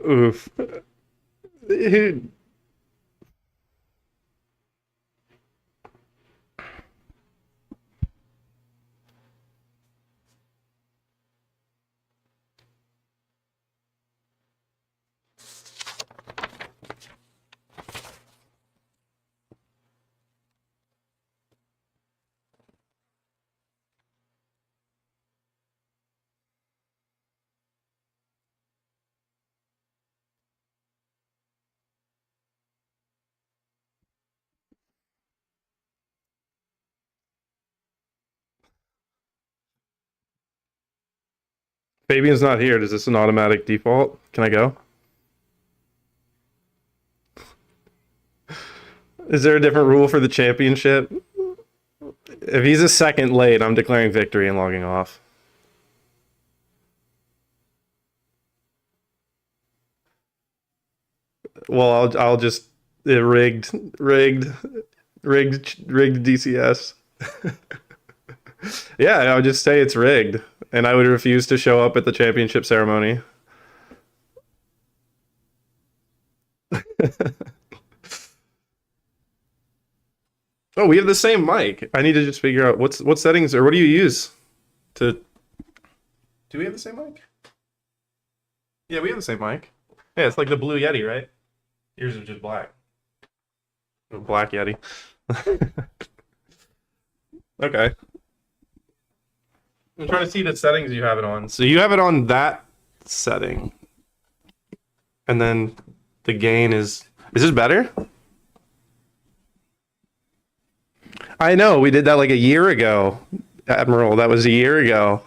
Oof. Fabian's not here. Is this an automatic default? Can I go? Is there a different rule for the championship? If he's a second late, I'm declaring victory and logging off. Well, I'll just rigged DCS. Yeah, I would just say it's rigged, and I would refuse to show up at the championship ceremony. Oh, we have the same mic. I need to just figure out what settings or what do you use to. Do we have the same mic? Yeah, we have the same mic. Yeah, it's like the Blue Yeti, right? Yours is just black. Black Yeti. Okay. I'm trying to see the settings you have it on. So you have it on that setting. And then the gain is this better? I know, we did that like a year ago, Admiral. That was a year ago.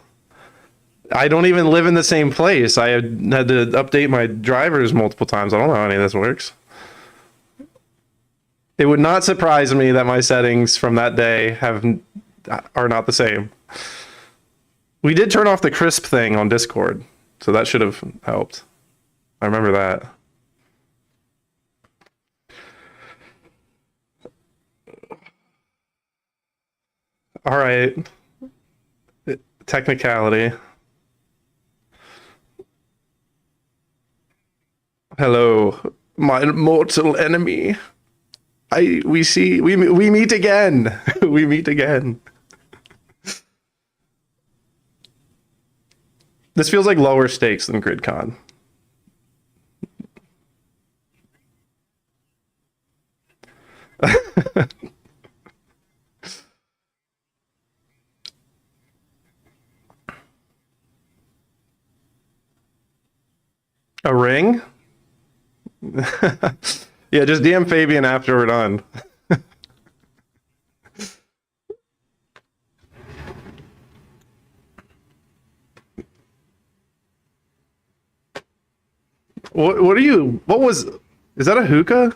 I don't even live in the same place. I had to update my drivers multiple times. I don't know how any of this works. It would not surprise me that my settings from that day are not the same. We did turn off the crisp thing on Discord, so that should have helped. I remember that. All right. Technicality. Hello, my mortal enemy. We meet again. We meet again. This feels like lower stakes than GridCon. A ring? Yeah, just DM Fabian after we're done. What are you? What was? Is that a hookah?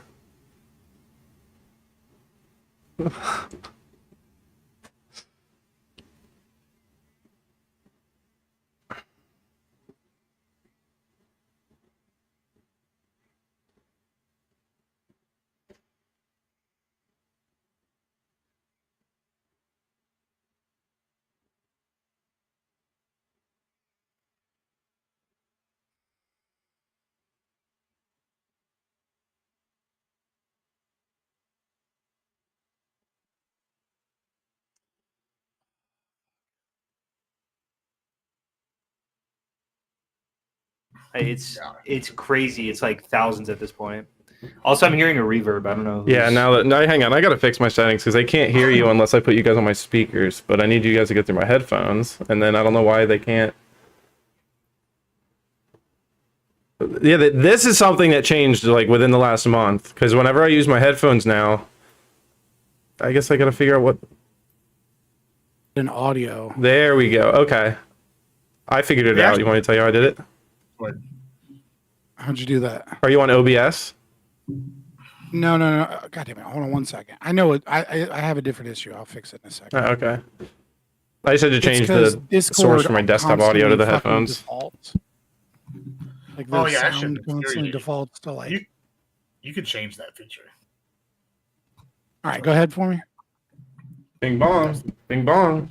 It's crazy. It's like thousands at this point. Also, I'm hearing a reverb. I don't know. Yeah, now hang on. I gotta fix my settings because they can't hear you unless I put you guys on my speakers. But I need you guys to get through my headphones, and then I don't know why they can't. Yeah, this is something that changed like within the last month. Because whenever I use my headphones now, I guess I gotta figure out what. In audio. There we go. Okay, I figured it out. You want me to tell you how I did it? How'd you do that? Are you on OBS? No. God damn it. Hold on one second. I know it. I have a different issue. I'll fix it in a second. Oh, okay. I just had to It's change 'cause the Discord source for my desktop audio to the constantly fucking headphones. defaults. Like Oh, the yeah, that sound shit constantly infuriating. defaults to like. You could change that feature. All right, go ahead for me. Bing bong. Bing bong.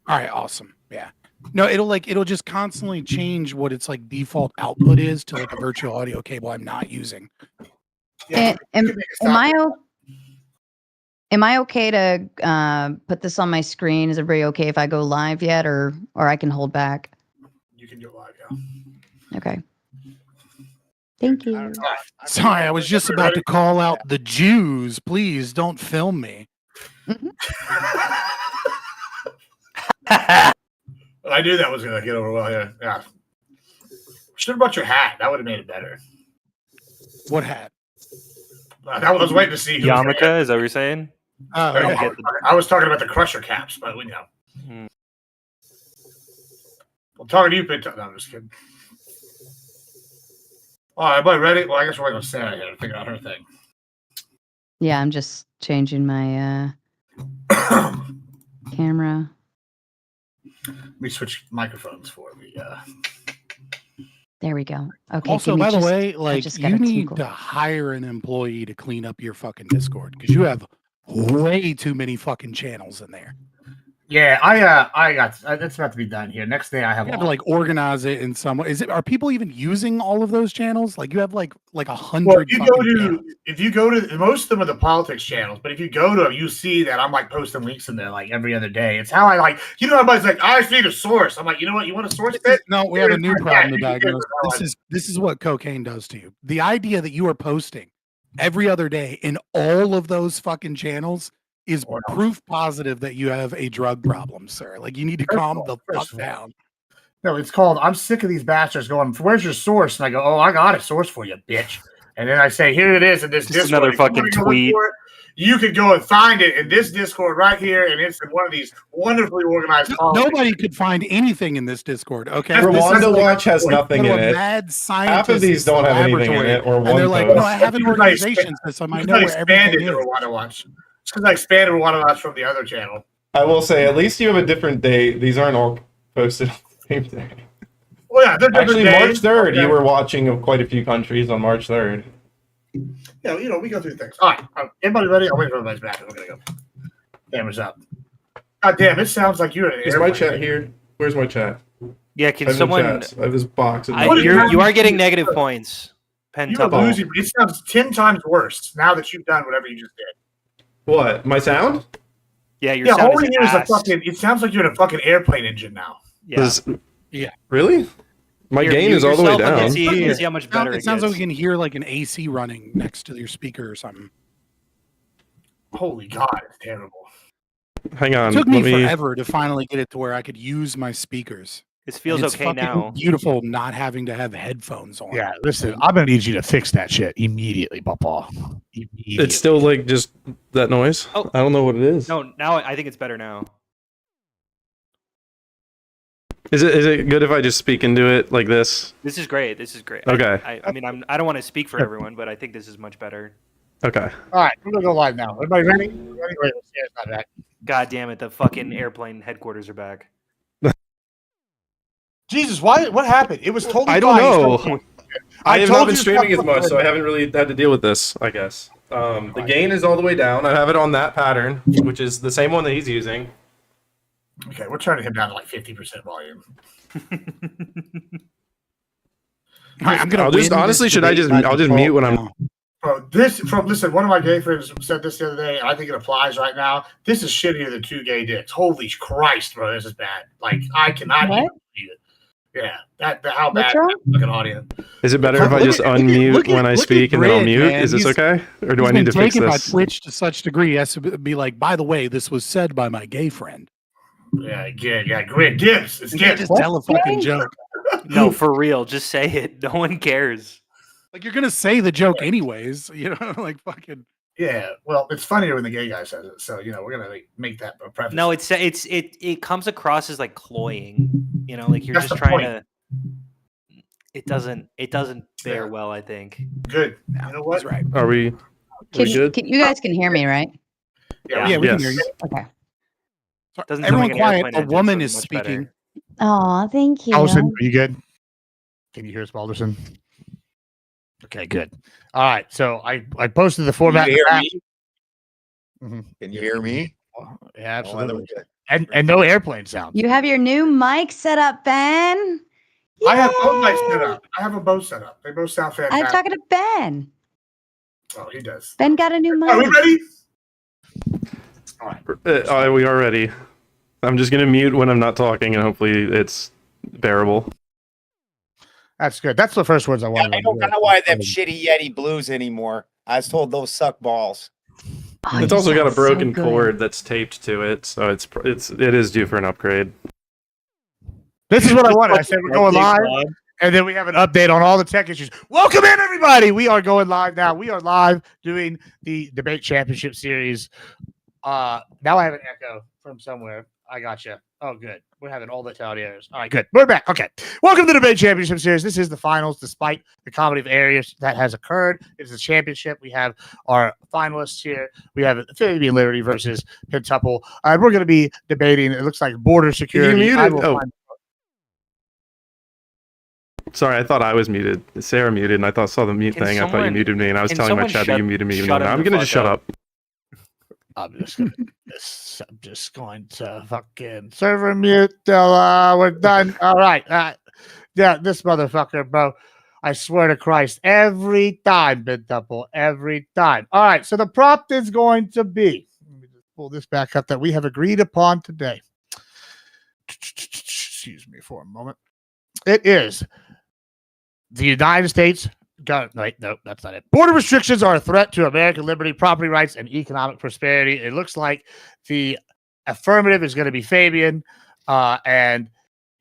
All right, awesome. Yeah. No, it'll just constantly change what its like default output is to like a virtual audio cable I'm not using. Yeah, Am, you could make a am stop. I am I okay to put this on my screen? Is everybody okay if I go live yet, or I can hold back? You can go live, yeah. Okay. Thank you. Sorry, I was just about to call out the Jews. Please don't film me. I knew that was gonna get over well here. Yeah. Should have brought your hat. That would have made it better. What hat? I was waiting to see who was gonna Yarmulke, is that what you're saying? Oh, get- okay. I was talking about the crusher caps, but we know. Hmm. I'm talking to you, Pinto. No, I'm just kidding. All right, everybody ready? Well, I guess we're going to Sarah here to figure out her thing. Yeah, I'm just changing my camera. Let me switch microphones for me. There we go. Okay. Also, give me by the just- way, like just got you a need tinkle. to hire an employee to clean up your fucking Discord because you have way too many fucking channels in there. Yeah, I got that's about to be done here. Next day, I have You have to like organize it in some way. Are people even using all of those channels? Like you have like 100. Well, if you go fucking to channels. most of them are the politics channels, but if you go to them, you see that I'm like posting links in there like every other day. It's how I like, everybody's like, I just need a source. I'm like, you know what? You want a source? This is- no, we have a new Yeah, problem to you can get diagnose. it. This is what cocaine does to you. The idea that you are posting every other day in all of those fucking channels is Or no. proof positive that you have a drug problem, sir. Like you need to calm the fuck First of all. down. No, it's called I'm sick of these bastards going, where's your source? And I go, oh, I got a source for you, bitch. And then I say, here it is in this Just Discord. another If you wanna fucking go look tweet. for it, you could go and find it in this Discord right here, and it's in one of these wonderfully organized politics. Nobody could find anything in this Discord. Okay, That's This is Rwanda like- Watch has Go nothing to in a it. mad Half scientist of these don't have anything in laboratory, it, or and one they're like, post. no, I have an Because I organization system. I know where expanded everything the is. Rwanda Watch. It's because I expanded Rwanda Watch from the other channel. I will say, at least you have a different date. These aren't all posted on the same day. Well, yeah, they're different Actually, days. March 3rd, Okay. you were watching of quite a few countries on March 3rd. Yeah, we go through things. All right, everybody ready? I'll wait for everybody's back. We're gonna go. Camera's up. God damn, it sounds like you're in an Is my airplane. chat here? Where's my chat? Yeah, I can have no someone? chats. I have this box. of What is You happening are to getting you? negative points. You're Pentable. losing. It sounds 10 times worse now that you've done whatever you just did. What? My sound? Yeah, your Yeah, sound all we is hear is a ass. fucking. It sounds like you're in a fucking airplane engine now. Yeah. Yeah. Really? My Here, gain mute is all the way yourself and down. See how much better It sounds like gets. we can hear like an AC running next to your speaker or something. Holy God, it's terrible. Hang on. It took me let me. forever to finally get it to where I could use my speakers. This feels And it's okay fucking now. Beautiful not having to have headphones on. Yeah, listen, I'm gonna need you to fix that shit immediately, Papa. Immediately. It's still like just that noise. Oh. I don't know what it is. No, now I think it's better now. Is it good if I just speak into it like this? This is great. This is great. Okay. I mean, I don't want to speak for everyone, but I think this is much better. Okay. All right, we're gonna go live now. Everybody ready? Ready? Wait, Sarah's not back. God damn it! The fucking airplane headquarters are back. Jesus, why? What happened? It was totally. I don't fine. know. I have told not been you streaming as stuff much, so I already. haven't really had to deal with this, I guess. The gain is all the way down. I have it on that pattern, which is the same one that he's using. Okay, we're turning him down to like 50% volume. All right, I'm gonna I'll just- win honestly, this should I debate just- by I'll just default mute when I'm- now. Bro, listen, one of my gay friends said this the other day, and I think it applies right now. This is shittier than two gay dicks. Holy Christ, bro, this is bad. Like, I cannot What? even believe it. Yeah, how What's bad wrong? that fucking audio. Is it better if I Look just at- look at- unmute look at- when I look at speak and then I'll Grid, mute? man. Is this He's- okay? Or do He's I need been to fix taken by this? Twitch to such degree, he has to be like, by the way, this was said by my gay friend. Yeah, Grid Gibbs. It's You can't Gibbs. just tell a fucking joke. No, for real. Just say it. No one cares. Like you're gonna say the joke anyways, you know, like fucking. Yeah, well, it's funnier when the gay guy says it. So, we're going to like, make that a preface. No, it comes across as like cloying. You know, like you're That's just the trying point. to. It doesn't bear Yeah. well. I think. Good. Yeah, You know what? he's right. Are we? Are we good? You guys can hear me, right? Yeah, we can hear Yes. you. Okay. Sorry, Doesn't sound everyone like an quiet. airplane A engine, woman so is much better. speaking. Oh, thank you. Allison, are you good? Can you hear us, Balderson? Okay, good. All right. So I posted the Can format. you hear map. me? Mhm. Can you hear me? Yeah, Oh, absolutely. good. And no airplane sounds. You have your new mic set up, Ben. I have both mics Yay! set up. I have them both set up. They both sound I'm fantastic. talking to Ben. Oh, he does. Ben got a new Are we mic. ready? We are ready. I'm just gonna mute when I'm not talking, and hopefully it's bearable. That's good. That's the first words I Yeah, wanted. I don't know why them shitty Yeti Blues anymore. I was told those suck balls. Oh, It's you also got a sound so broken good. cord that's taped to it, so it is due for an upgrade. This is what I wanted. I said we're going live, and then we have an update on all the tech issues. Welcome in, everybody. We are going live now. We are live doing the debate championship series. Now I have an echo from somewhere. I got you. Oh, good. We're having all the audios. All right, good. We're back. Okay. Welcome to the debate championship series. This is the finals, despite the comedy of errors that has occurred. It's a championship. We have our finalists here. We have Fabian Liberty versus Pentuple. We're going to be debating. It looks like border security. You I muted. will Oh, find- sorry. I thought I was muted. Sarah muted, and saw the mute Can thing. I thought you someone- muted me, and I was can telling my someone chat that you muted me. shut No, him I'm the gonna fuck just shut up? up. I'm just going to fucking server mute till we're done. All right. Yeah, this motherfucker, bro. I swear to Christ, every time, Pentuple, every time. All right, so the prompt is going to be, let me just pull this back up that we have agreed upon today. Excuse me for a moment. It is the United States. Wait, no, that's not it. Border restrictions are a threat to American liberty, property rights, and economic prosperity. It looks like the affirmative is going to be Fabian, and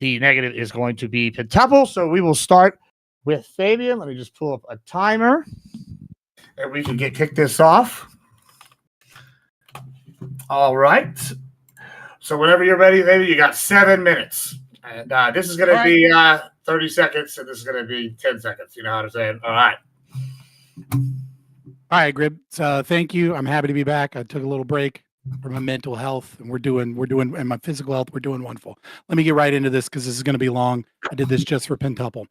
the negative is going to be Pentuple. So we will start with Fabian. Let me just pull up a timer. And we can kick this off. All right. So whenever you're ready, baby, you got 7 minutes. And this is going to be 30 seconds, and this is going to be 10 seconds. You know what I'm saying? All right. All right, Grib. Thank you. I'm happy to be back. I took a little break for my mental health, and we're doing, and my physical health. We're doing wonderful. Let me get right into this because this is going to be long. I did this just for Pentuple.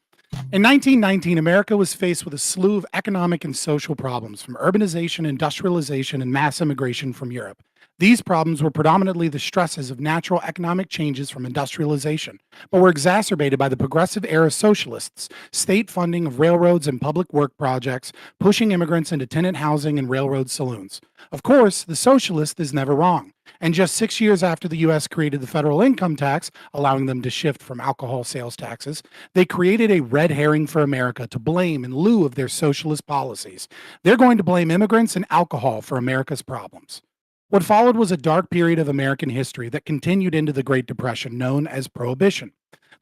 In 1919, America was faced with a slew of economic and social problems, from urbanization, industrialization, and mass immigration from Europe. These problems were predominantly the stresses of natural economic changes from industrialization, but were exacerbated by the progressive era socialists' state funding of railroads and public work projects, pushing immigrants into tenant housing and railroad saloons. Of course, the socialist is never wrong. And just 6 years after the U.S. created the federal income tax, allowing them to shift from alcohol sales taxes, they created a red herring for America to blame in lieu of their socialist policies. They're going to blame immigrants and alcohol for America's problems. What followed was a dark period of American history that continued into the Great Depression, known as Prohibition.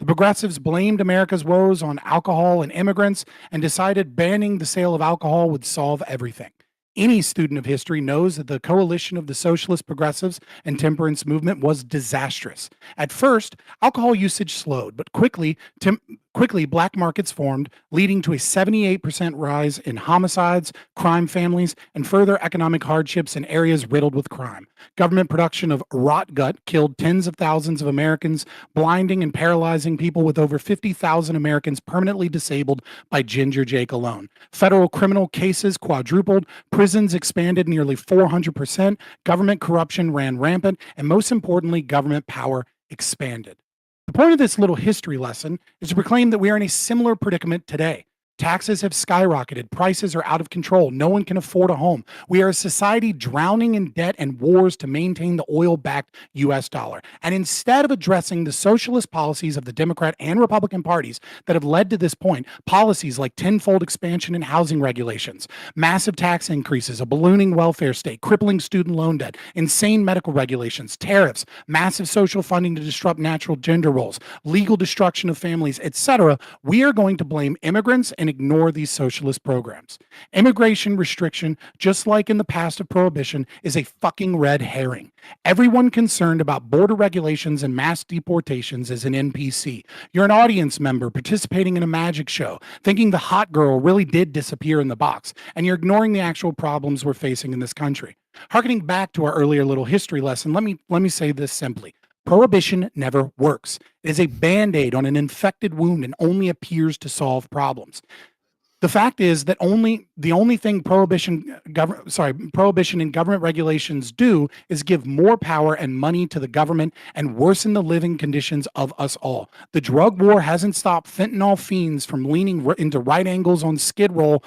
The progressives blamed America's woes on alcohol and immigrants and decided banning the sale of alcohol would solve everything. Any student of history knows that the coalition of the socialist progressives and temperance movement was disastrous. At first, alcohol usage slowed, but quickly black markets formed, leading to a 78% rise in homicides, crime families, and further economic hardships in areas riddled with crime. Government production of rot gut killed tens of thousands of Americans, blinding and paralyzing people, with over 50,000 Americans permanently disabled by Ginger Jake alone. Federal criminal cases quadrupled, prisons expanded nearly 400%, government corruption ran rampant, and most importantly, government power expanded. The point of this little history lesson is to proclaim that we are in a similar predicament today. Taxes have skyrocketed. Prices are out of control. No one can afford a home. We are a society drowning in debt and wars to maintain the oil-backed U.S. dollar. And instead of addressing the socialist policies of the Democrat and Republican parties that have led to this point, policies like tenfold expansion in housing regulations, massive tax increases, a ballooning welfare state, crippling student loan debt, insane medical regulations, tariffs, massive social funding to disrupt natural gender roles, legal destruction of families, etc., we are going to blame immigrants and ignore these socialist programs. Immigration restriction, just like in the past of prohibition, is a fucking red herring. Everyone concerned about border regulations and mass deportations is an NPC. You're an audience member participating in a magic show, thinking the hot girl really did disappear in the box, and you're ignoring the actual problems we're facing in this country. Harkening back to our earlier little history lesson, let me say this simply. Prohibition never works. It is a band-aid on an infected wound and only appears to solve problems. The fact is that the only thing prohibition and government regulations do is give more power and money to the government and worsen the living conditions of us all. The drug war hasn't stopped fentanyl fiends from leaning into right angles on Skid Row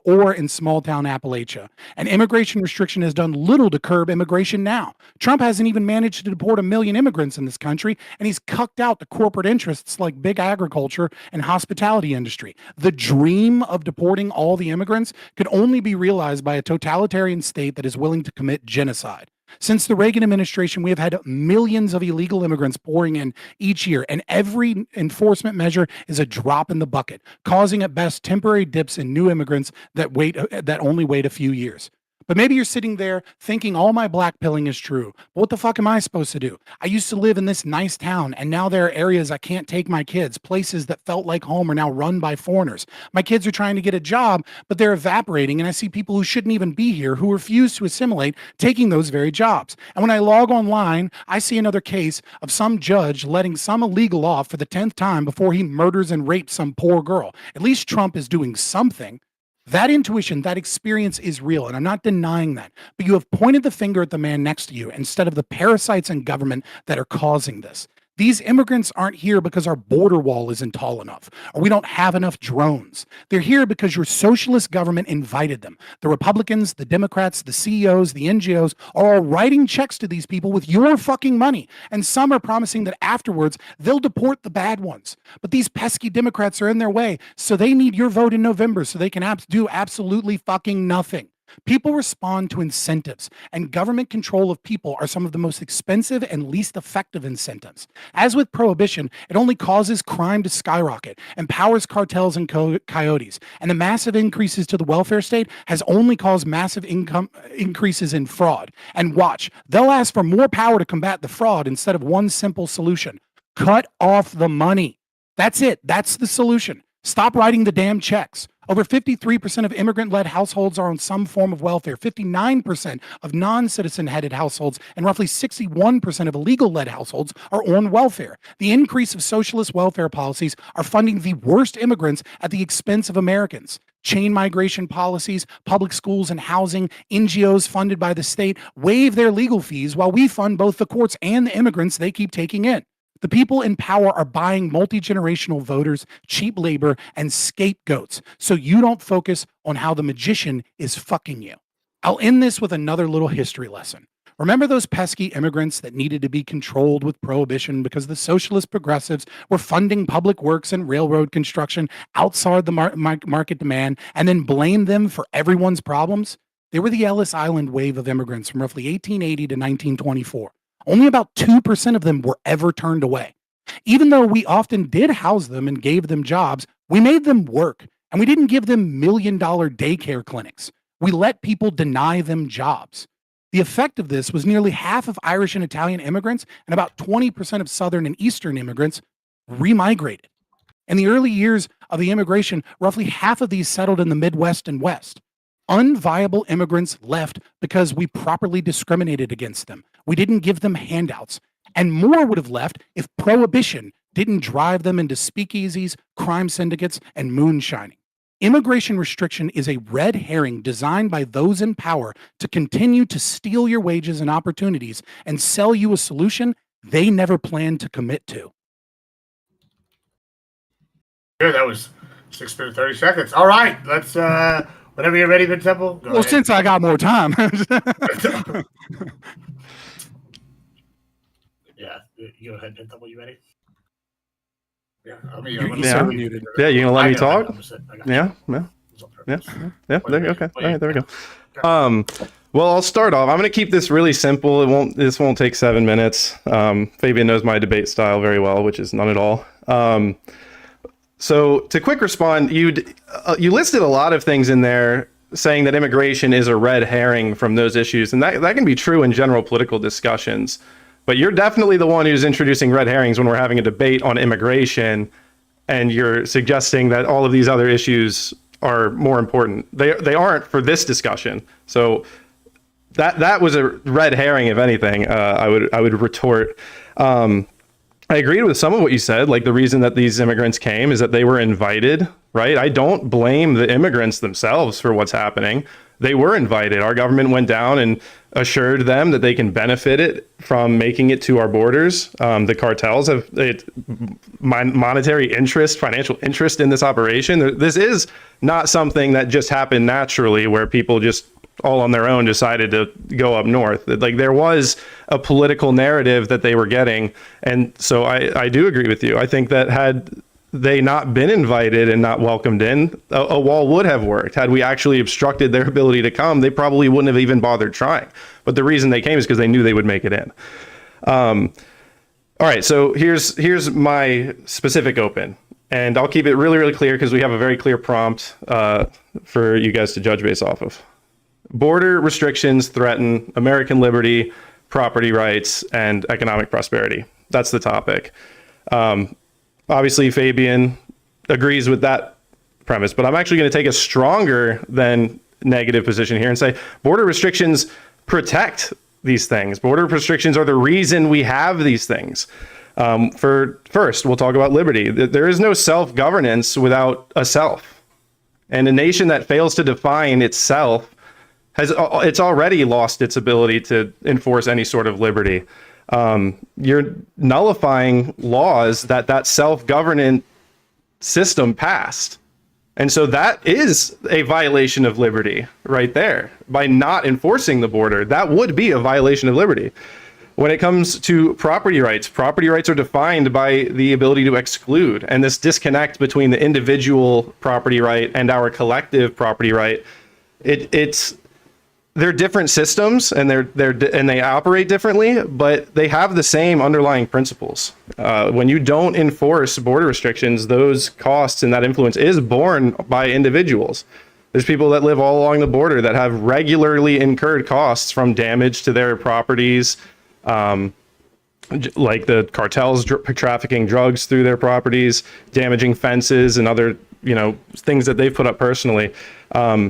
or in small town Appalachia. And immigration restriction has done little to curb immigration now. Trump hasn't even managed to deport 1 million immigrants in this country, and he's cucked out the corporate interests like big agriculture and hospitality industry. The dream of deporting all the immigrants could only be realized by a totalitarian state that is willing to commit genocide. Since the Reagan administration, we have had millions of illegal immigrants pouring in each year, and every enforcement measure is a drop in the bucket, causing at best temporary dips in new immigrants that only wait a few years. But maybe you're sitting there thinking all my blackpilling is true. But what the fuck am I supposed to do? I used to live in this nice town, and now there are areas I can't take my kids. Places that felt like home are now run by foreigners. My kids are trying to get a job, but they're evaporating, and I see people who shouldn't even be here, who refuse to assimilate, taking those very jobs. And when I log online, I see another case of some judge letting some illegal off for the 10th time before he murders and rapes some poor girl. At least Trump is doing something. That intuition, that experience is real, and I'm not denying that. But you have pointed the finger at the man next to you instead of the parasites in government that are causing this. These immigrants aren't here because our border wall isn't tall enough, or we don't have enough drones. They're here because your socialist government invited them. The Republicans, the Democrats, the CEOs, the NGOs are all writing checks to these people with your fucking money. And some are promising that afterwards they'll deport the bad ones. But these pesky Democrats are in their way, so they need your vote in November so they can do absolutely fucking nothing. People respond to incentives, and government control of people are some of the most expensive and least effective incentives. As with prohibition, it only causes crime to skyrocket, empowers cartels and coyotes, and the massive increases to the welfare state has only caused massive income increases in fraud. And watch, they'll ask for more power to combat the fraud instead of one simple solution. Cut off the money. That's it. That's the solution. Stop writing the damn checks. Over 53% of immigrant-led households are on some form of welfare, 59% of non-citizen-headed households, and roughly 61% of illegal-led households are on welfare. The increase of socialist welfare policies are funding the worst immigrants at the expense of Americans. Chain migration policies, public schools and housing, NGOs funded by the state waive their legal fees while we fund both the courts and the immigrants they keep taking in. The people in power are buying multi-generational voters, cheap labor, and scapegoats, so you don't focus on how the magician is fucking you. I'll end this with another little history lesson. Remember those pesky immigrants that needed to be controlled with prohibition because the socialist progressives were funding public works and railroad construction outside the market demand and then blamed them for everyone's problems? They were the Ellis Island wave of immigrants from roughly 1880 to 1924. Only about 2% of them were ever turned away. Even though we often did house them and gave them jobs, we made them work, and we didn't give them million-dollar daycare clinics. We let people deny them jobs. The effect of this was nearly half of Irish and Italian immigrants and about 20% of Southern and Eastern immigrants remigrated. In the early years of the immigration, roughly half of these settled in the Midwest and West. Unviable immigrants left because we properly discriminated against them. We didn't give them handouts. And more would have left if prohibition didn't drive them into speakeasies, crime syndicates, and moonshining. Immigration restriction is a red herring designed by those in power to continue to steal your wages and opportunities and sell you a solution they never planned to commit to. Good, that was 6 minutes, 30 seconds. All right, let's whenever you're ready, Mid Temple. Go ahead. Since I got more time. Yeah, you go ahead, Mid Temple. You ready? Yeah, I mean, Yeah. Yeah, you gonna let me talk? Yeah. Okay. All right, there we go. Well, I'll start off. I'm gonna keep this really simple. This won't take 7 minutes. Fabian knows my debate style very well, which is none at all. So to quick respond, you listed a lot of things in there saying that immigration is a red herring from those issues, and that can be true in general political discussions. But you're definitely the one who's introducing red herrings when we're having a debate on immigration, and you're suggesting that all of these other issues are more important. They aren't for this discussion. So that was a red herring, if anything. I would retort. I agreed with some of what you said. Like, the reason that these immigrants came is that they were invited, right? I don't blame the immigrants themselves for what's happening. They were invited. Our government went down and assured them that they can benefit it from making it to our borders. The cartels have monetary interest, financial interest in this operation. This is not something that just happened naturally, where people just all on their own decided to go up north. Like, there was a political narrative that they were getting. And so I do agree with you. I think that had they not been invited and not welcomed in, a wall would have worked. Had we actually obstructed their ability to come, they probably wouldn't have even bothered trying. But the reason they came is because they knew they would make it in. All right, so here's my specific open. And I'll keep it really, really clear because we have a very clear prompt for you guys to judge based off of. Border restrictions threaten American liberty, property rights, and economic prosperity. That's the topic. Obviously, Fabian agrees with that premise, but I'm actually going to take a stronger than negative position here and say border restrictions protect these things. Border restrictions are the reason we have these things. First, we'll talk about liberty. There is no self-governance without a self. And a nation that fails to define itself it's already lost its ability to enforce any sort of liberty. You're nullifying laws that self-governance system passed. And so that is a violation of liberty right there. By not enforcing the border, that would be a violation of liberty. When it comes to property rights are defined by the ability to exclude. And this disconnect between the individual property right and our collective property right, they're different systems and they operate differently, but they have the same underlying principles. When you don't enforce border restrictions, those costs and that influence is borne by individuals. There's people that live all along the border that have regularly incurred costs from damage to their properties, like the cartels trafficking drugs through their properties, damaging fences and other things that they've put up personally.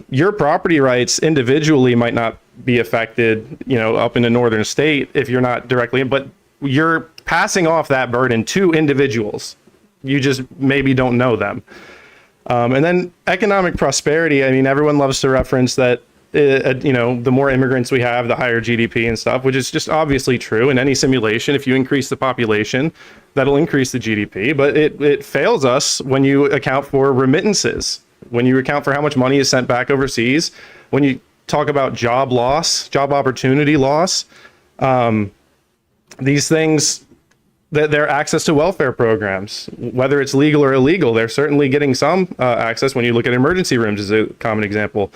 Your property rights individually might not be affected, up in a northern state if you're not directly, but you're passing off that burden to individuals. You just maybe don't know them. And then economic prosperity. I mean, everyone loves to reference that, the more immigrants we have, the higher GDP and stuff, which is just obviously true in any simulation. If you increase the population, that'll increase the GDP, but it fails us when you account for remittances, when you account for how much money is sent back overseas, when you talk about job loss, job opportunity loss, these things, their access to welfare programs, whether it's legal or illegal, they're certainly getting some access. When you look at emergency rooms is a common example.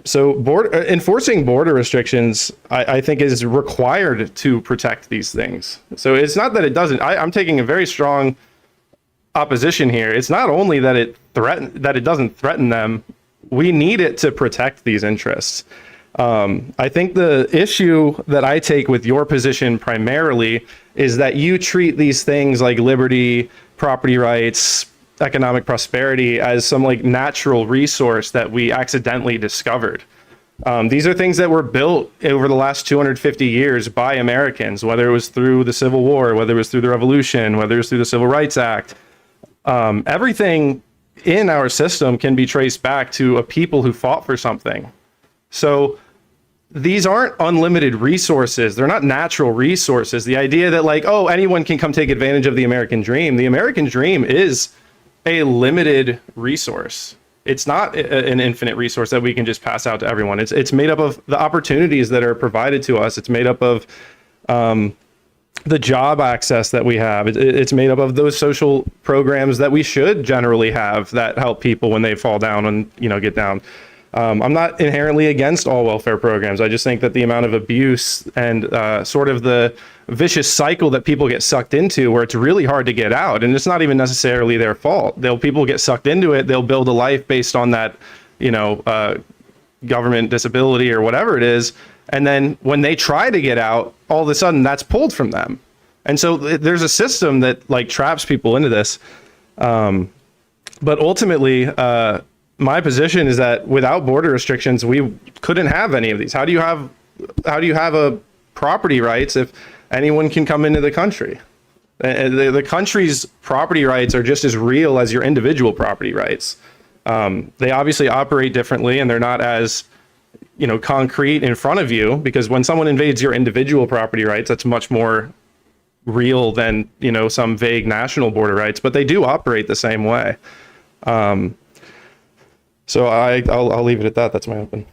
So enforcing border restrictions, I think, is required to protect these things. So it's not that it doesn't. I'm taking a very strong opposition here. It's not only that it doesn't threaten them. We need it to protect these interests. I think the issue that I take with your position primarily is that you treat these things like liberty, property rights, economic prosperity as some natural resource that we accidentally discovered. These are things that were built over the last 250 years by Americans, whether it was through the Civil War, whether it was through the Revolution, whether it was through the Civil Rights Act. Everything in our system can be traced back to a people who fought for something. So these aren't unlimited resources. They're not natural resources. The idea that anyone can come take advantage of the American dream is a limited resource. It's not an infinite resource that we can just pass out to everyone. It's made up of the opportunities that are provided to us. It's made up of the job access that we have. It's made up of those social programs that we should generally have that help people when they fall down and get down. I'm not inherently against all welfare programs. I just think that the amount of abuse and sort of the vicious cycle that people get sucked into, where it's really hard to get out, and it's not even necessarily their fault. People get sucked into it. They'll build a life based on that, government disability or whatever it is, and then when they try to get out, all of a sudden that's pulled from them. And so there's a system that like traps people into this. But ultimately, my position is that without border restrictions, we couldn't have any of these. How do you have a property rights if anyone can come into the country? The country's property rights are just as real as your individual property rights. They obviously operate differently, and they're not as concrete in front of you, because when someone invades your individual property rights, that's much more real than some vague national border rights, but they do operate the same way. So I'll leave it at that. That's my open.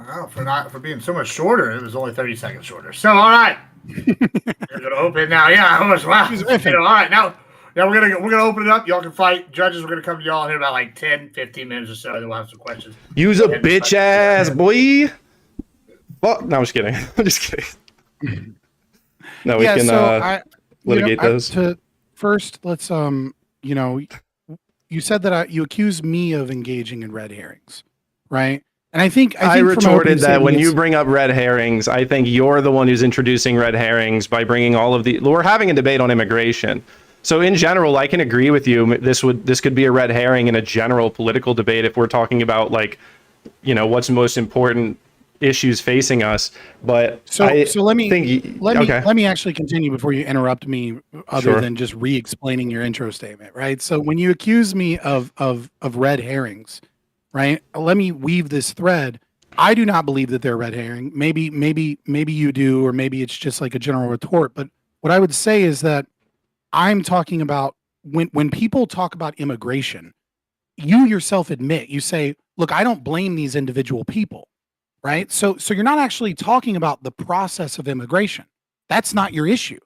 Oh, for being so much shorter, it was only 30 seconds shorter. So all right, we're gonna open now. Yeah, I was wow. All right, now we're gonna open it up. Y'all can fight. Judges, we're gonna come to y'all in about like 10, 15 minutes or so. Then we'll have some questions. Use a bitch ass boy. Fuck. No, I'm just kidding. I'm just kidding. No, we can litigate those. First, let's you said that you accused me of engaging in red herrings, right? And I think I retorted that when you bring up red herrings, I think you're the one who's introducing red herrings by bringing all of the. We're having a debate on immigration, so in general, I can agree with you. This could be a red herring in a general political debate if we're talking about what's most important issues facing us. But so let me actually continue before you interrupt me, other than just re-explaining your intro statement, right? So when you accuse me of red herrings, right, let me weave this thread. I do not believe that they're red herring. Maybe you do, or maybe it's just like a general retort. But what I would say is that I'm talking about when people talk about immigration, you yourself admit, you say, look, I don't blame these individual people. Right. So you're not actually talking about the process of immigration. That's not your issue.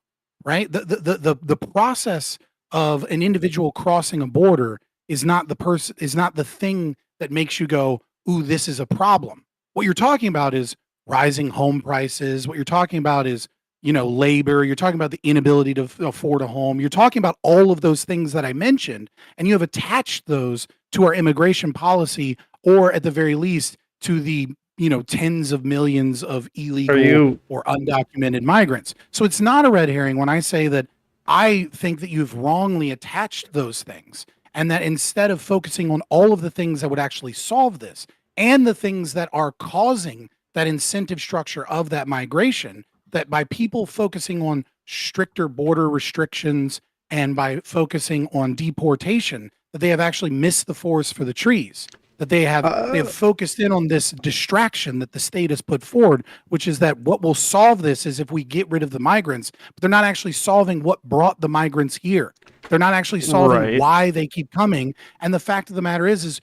Right. The process of an individual crossing a border is not the thing that makes you go, ooh, this is a problem. What you're talking about is rising home prices. What you're talking about is, labor. You're talking about the inability to afford a home. You're talking about all of those things that I mentioned, and you have attached those to our immigration policy, or at the very least to the tens of millions of illegal or undocumented migrants. So it's not a red herring when I say that I think that you've wrongly attached those things, and that instead of focusing on all of the things that would actually solve this and the things that are causing that incentive structure of that migration, that by people focusing on stricter border restrictions and by focusing on deportation, that they have actually missed the forest for the trees. That they have focused in on this distraction that the state has put forward, which is that what will solve this is if we get rid of the migrants, but they're not actually solving what brought the migrants here. They're not actually solving why they keep coming. And the fact of the matter is,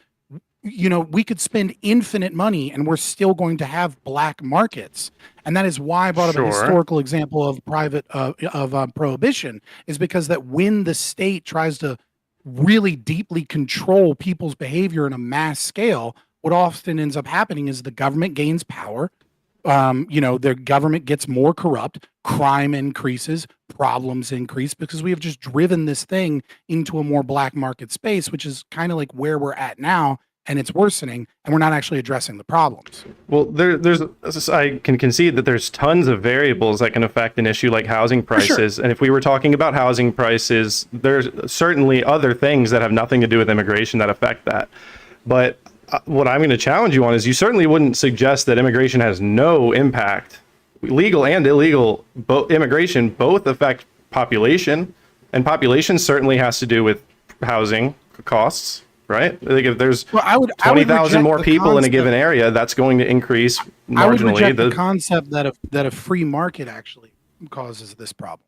we could spend infinite money and we're still going to have black markets. And that is why I brought up a historical example of prohibition, is because that when the state tries to really deeply control people's behavior on a mass scale, what often ends up happening is the government gains power. Their government gets more corrupt, crime increases, problems increase, because we have just driven this thing into a more black market space, which is kind of like where we're at now, and it's worsening, and we're not actually addressing the problems. Well, I can concede that there's tons of variables that can affect an issue like housing prices. Sure. And if we were talking about housing prices, there's certainly other things that have nothing to do with immigration that affect that. But what I'm going to challenge you on is you certainly wouldn't suggest that immigration has no impact. Legal and illegal immigration both affect population, and population certainly has to do with housing costs. Right? Like if there's 20,000 more people in a given area, that's going to increase marginally. I would reject the concept that a free market actually causes this problem.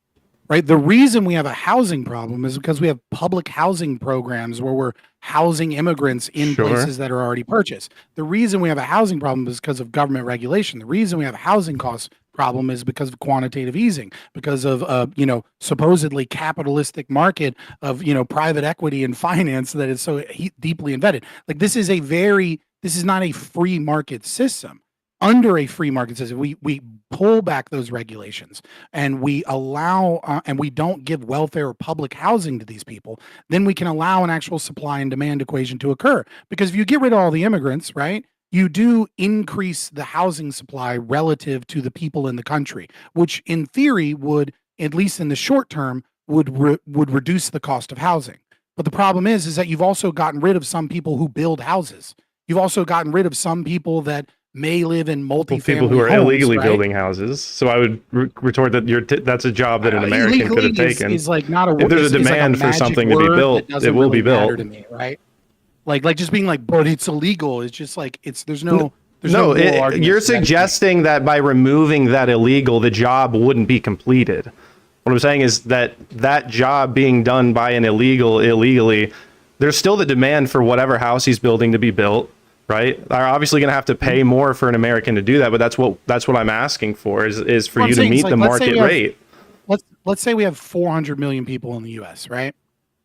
Right? The reason we have a housing problem is because we have public housing programs where we're housing immigrants in places that are already purchased. The reason we have a housing problem is because of government regulation. The reason we have housing costs problem is because of quantitative easing, because of supposedly capitalistic market of private equity and finance that is so deeply embedded. Like this is not a free market system. Under a free market system, we pull back those regulations and we allow and we don't give welfare or public housing to these people, then we can allow an actual supply and demand equation to occur. Because if you get rid of all the immigrants, right, you do increase the housing supply relative to the people in the country, which in theory would, at least in the short term, would reduce the cost of housing. But the problem is that you've also gotten rid of some people who build houses. You've also gotten rid of some people that may live in multifamily people who are homes, illegally right? building houses. So I would retort that that's a job that an American could have taken. Is like not a, if there's a is demand like a for something to be word built, that it will be doesn't really matter built. to me, right? Like just being like, but it's illegal. It's just like there's no No, moral argument you're for that. suggesting that by removing that illegal, the job wouldn't be completed. What I'm saying is that job being done by an illegally, there's still the demand for whatever house he's building to be built, right? They're obviously going to have to pay more for an American to do that, but that's what I'm asking for is for you to meet the market rate. Let's say we have 400 million people in the U.S., right?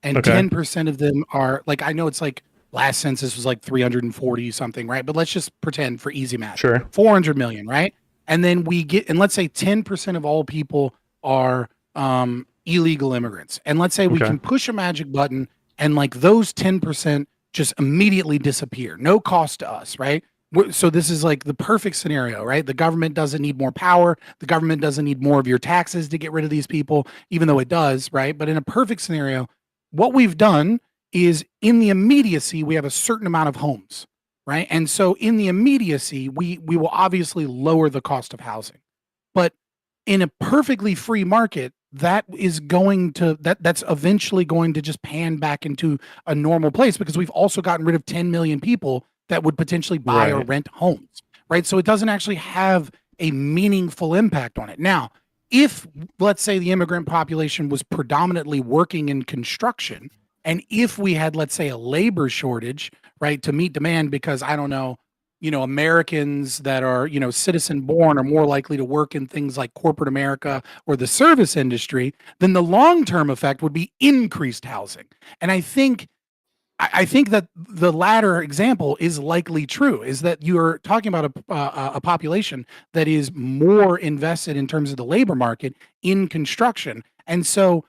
And Okay. 10% of them are like, I know it's like last census was like 340 something, right? But let's just pretend for easy math. Sure. 400 million, right? And then let's say 10% of all people are illegal immigrants. And let's say we Okay. can push a magic button and like those 10% just immediately disappear. No cost to us, right? So this is like the perfect scenario, right? The government doesn't need more power. The government doesn't need more of your taxes to get rid of these people, even though it does, right? But in a perfect scenario, what we've done is in the immediacy, we have a certain amount of homes, right? And so in the immediacy, we will obviously lower the cost of housing. But in a perfectly free market, that's eventually going to just pan back into a normal place because we've also gotten rid of 10 million people that would potentially buy or Right. rent homes, right? So it doesn't actually have a meaningful impact on it. Now, if let's say the immigrant population was predominantly working in construction, and if we had, let's say, a labor shortage, right, to meet demand because I don't know, Americans that are, citizen born are more likely to work in things like corporate America or the service industry, then the long-term effect would be increased housing. And I think that the latter example is likely true, is that you're talking about a population that is more invested in terms of the labor market in construction. And so,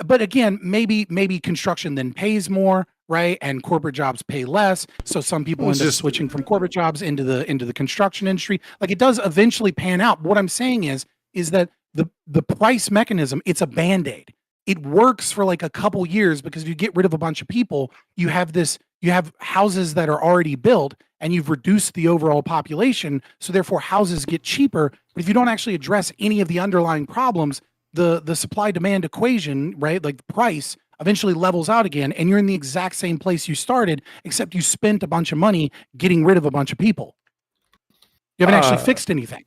but again, maybe construction then pays more, right? And corporate jobs pay less. So some people end up switching from corporate jobs into the construction industry. Like it does eventually pan out. What I'm saying is that the price mechanism, it's a Band-Aid. It works for like a couple years because if you get rid of a bunch of people, you have houses that are already built and you've reduced the overall population. So therefore houses get cheaper. But if you don't actually address any of the underlying problems, the supply demand equation, right? Like the price eventually levels out again and you're in the exact same place you started, except you spent a bunch of money getting rid of a bunch of people. You haven't actually fixed anything.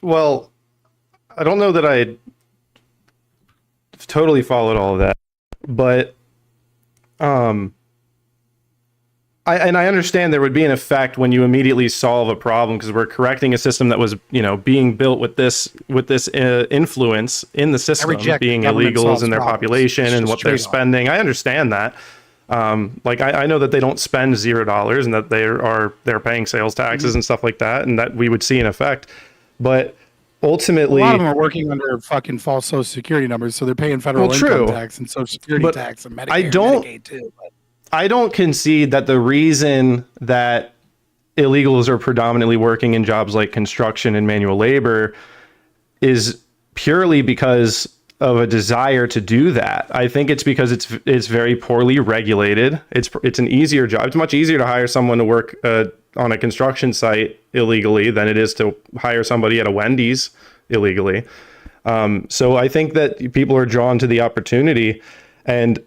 Well, I don't know that I totally followed all of that, but I understand there would be an effect when you immediately solve a problem because we're correcting a system that was being built with this influence in the system, being illegals in their population and what they're spending. I understand that. Like I know that they don't spend $0 and that they're paying sales taxes and stuff like that, and that we would see an effect, but ultimately, a lot of them are working under fucking false Social Security numbers, so they're paying federal income tax and Social Security tax and Medicare and Medicaid too. I don't concede that the reason that illegals are predominantly working in jobs like construction and manual labor is purely because of a desire to do that. I think it's because it's very poorly regulated. It's an easier job. It's much easier to hire someone to work on a construction site illegally than it is to hire somebody at a Wendy's illegally. So I think that people are drawn to the opportunity, and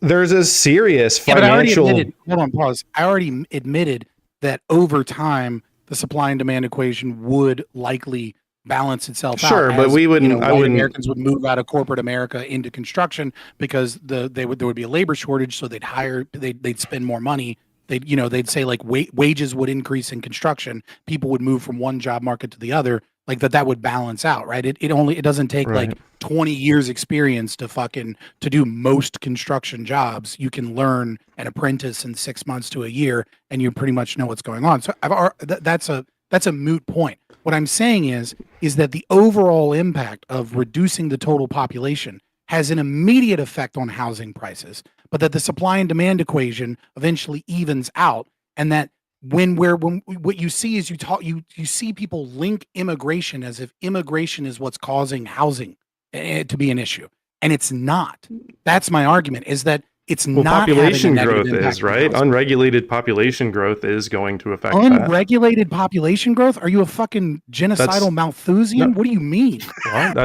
there's a serious financial. Hold on, pause. I already admitted that over time the supply and demand equation would likely balance itself out. Sure, but we wouldn't. Americans would move out of corporate America into construction because there would be a labor shortage, so they'd spend more money they'd say like wages would increase in construction, people would move from one job market to the other, like that would balance out, right? It doesn't take like 20 years experience to do most construction jobs. You can learn an apprentice in 6 months to a year, and you pretty much know what's going on. So that's a moot point. What I'm saying is that the overall impact of reducing the total population has an immediate effect on housing prices, but that the supply and demand equation eventually evens out, and that when what you see is you see people link immigration as if immigration is what's causing housing to be an issue, and it's not. That's my argument, is that it's not population having a growth negative is right. Unregulated population growth is going to affect unregulated population growth. Are you a fucking genocidal Malthusian? No. What do you mean?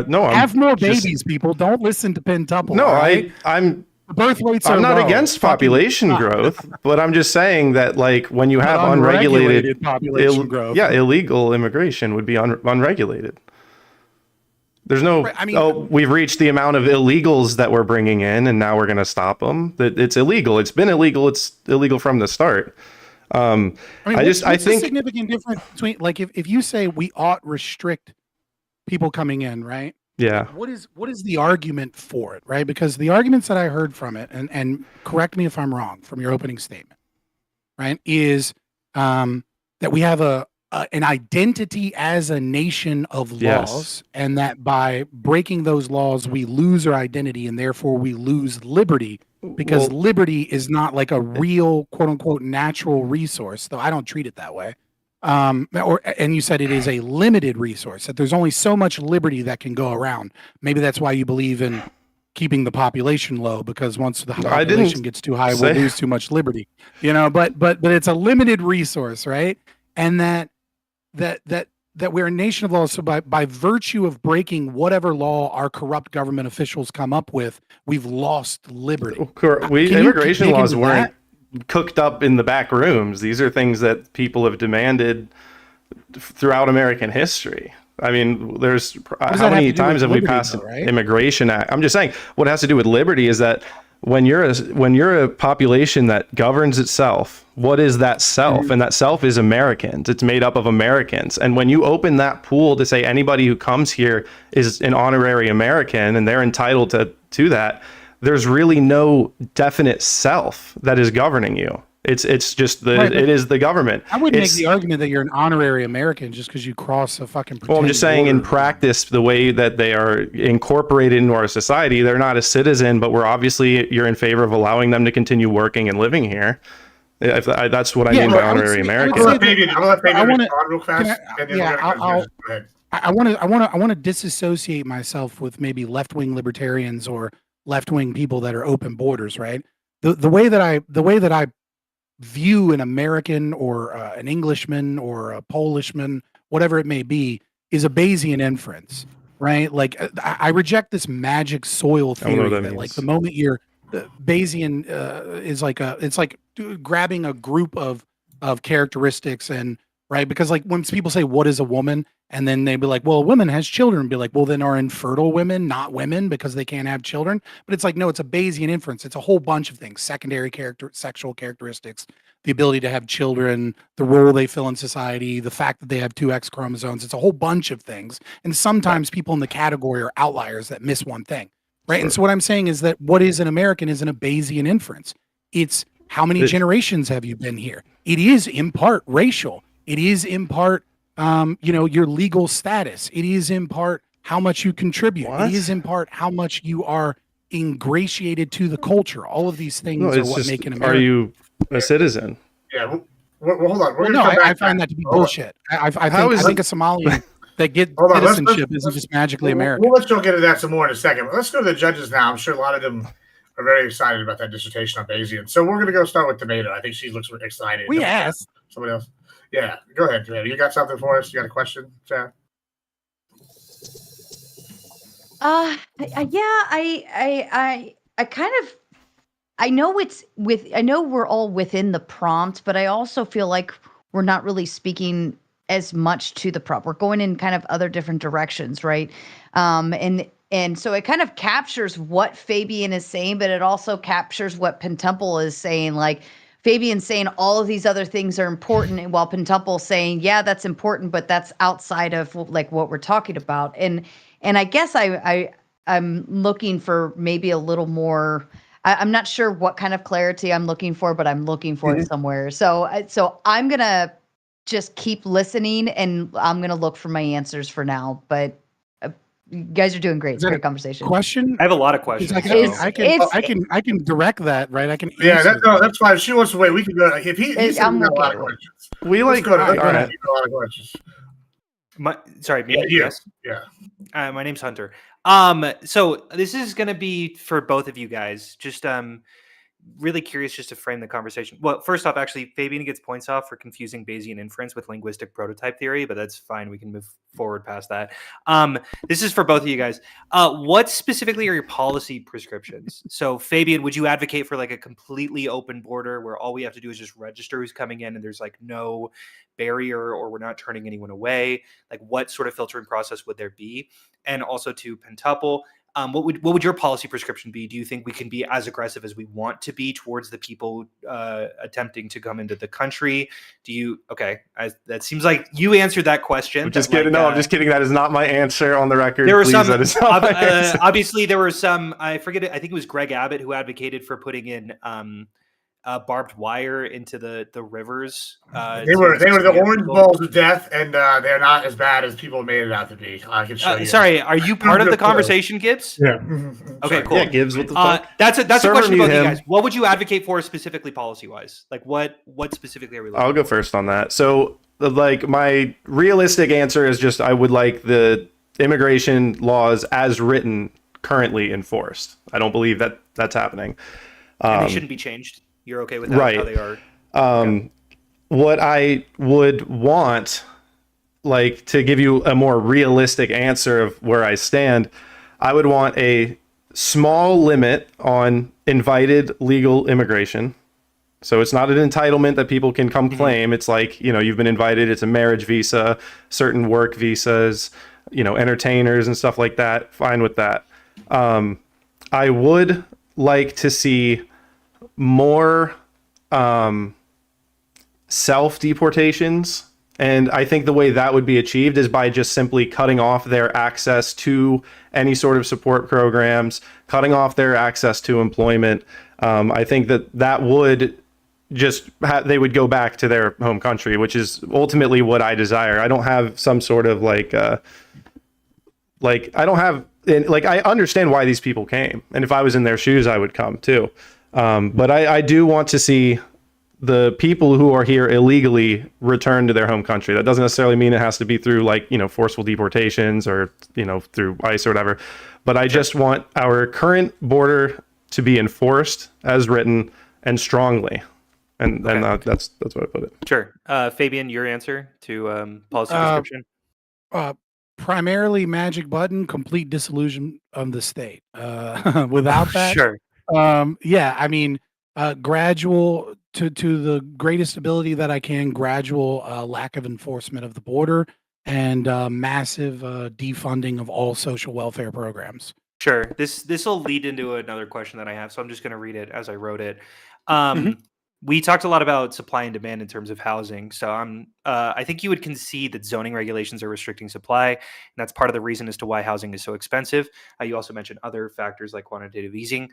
No, have more babies, people. Don't listen to Pentuple. No, right? I'm birth rates. I'm are not low. against population growth, but I'm just saying that like when you have unregulated population growth, illegal immigration would be unregulated. There's no, Right, I mean- we've reached the amount of illegals that we're bringing in, and now we're going to stop them. That it's illegal. It's been illegal. It's illegal from the start. I mean, I what's think the significant difference between, like, if you say we ought restrict people coming in, right? Yeah. What is the argument for it, right? Because the arguments that I heard from it, and correct me if I'm wrong from your opening statement, right, is that we have an identity as a nation of laws, Yes. and that by breaking those laws, we lose our identity, and therefore we lose liberty, because liberty is not like a real quote unquote natural resource, though I don't treat it that way. And you said it is a limited resource, that there's only so much liberty that can go around. Maybe that's why you believe in keeping the population low, because once the population gets too high, we'll lose too much liberty, but it's a limited resource, right? And that we're a nation of laws. So by virtue of breaking whatever law our corrupt government officials come up with, we've lost liberty. Immigration laws weren't cooked up in the back rooms. These are things that people have demanded throughout American history. I mean, there's how many times have we passed an immigration act? I'm just saying, what it has to do with liberty is that when you're a population that governs itself, what is that self? And that self is Americans. It's made up of Americans. And when you open that pool to say anybody who comes here is an honorary American and they're entitled to that, there's really no definite self that is governing you. It's just it is the government. I wouldn't make the argument that you're an honorary American just because you cross a fucking. Well, I'm just saying in practice, the way that they are incorporated into our society, they're not a citizen, but you're in favor of allowing them to continue working and living here. That's what I mean by honorary American. I want to disassociate myself with maybe left-wing libertarians or left-wing people that are open borders, right? The way that I view an American or an Englishman or a Polishman, whatever it may be, is a Bayesian inference, right? Like I reject this magic soil theory that like the moment you're Bayesian is like it's like grabbing a group of characteristics, and right, because like when people say what is a woman, and then they'd be like, well, a woman has children, and be like, well, then are infertile women not women because they can't have children? But it's like, no, it's a Bayesian inference. It's a whole bunch of things: secondary sexual characteristics, the ability to have children, the role they fill in society, the fact that they have 2 X chromosomes. It's a whole bunch of things. And sometimes people in the category are outliers that miss one thing, right? Sure. And so what I'm saying is that what is an American isn't a Bayesian inference. It's how many generations have you been here? It is in part racial. It is in part, your legal status. It is in part how much you contribute. It is in part how much you are ingratiated to the culture. All of these things are what make an American. Are you a citizen? Yeah. Well, hold on. I find that to be bullshit. I think a Somalian that gets citizenship isn't just magically American. Well, let's go get into that some more in a second. Let's go to the judges now. I'm sure a lot of them are very excited about that dissertation on Bayesian. So we're going to go start with Tomato. I think she looks excited. We asked somebody else. Yeah, go ahead, Tomato. You got something for us? You got a question, Sarah? I kind of, I know we're all within the prompt, but I also feel like we're not really speaking as much to the prompt. We're going in kind of other different directions, right? And so it kind of captures what Fabian is saying, but it also captures what Pentuple is saying. Like, Fabian saying all of these other things are important, and while Pentuple saying, yeah, that's important, but that's outside of like what we're talking about. And I guess I'm looking for maybe a little more. I'm not sure what kind of clarity I'm looking for, but I'm looking for it somewhere. So I'm gonna just keep listening, and I'm gonna look for my answers for now. But you guys are doing great. It's a great conversation. Question? I have a lot of questions. Like, so- I can direct that, right? I can. Yeah, answer that's fine. If she wants to wait, we can go. If he said I'm a lot okay of with it. questions. We Let's like go to all right. a lot of questions. Sorry, me? Yeah, you. Yes. Yeah. My name's Hunter. So this is gonna be for both of you guys. Just really curious just to frame the conversation. Well, first off, actually, Fabian gets points off for confusing Bayesian inference with linguistic prototype theory, but that's fine. We can move forward past that. This is for both of you guys. What specifically are your policy prescriptions? So, Fabian, would you advocate for like a completely open border where all we have to do is just register who's coming in and there's like no barrier or we're not turning anyone away? Like, what sort of filtering process would there be? And also to Pentuple, what would your policy prescription be? Do you think we can be as aggressive as we want to be towards the people attempting to come into the country? Do you? Okay, that seems like you answered that question. I'm just kidding. No, I'm just kidding. That is not my answer on the record. There were Please, some. that is not my answer. Obviously, there were some. I forget it. I think it was Greg Abbott who advocated for putting in barbed wire into the rivers. They were the orange balls of death, and they're not as bad as people made it out to be. I can show you. Sorry, are you part of the conversation, Gibbs? Yeah. Okay, cool. Yeah, Gibbs. What the fuck? That's a Server question mute about you him. guys. What would you advocate for specifically policy wise? Like what specifically are we looking I'll go first on that. So, like, my realistic answer is just I would like the immigration laws as written currently enforced. I don't believe that that's happening. And they shouldn't be changed. You're okay with that? Right. How they are? What I would want, like, to give you a more realistic answer of where I stand, I would want a small limit on invited legal immigration. So it's not an entitlement that people can come claim. It's like, you've been invited. It's a marriage visa, certain work visas, entertainers and stuff like that. Fine with that. I would like to see more self-deportations. And I think the way that would be achieved is by just simply cutting off their access to any sort of support programs, cutting off their access to employment. I think that would just they would go back to their home country, which is ultimately what I desire. I don't have some sort of I understand why these people came. And if I was in their shoes, I would come too. But I do want to see the people who are here illegally return to their home country. That doesn't necessarily mean it has to be through forceful deportations or, through ICE or whatever. But I just want our current border to be enforced as written and strongly. And that's what I put it. Sure. Fabian, your answer to policy prescription? Primarily magic button, complete disillusion of the state. Without that, Sure. Gradual to the greatest ability that I can, gradual lack of enforcement of the border and massive defunding of all social welfare programs. Sure. This will lead into another question that I have, so I'm just going to read it as I wrote it. We talked a lot about supply and demand in terms of housing. So I think you would concede that zoning regulations are restricting supply, and that's part of the reason as to why housing is so expensive. You also mentioned other factors like quantitative easing.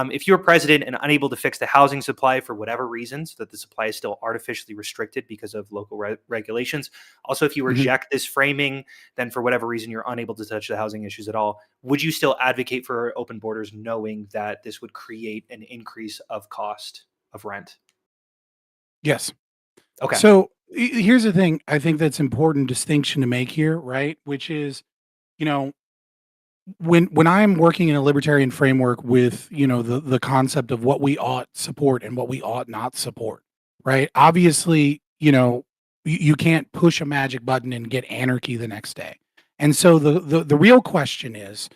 If you're president and unable to fix the housing supply for whatever reasons, that the supply is still artificially restricted because of local regulations. Also, if you reject this framing, then for whatever reason you're unable to touch the housing issues at all, would you still advocate for open borders knowing that this would create an increase of cost of rent? Yes. Okay. So here's the thing. I think that's important distinction to make here, right? Which is, when I'm working in a libertarian framework with, the concept of what we ought support and what we ought not support, right? Obviously, you can't push a magic button and get anarchy the next day. And so the real question is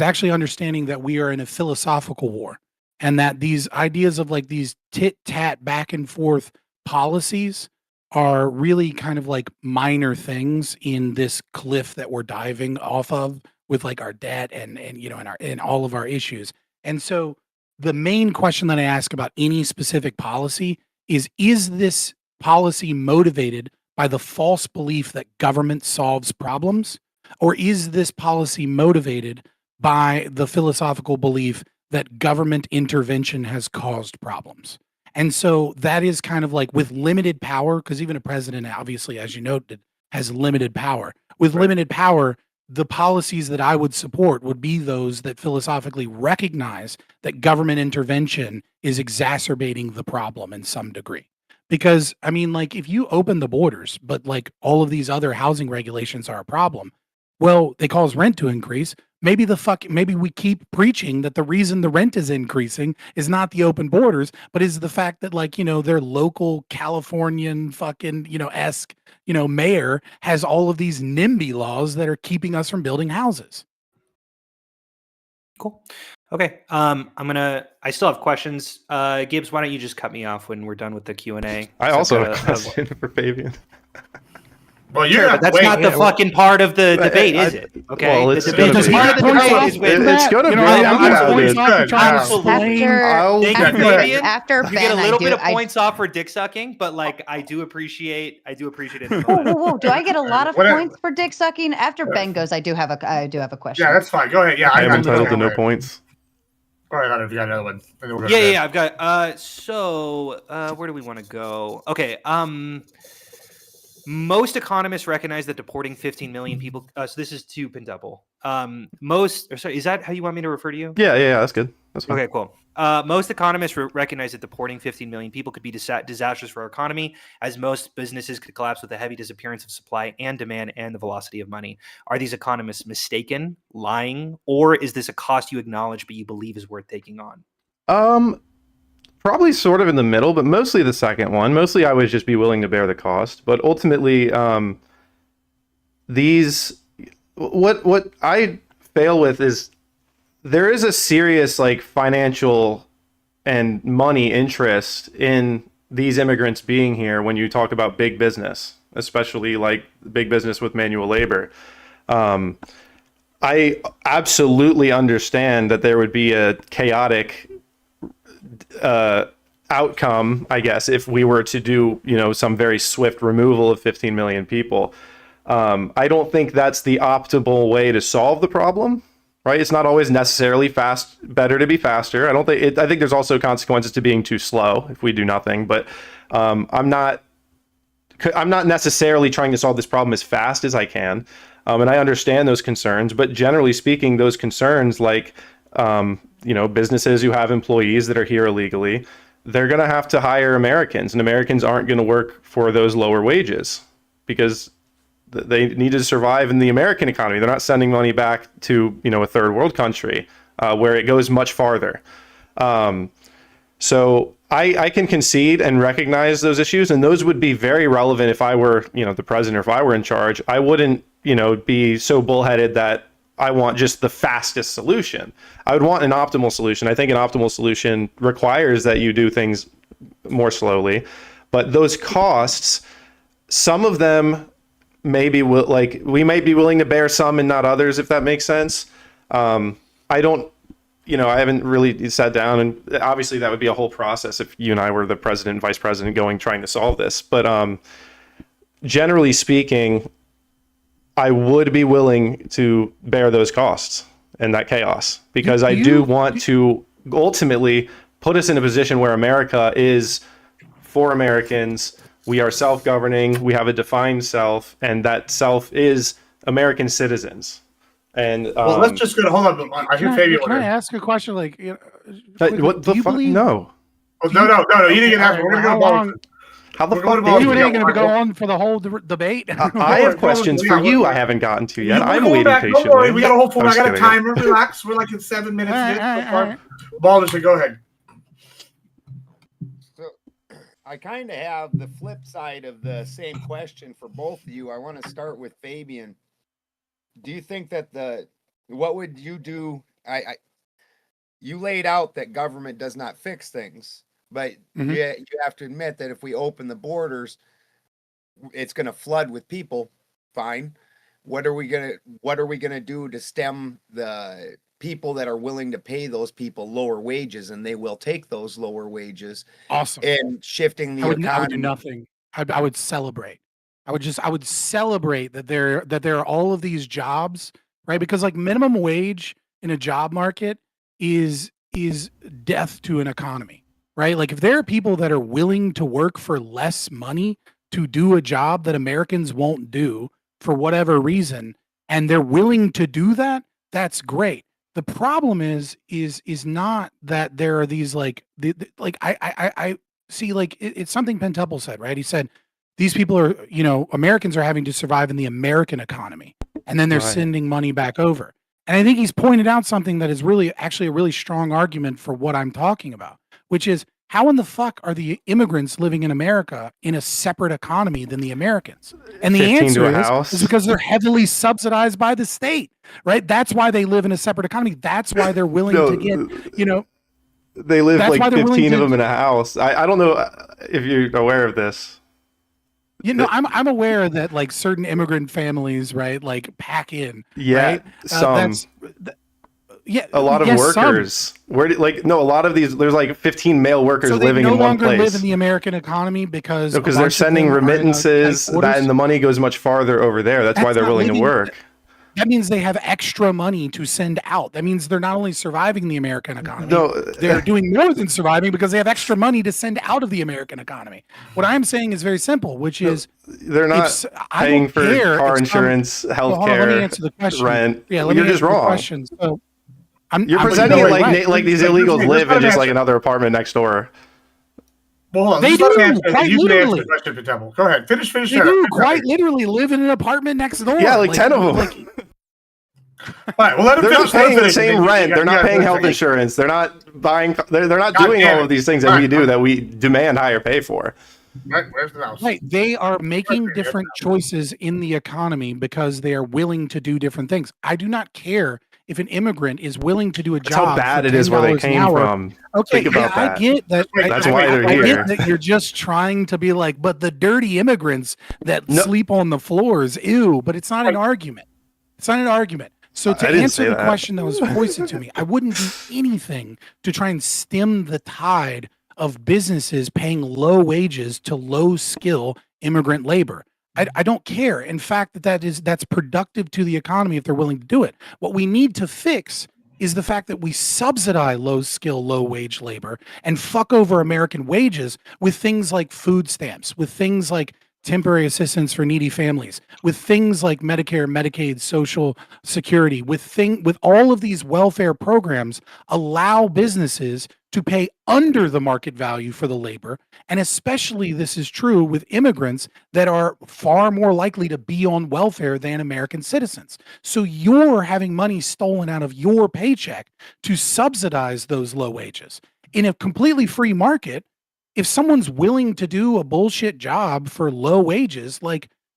actually understanding that we are in a philosophical war. And that these ideas of these tit-tat back and forth policies are really kind of like minor things in this cliff that we're diving off of with our debt and all of our issues. And so the main question that I ask about any specific policy is this policy motivated by the false belief that government solves problems? Or is this policy motivated by the philosophical belief that government intervention has caused problems? And so that is kind of like with limited power, because even a president, obviously, as you noted, has limited power. With limited power, the policies that I would support would be those that philosophically recognize that government intervention is exacerbating the problem in some degree. Because, I mean, like, if you open the borders, but like all of these other housing regulations are a problem, well, they cause rent to increase. Maybe we keep preaching that the reason the rent is increasing is not the open borders, but is the fact that, like, their local Californian fucking, esque, mayor has all of these NIMBY laws that are keeping us from building houses. Cool. Okay. I still have questions. Gibbs, why don't you just cut me off when we're done with the Q&A? I also have a question for Fabian. Well, Sure, but that's not the fucking part of the debate, is it? Okay. Well, the it's debate gonna be. part of the debate is when It's gonna be. After you Ben, get a little bit of I points off for dick sucking, but like I do appreciate it. Whoa! Do I get a lot of points for dick sucking? After Ben goes, I do have a question. Yeah, that's fine. Go ahead. Yeah, I am entitled to no points. All right, if you got another one. Yeah. I've got. So where do we want to go? Okay. Most economists recognize that deporting 15 million people. So this is to Pindouble. Is that how you want me to refer to you? Yeah, that's good. That's good. Okay, cool. Most economists recognize that deporting 15 million people could be disastrous for our economy, as most businesses could collapse with the heavy disappearance of supply and demand and the velocity of money. Are these economists mistaken, lying, or is this a cost you acknowledge but you believe is worth taking on? Probably sort of in the middle, but mostly the second one. Mostly I would just be willing to bear the cost. But ultimately, what I fail with is there is a serious like financial and money interest in these immigrants being here when you talk about big business, especially like big business with manual labor. I absolutely understand that there would be a chaotic outcome, I guess, if we were to do, some very swift removal of 15 million people. I don't think that's the optimal way to solve the problem, right? It's not always necessarily better to be faster. I think there's also consequences to being too slow if we do nothing, but I'm not necessarily trying to solve this problem as fast as I can. And I understand those concerns, but generally speaking, those concerns like businesses who have employees that are here illegally, they're going to have to hire Americans, and Americans aren't going to work for those lower wages because they need to survive in the American economy. They're not sending money back to, a third world country where it goes much farther. So I can concede and recognize those issues, and those would be very relevant if I were, the president, or if I were in charge. I wouldn't, be so bullheaded that I want just the fastest solution. I would want an optimal solution. I think an optimal solution requires that you do things more slowly, but those costs, some of them maybe we might be willing to bear some and not others, if that makes sense. I don't, I haven't really sat down, and obviously that would be a whole process if you and I were the president and vice president trying to solve this. But generally speaking, I would be willing to bear those costs and that chaos because I do want to ultimately put us in a position where America is for Americans. We are self-governing. We have a defined self, and that self is American citizens. And well, let's just go. Hold on. I hear Fabian. Can I ask a question? Like, what the fuck? No. Oh, no. You didn't get asked. We're gonna go long. How the fuck? You ain't going to go on for the whole debate. I have questions for you. I haven't gotten to yet. I'm waiting patiently. Don't worry, we got a whole phone. I got a timer. Relax. We're like in 7 minutes. Baldwin, go ahead. So, I kind of have the flip side of the same question for both of you. I want to start with Fabian. Do you think that what would you do? You laid out that government does not fix things. But you have to admit that if we open the borders, it's going to flood with people. Fine. What are we gonna do to stem the people that are willing to pay those people lower wages, and they will take those lower wages. Awesome. And shifting the I would do economy. nothing. I would celebrate. I would celebrate that there are all of these jobs, right? Because like minimum wage in a job market is death to an economy, right? Like if there are people that are willing to work for less money to do a job that Americans won't do for whatever reason, and they're willing to do that, that's great. The problem is not that there are these like I see, like it's something Pentuple said, right? He said these people are, Americans are having to survive in the American economy, and then they're sending money back over. And I think he's pointed out something that is really actually a really strong argument for what I'm talking about, which is how in the fuck are the immigrants living in America in a separate economy than the Americans? And the 15 to answer a house. is because they're heavily subsidized by the state, right? That's why they live in a separate economy. That's why they're willing to get, They live That's like why they're willing 15 of to- them in a house. I don't know if you're aware of this. I'm aware that like certain immigrant families, right, like pack in. Yeah, right? some. A lot of yes, workers. A lot of these. There's like 15 male workers So they living no in one longer place. live in the American economy because a Because bunch they're of sending them are in, remittances, tight quarters? and the money goes much farther over there. That's why That's they're not willing to living- work. That means they have extra money to send out. That means they're not only surviving the American economy, No, they're doing more than surviving because they have extra money to send out of the American economy. What I'm saying is very simple, which is they're not I paying don't for care car if insurance, Well, hold on, let me healthcare, answer the question. rent. Yeah, let You're me just answer the wrong. question. So You're I'm presenting it right. like these Like, illegals let's live let in him just like answer. another apartment next door. Well, hold on. They Just let him do, answer, and quite you can answer literally. the question, Pentuple. Go ahead. Finish They that. do Finish quite that. literally live in an apartment next door. Yeah, like 10 of them. All right, well, let him They're not finish. Let him paying the finish. same You rent. got- They're you not got paying one health second. insurance. They're not buying. They're not God doing damn all it. of these things that we do that we demand higher pay for. Right, where's the mouse? Right. They are making Right, different choices in the economy because they are willing to do different things. I do not care if an immigrant is willing to do a That's job. how bad for it is where they $10 an came hour. from. Okay, Think about I that. get that. That's why they're I here. get that you're just trying to be like, but the dirty immigrants that No. sleep on the floors, ew. But it's not an argument. It's not an argument. So to I didn't answer say the that. question that was foisted to me, I wouldn't do anything to try and stem the tide of businesses paying low wages to low skill immigrant labor. I don't care. In fact, that's productive to the economy if they're willing to do it. What we need to fix is the fact that we subsidize low skill, low wage labor and fuck over American wages with things like food stamps, with things like temporary assistance for needy families, with things like Medicare, Medicaid, Social Security, with all of these welfare programs allow businesses to pay under the market value for the labor. And especially this is true with immigrants that are far more likely to be on welfare than American citizens. So you're having money stolen out of your paycheck to subsidize those low wages. In a completely free market, if someone's willing to do a bullshit job for low wages,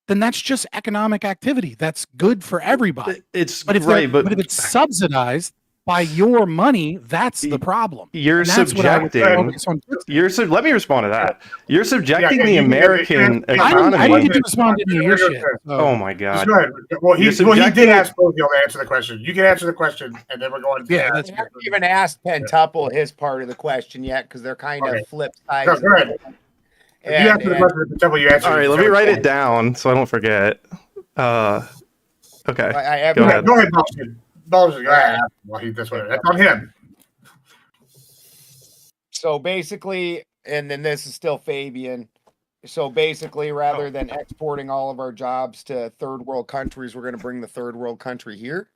then that's just economic activity. That's good for everybody. It's But if right, but if it's subsidized by your money, that's the problem. You're And that's what I would subjecting. focus on fixing. Let me respond to that. You're subjecting Yeah, the you can- American I economy. I didn't get to respond to any of your shit. Oh my Just god. go ahead. Well, he You're did subjecting- ask both of y'all to answer the question. You can answer the question, and then we're going to. Yeah, I that's haven't even asked Pentuple his part of the question yet because they're kind Okay. of flip sides. Go of the ahead. coin. If you answer the question, Pentuple, you answer. All right, let me write it down so I don't forget. Okay. I have Go Go ahead. ahead. Go ahead, Boston. Boston, go ahead. Well, this way. That's on him. So basically, and then this is still Fabian. So basically, rather than exporting all of our jobs to third world countries, we're going to bring the third world country here.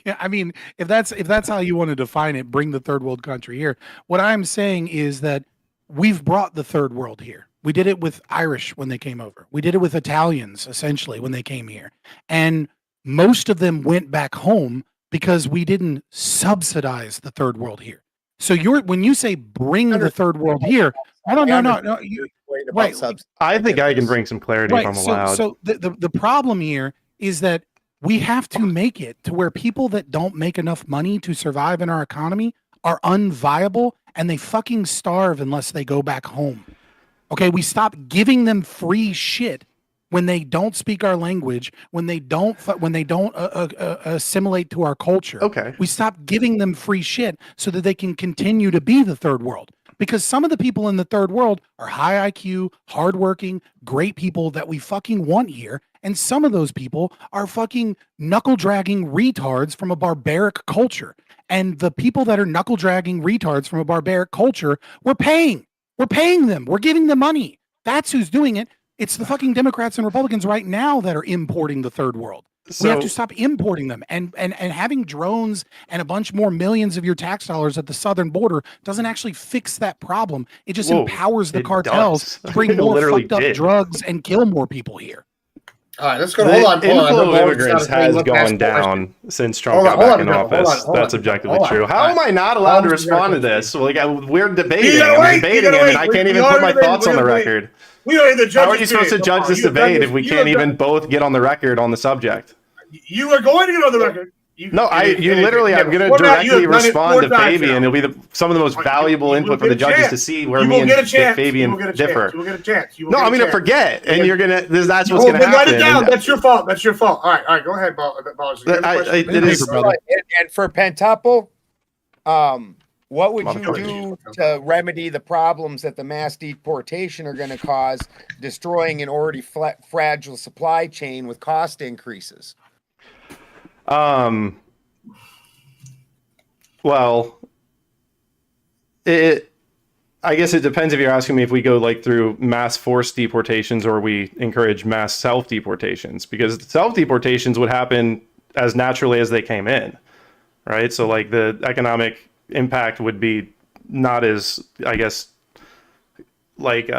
Yeah, I mean, if that's how you want to define it, bring the third world country here. What I'm saying is that we've brought the third world here. We did it with Irish when they came over. We did it with Italians essentially when they came here. And most of them went back home because we didn't subsidize the third world here. So when you say bring the third world here, no. Right. I think I can bring some clarity if I'm allowed. So the problem here is that we have to make it to where people that don't make enough money to survive in our economy are unviable and they fucking starve unless they go back home. Okay, we stop giving them free shit when they don't speak our language, when they don't assimilate to our culture. Okay. We stop giving them free shit so that they can continue to be the third world. Because some of the people in the third world are high IQ, hardworking, great people that we fucking want here. And some of those people are fucking knuckle dragging retards from a barbaric culture. And the people that are knuckle dragging retards from a barbaric culture, we're paying. We're paying them. We're giving them money. That's who's doing it. It's the fucking Democrats and Republicans right now that are importing the third world. We have to stop importing them, and having drones and a bunch more millions of your tax dollars at the southern border doesn't actually fix that problem. It just empowers the cartels to bring more fucked up drugs and kill more people here. All right, let's go. The Hold on. inflow of immigrants has gone down since Trump got back in office. That's objectively true. How am I not allowed to respond to this? Well, we're debating. I'm debating it, and I can't even put my thoughts on the record. How are you supposed to judge this debate if we can't even both get on the record on the subject? You are going to get on the record. I'm going to directly respond to Fabian. It'll be some of the most valuable input for the judges to see where me and Fabian differ. You will get a chance. No, I'm going to forget, and you're going to. That's what's going to happen. Write it down. That's your fault. That's your fault. All right. Go ahead, Boz. And for Pentuple, what would you do to remedy the problems that the mass deportation are going to cause, destroying an already fragile supply chain with cost increases? Well, I guess it depends if you're asking me if we go like through mass forced deportations or we encourage mass self deportations, because self deportations would happen as naturally as they came in, right? So like the economic impact would be not as, I guess, like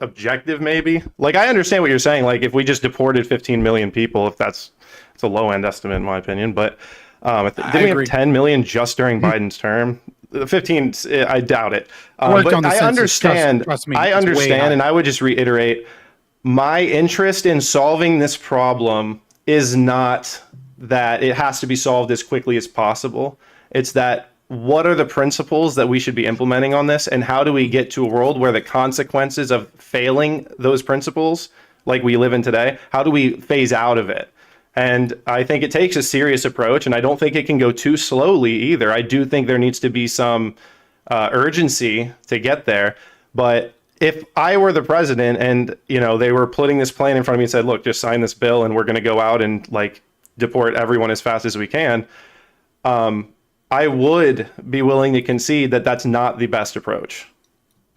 objective maybe. Like I understand what you're saying. Like if we just deported 15 million people, if it's a low end estimate in my opinion, but didn't we have 10 million just during Biden's term? 15, I doubt it. But I understand. Trust me, I understand, and I would just reiterate, my interest in solving this problem is not that it has to be solved as quickly as possible. It's that what are the principles that we should be implementing on this, and how do we get to a world where the consequences of failing those principles, like we live in today, how do we phase out of it? And I think it takes a serious approach, and I don't think it can go too slowly either. I do think there needs to be some urgency to get there. But if I were the president and, they were putting this plan in front of me and said, look, just sign this bill and we're going to go out and like deport everyone as fast as we can, I would be willing to concede that that's not the best approach.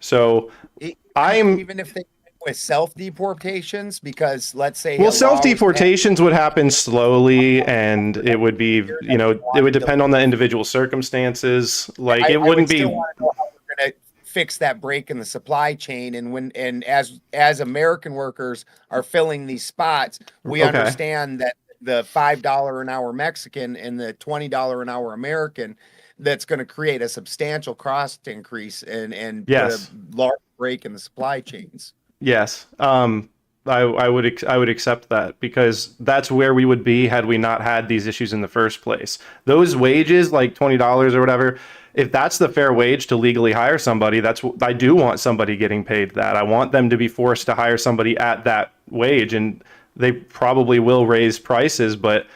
So even if they with self-deportations, because let's say self-deportations would happen slowly, and it would be it would depend on the individual circumstances. Like it wouldn't be. Know how we're going to fix that break in the supply chain, and as American workers are filling these spots, we understand that the $5 an hour Mexican and the $20 an hour American, that's going to create a substantial cost increase and put a large break in the supply chains. Yes, I would accept that, because that's where we would be had we not had these issues in the first place. Those wages, like $20 or whatever, if that's the fair wage to legally hire somebody, I do want somebody getting paid that. I want them to be forced to hire somebody at that wage, and they probably will raise prices, but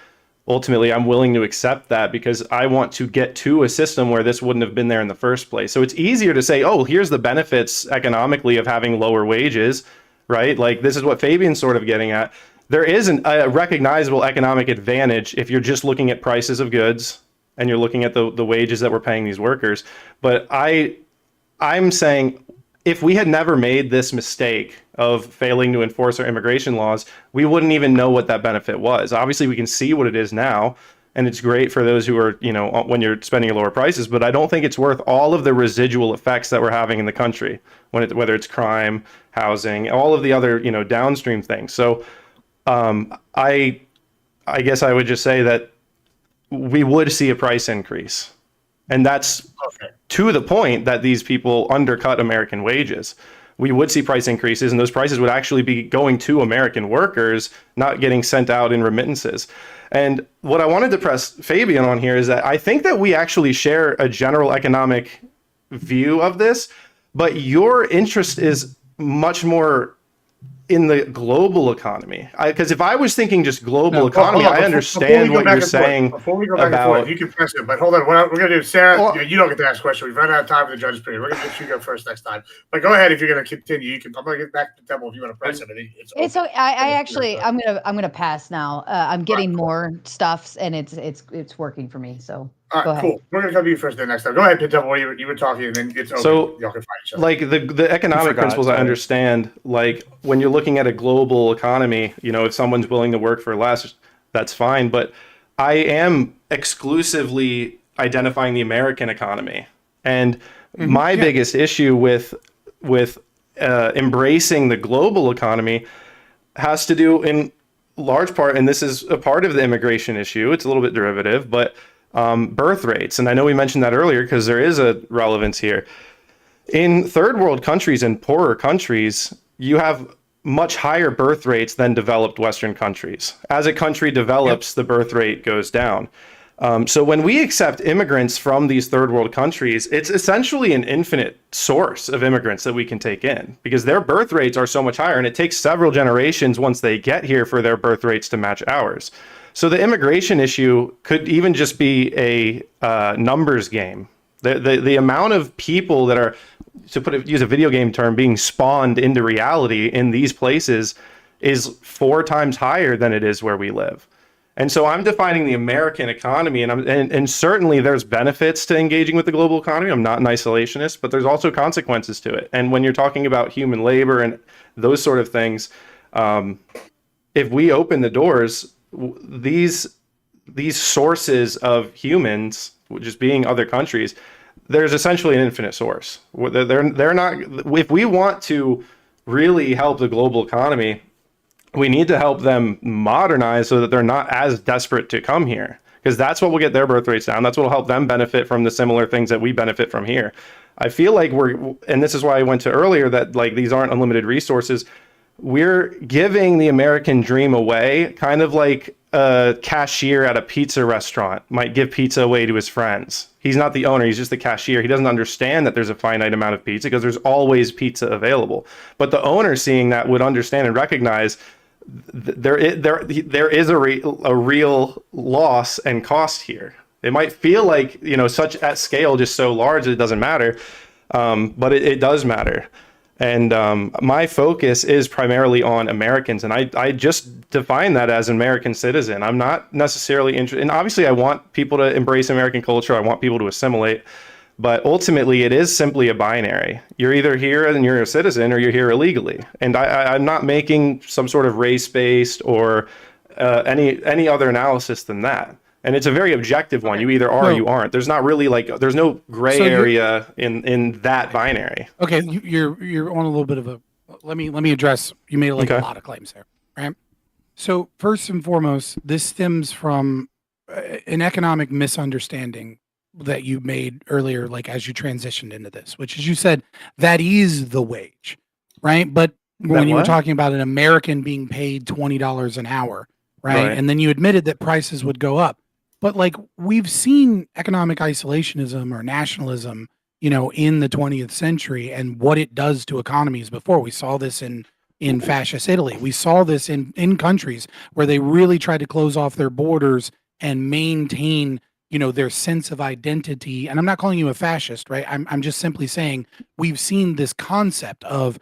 ultimately I'm willing to accept that because I want to get to a system where this wouldn't have been there in the first place. So it's easier to say, oh, here's the benefits economically of having lower wages, right? Like this is what Fabian's sort of getting at. There isn't a recognizable economic advantage if you're just looking at prices of goods and you're looking at the wages that we're paying these workers. But I'm saying if we had never made this mistake of failing to enforce our immigration laws, we wouldn't even know what that benefit was. Obviously, we can see what it is now, and it's great for those who are, when you're spending lower prices, but I don't think it's worth all of the residual effects that we're having in the country, whether it's crime, housing, all of the other, downstream things. So I guess I would just say that we would see a price increase. And that's to the point that these people undercut American wages. We would see price increases, and those prices would actually be going to American workers, not getting sent out in remittances. And what I wanted to press Fabian on here is that I think that we actually share a general economic view of this, but your interest is much more in the global economy. Because if I was thinking just global No, economy, I understand what you're saying Before we go back and forth, about. you can press it. But hold on, what we're gonna do, Sarah. Well- you don't get to ask a question. We've run out of time for the judges' period. We're gonna get you to go first next time. But go ahead if you're gonna continue. You can. I'm gonna get back to the table if you want to press it. It's so I actually I'm gonna pass now. I'm getting more stuffs and it's working for me. So All go right, ahead. cool. We're gonna come to you first then next time. Go ahead, Pit Devil. You were talking, and then it's open. So, y'all can find each other. like the economic principles, I understand. Like when you're looking at a global economy, if someone's willing to work for less, that's fine. But I am exclusively identifying the American economy, and my biggest issue with embracing the global economy has to do in large part, and this is a part of the immigration issue. It's a little bit derivative, but birth rates. And I know we mentioned that earlier because there is a relevance here. In third world countries and poorer countries, you have much higher birth rates than developed Western countries. As a country develops, the birth rate goes down. So when we accept immigrants from these third world countries, it's essentially an infinite source of immigrants that we can take in because their birth rates are so much higher, and it takes several generations once they get here for their birth rates to match ours. So the immigration issue could even just be a numbers game. The amount of people that are, use a video game term, being spawned into reality in these places is 4 times higher than it is where we live. And so I'm defining the American economy, and certainly there's benefits to engaging with the global economy. I'm not an isolationist, but there's also consequences to it. And when you're talking about human labor and those sort of things, if we open the doors, these sources of humans, just being other countries, there's essentially an infinite source. They're not. If we want to really help the global economy, we need to help them modernize so that they're not as desperate to come here, because that's what will get their birth rates down. That's what will help them benefit from the similar things that we benefit from here. I feel like and this is why I went to earlier, that like these aren't unlimited resources. We're giving the American dream away, kind of like a cashier at a pizza restaurant might give pizza away to his friends. He's not the owner, he's just the cashier. He doesn't understand that there's a finite amount of pizza because there's always pizza available. But the owner, seeing that, would understand and recognize there is a real loss and cost here. It might feel like, such at scale, just so large that it doesn't matter, but it does matter. And my focus is primarily on Americans, and I just define that as an American citizen. I'm not necessarily interested, and obviously I want people to embrace American culture. I want people to assimilate, but ultimately it is simply a binary. You're either here and you're a citizen, or you're here illegally. And I'm not making some sort of race-based or any other analysis than that. And it's a very objective one. You either are or you aren't. There's not really there's no gray area in that binary. Okay, you're on a little bit of a. Let me address. You made a lot of claims there, right? So first and foremost, this stems from an economic misunderstanding that you made earlier, like as you transitioned into this, which is you said that is the wage, right? But when you were talking about an American being paid $20 an hour, right? And then you admitted that prices would go up. But like we've seen economic isolationism or nationalism, in the 20th century and what it does to economies before. We saw this in fascist Italy. We saw this in countries where they really tried to close off their borders and maintain, their sense of identity. And I'm not calling you a fascist, right? I'm just simply saying we've seen this concept of,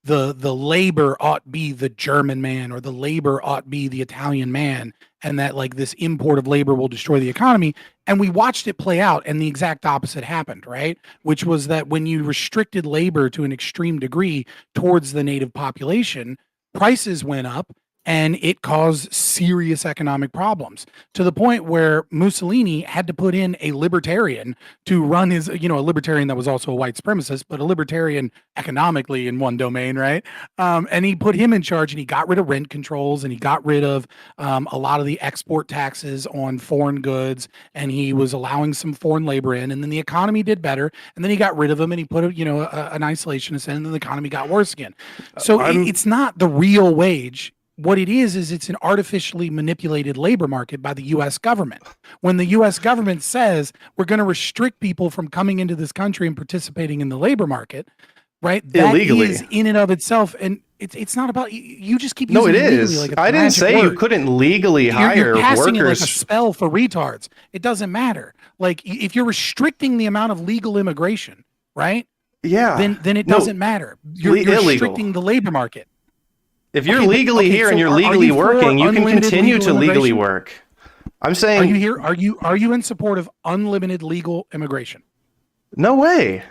the labor ought be the German man, or the labor ought be the Italian man, and that like this import of labor will destroy the economy. And we watched it play out, and the exact opposite happened, right? Which was that when you restricted labor to an extreme degree towards the native population, prices went up, and it caused serious economic problems, to the point where Mussolini had to put in a libertarian to run his, a libertarian that was also a white supremacist, but a libertarian economically in one domain, right? And he put him in charge, and he got rid of rent controls, and he got rid of a lot of the export taxes on foreign goods, and he was allowing some foreign labor in, and then the economy did better, and then he got rid of them, and he put an isolationist in, and then the economy got worse again. So it's not the real wage. What it is it's an artificially manipulated labor market by the U.S. government. When the U.S. government says we're going to restrict people from coming into this country and participating in the labor market, right? That Illegally. is in and of itself, and it's not about you. Just keep No, using it illegally is. like a I didn't magic say you word. couldn't legally hire You're casting it like a workers. spell for retards. It doesn't matter. Like if you're restricting the amount of legal immigration, right? Yeah. Then it No, doesn't matter. You're illegal. restricting the labor market. If you're Okay, but- legally okay, here so and you're are legally you for working, you can unlimited continue legal to legally immigration? work. I'm Are you saying here? Are you in support of unlimited legal immigration? no way.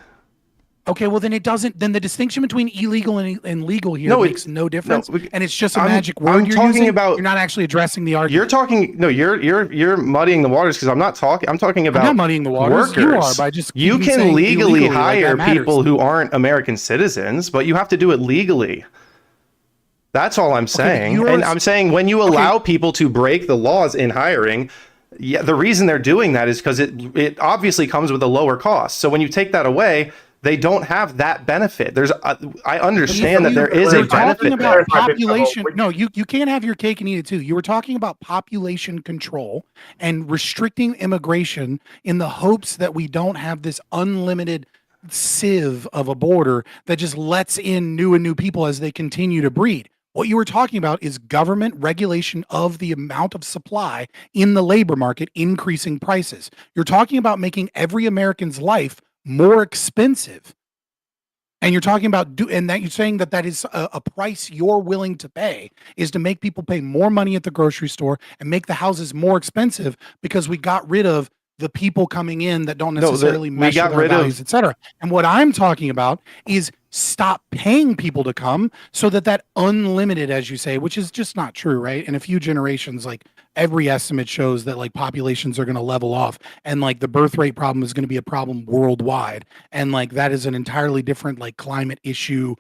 Okay, well then it doesn't. Then the distinction between illegal and legal here No, makes no difference, and it's just a I'm- magic word I'm you're talking using. about- You're not actually addressing the You're argument. talking no, you're muddying the waters because I'm not talking. I'm talking I'm about not muddying the waters. workers. You are by just You keeping can saying legally illegally, like hire that matters. people who aren't American citizens, but you have to do it legally. That's all I'm saying. yours- And I'm saying when you allow people to break the laws in hiring, yeah, the reason they're doing that is because it obviously comes with a lower cost. So when you take that away, they don't have that benefit. I understand that there is a You're talking benefit about there. population. No, you can't have your cake and eat it too. You were talking about population control and restricting immigration in the hopes that we don't have this unlimited sieve of a border that just lets in new and new people as they continue to breed. What you were talking about is government regulation of the amount of supply in the labor market, increasing prices. You're talking about making every American's life more expensive. And you're talking about and that you're saying that is a price you're willing to pay is to make people pay more money at the grocery store and make the houses more expensive because we got rid of the people coming in that don't necessarily mesh with our values, et cetera. And what I'm talking about is stop paying people to come so that unlimited, as you say, which is just not true, right? In a few generations, like every estimate shows that like populations are going to level off and like the birth rate problem is going to be a problem worldwide. And like that is an entirely different like climate issue,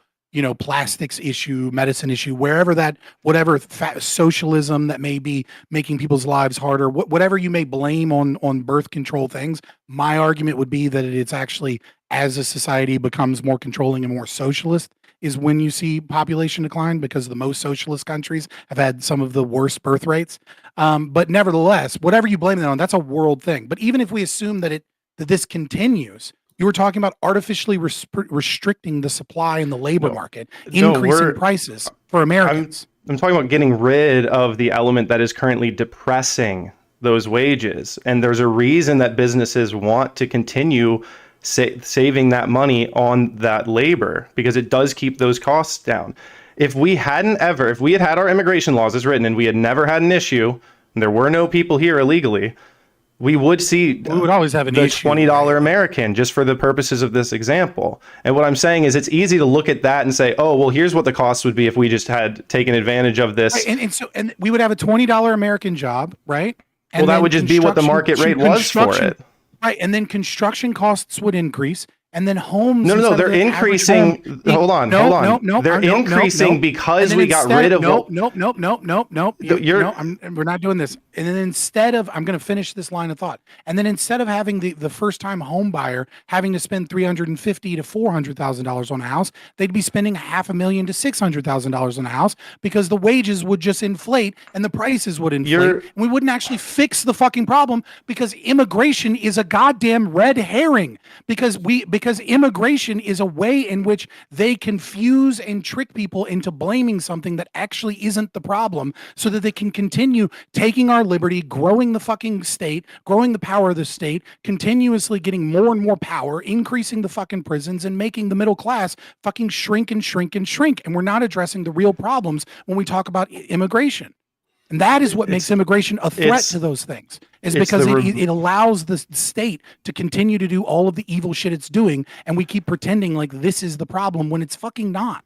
plastics issue, medicine issue, whatever socialism that may be making people's lives harder, whatever you may blame on birth control things. My argument would be that it's actually, as a society becomes more controlling and more socialist, is when you see population decline, because the most socialist countries have had some of the worst birth rates. But nevertheless, whatever you blame that on, that's a world thing. But even if we assume that this continues, you were talking about artificially restricting the supply in the labor market, increasing prices for Americans. I'm talking about getting rid of the element that is currently depressing those wages. And there's a reason that businesses want to continue saving that money on that labor, because it does keep those costs down. If we had had our immigration laws as written and we had never had an issue, and there were no people here illegally, we would always have the $20 American, just for the purposes of this example. And what I'm saying is it's easy to look at that and say, oh, well, here's what the cost would be if we just had taken advantage of this. Right, and we would have a $20 American job, right? And that would just be what the market rate was for it. Right, and then construction costs would increase, and then homes. No, they're increasing. Hold on. They're increasing because we got rid of. Nope. We're not doing this. And then instead of, I'm going to finish this line of thought. And then instead of having the first-time home buyer having to spend $350,000 to $400,000 on a house, they'd be spending $500,000 to $600,000 on a house because the wages would just inflate and the prices would inflate. And we wouldn't actually fix the fucking problem because immigration is a goddamn red herring. Because immigration is a way in which they confuse and trick people into blaming something that actually isn't the problem, so that they can continue taking our liberty, growing the fucking state, growing the power of the state, continuously getting more and more power, increasing the fucking prisons, and making the middle class fucking shrink and shrink and shrink. And we're not addressing the real problems when we talk about immigration. And that is what makes immigration a threat to those things, is because it allows the state to continue to do all of the evil shit it's doing. And we keep pretending like this is the problem when it's fucking not.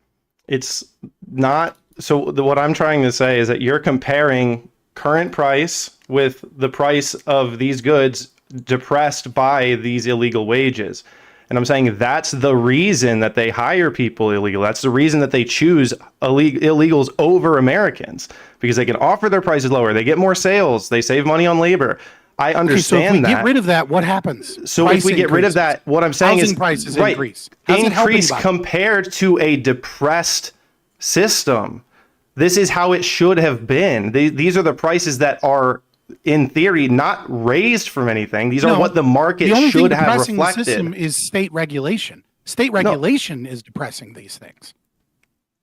It's not. So what I'm trying to say is that you're comparing current price with the price of these goods depressed by these illegal wages. And I'm saying that's the reason that they hire people illegal. That's the reason that they choose illegals over Americans, because they can offer their prices lower. They get more sales. They save money on labor. I understand so if we that. get rid of that, what happens? So if we get rid of that, what I'm saying housing is prices right, increase. Increase compared to a depressed system. This is how it should have been. These are the prices that are, in theory, not raised from anything. These are what the market should have reflected. The system is state regulation. State regulation is depressing these things.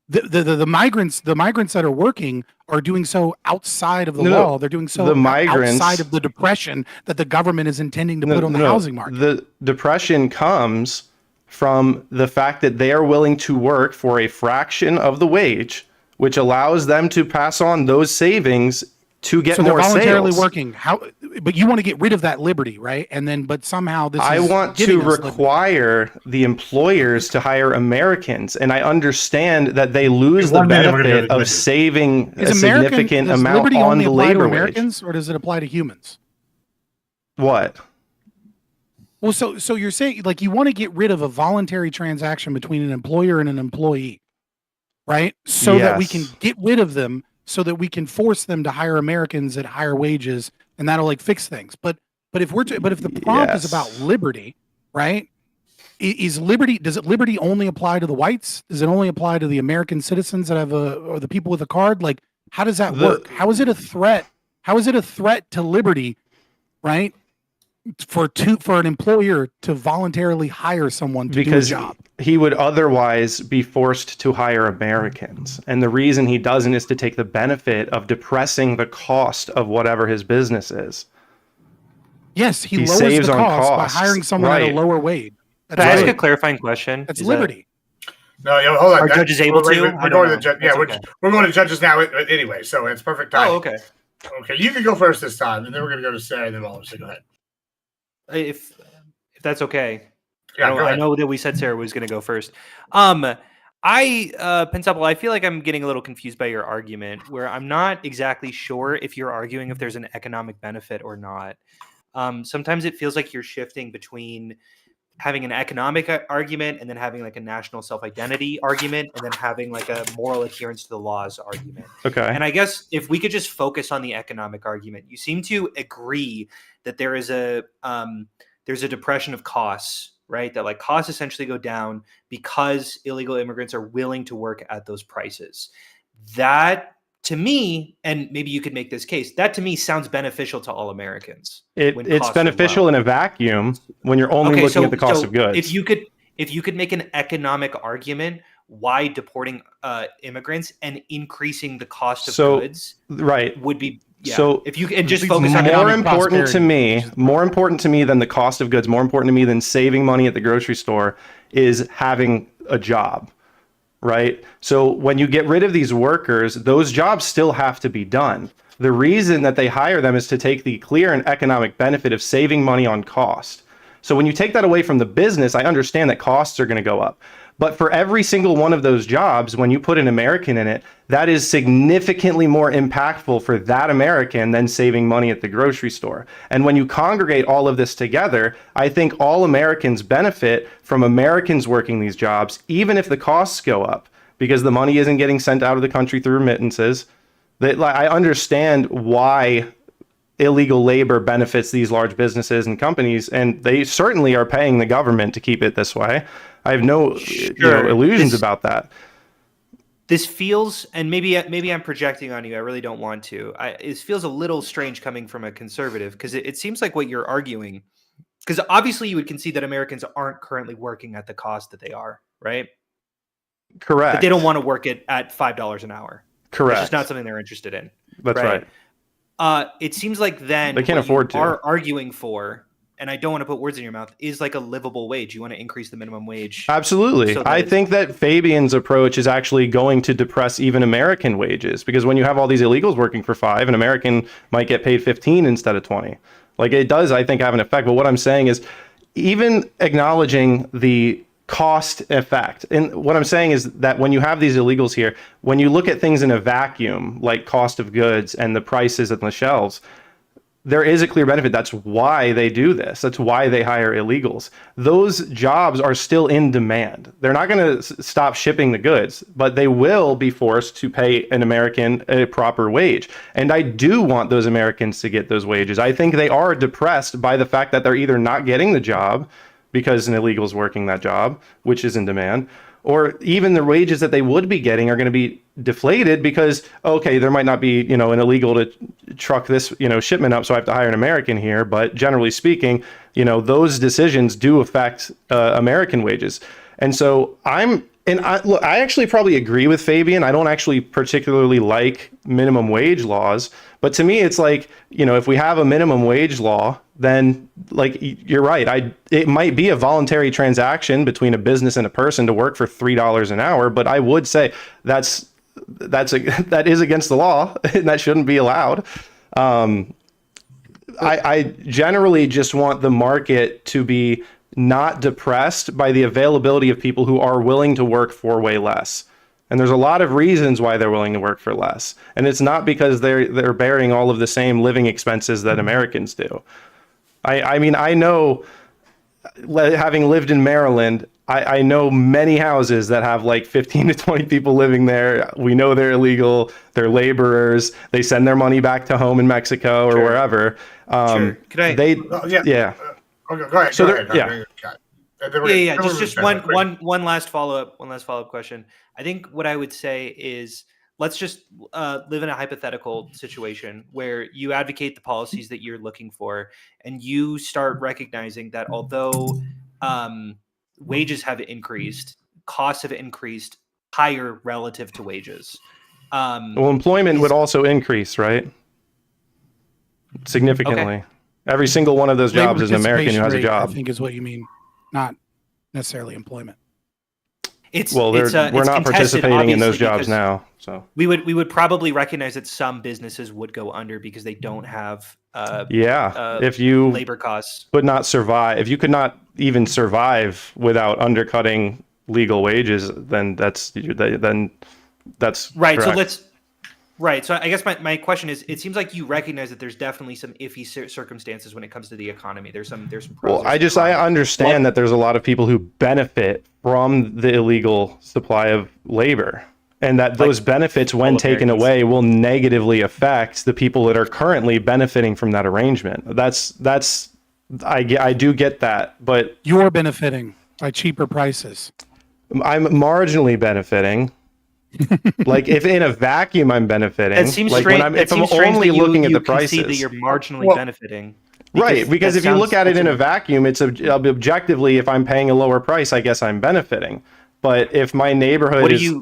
The migrants that are working are doing so outside of the law. They're doing so outside of the depression that the government is intending to put on the housing market. The depression comes from the fact that they are willing to work for a fraction of the wage, which allows them to pass on those savings to get more sales. So they're voluntarily working. But you want to get rid of that liberty, right? And then, but somehow I want to require the employers to hire Americans, and I understand that they lose the benefit of saving a significant amount on the labor wage. Or does it apply to humans? What? Well, so you're saying like you want to get rid of a voluntary transaction between an employer and an employee, right? So that we can get rid of them, so that we can force them to hire Americans at higher wages, and that'll like fix things. But if the prompt is about liberty, right? Does liberty only apply to the whites? Does it only apply to the American citizens that have or the people with a card? Like, how does that work? How is it a threat? How is it a threat to liberty, right? For an employer to voluntarily hire someone to do a job. He would otherwise be forced to hire Americans. And the reason he doesn't is to take the benefit of depressing the cost of whatever his business is. Yes, he lowers the cost by hiring someone at a lower wage. Can I ask a clarifying question? That's liberty. No, hold on. Are judges able to? We're going to the we're going to judges now anyway, so it's perfect time. Oh, okay. Okay, you can go first this time, and then we're going to go to Sarah, and then Wallace. So go ahead. If that's okay. Yeah, I know that we said Sarah was going to go first. Pensapple, I feel like I'm getting a little confused by your argument, where I'm not exactly sure if you're arguing if there's an economic benefit or not. Sometimes it feels like you're shifting between having an economic argument and then having like a national self-identity argument and then having like a moral adherence to the laws argument. Okay. And I guess if we could just focus on the economic argument, you seem to agree that there's a depression of costs, right? That like costs essentially go down because illegal immigrants are willing to work at those prices. That to me, and maybe you could make this case, that to me sounds beneficial to all Americans. It's beneficial in a vacuum when you're only looking at the cost of goods. If you could make an economic argument why deporting immigrants and increasing the cost of goods would be So if you and just focus on more important to me than the cost of goods, more important to me than saving money at the grocery store is having a job. Right? So when you get rid of these workers, those jobs still have to be done. The reason that they hire them is to take the clear and economic benefit of saving money on cost. So when you take that away from the business, I understand that costs are going to go up. But for every single one of those jobs, when you put an American in it, that is significantly more impactful for that American than saving money at the grocery store. And when you congregate all of this together, I think all Americans benefit from Americans working these jobs, even if the costs go up, because the money isn't getting sent out of the country through remittances. I understand why illegal labor benefits these large businesses and companies, and they certainly are paying the government to keep it this way. I have no illusions about that. This feels, and maybe I'm projecting on you. I really don't want to. It feels a little strange coming from a conservative, because it seems like what you're arguing, because obviously you would concede that Americans aren't currently working at the cost that they are, right? Correct. But they don't want to work at $5 an hour. Correct. It's just not something they're interested in. That's right. It seems like then they can't afford to. Are arguing for, and I don't want to put words in your mouth, is like a livable wage. You want to increase the minimum wage. Absolutely. I think that Fabian's approach is actually going to depress even American wages, because when you have all these illegals working for $5, an American might get paid $15 instead of $20. Like, it does, I think, have an effect. But what I'm saying is, even acknowledging the cost effect, and what I'm saying is that when you have these illegals here, when you look at things in a vacuum, like cost of goods and the prices on the shelves, there is a clear benefit. That's why they do this. That's why they hire illegals. Those jobs are still in demand. They're not going to stop shipping the goods, but they will be forced to pay an American a proper wage. And I do want those Americans to get those wages. I think they are depressed by the fact that they're either not getting the job because an illegal is working that job, which is in demand, or even the wages that they would be getting are going to be deflated because, okay, there might not be, an illegal to truck this, shipment up, so I have to hire an American here. But generally speaking, those decisions do affect American wages. And so look, I actually probably agree with Fabian. I don't actually particularly like minimum wage laws, but to me, it's like, if we have a minimum wage law, then like you're right. It might be a voluntary transaction between a business and a person to work for $3 an hour, but I would say that is against the law and that shouldn't be allowed. I generally just want the market to be not depressed by the availability of people who are willing to work for way less. And there's a lot of reasons why they're willing to work for less. And it's not because they're bearing all of the same living expenses that Americans do. I mean, I know, having lived in Maryland, I know many houses that have like 15 to 20 people living there. We know they're illegal. They're laborers. They send their money back to home in Mexico or wherever. Sure. Could I? Yeah. Okay, go ahead. So go ahead. Just one last follow-up question. I think what I would say is, let's just live in a hypothetical situation where you advocate the policies that you're looking for, and you start recognizing that although wages have increased, costs have increased higher relative to wages. Well, employment would also increase, right? Significantly. Okay. Every single one of those jobs is an American who has a Rate, job. I think is what you mean, not necessarily employment. We're not participating in those jobs now. So we would probably recognize that some businesses would go under because they don't have if you labor costs could not survive, if you could not even survive without undercutting legal wages, then that's right. correct. So I guess my question is, it seems like you recognize that there's definitely some iffy circumstances when it comes to the economy. There's some pros. Well, I understand that there's a lot of people who benefit from the illegal supply of labor, and that those benefits, when taken away, will negatively affect the people that are currently benefiting from that arrangement. I do get that, but You're benefiting by cheaper prices. I'm marginally benefiting. Like, if in a vacuum I'm benefiting, it seems like strange. if I'm only looking at the prices, that you're marginally benefiting. Right, because if you look at it in a vacuum, it's objectively, if I'm paying a lower price, I guess I'm benefiting. But if my neighborhood is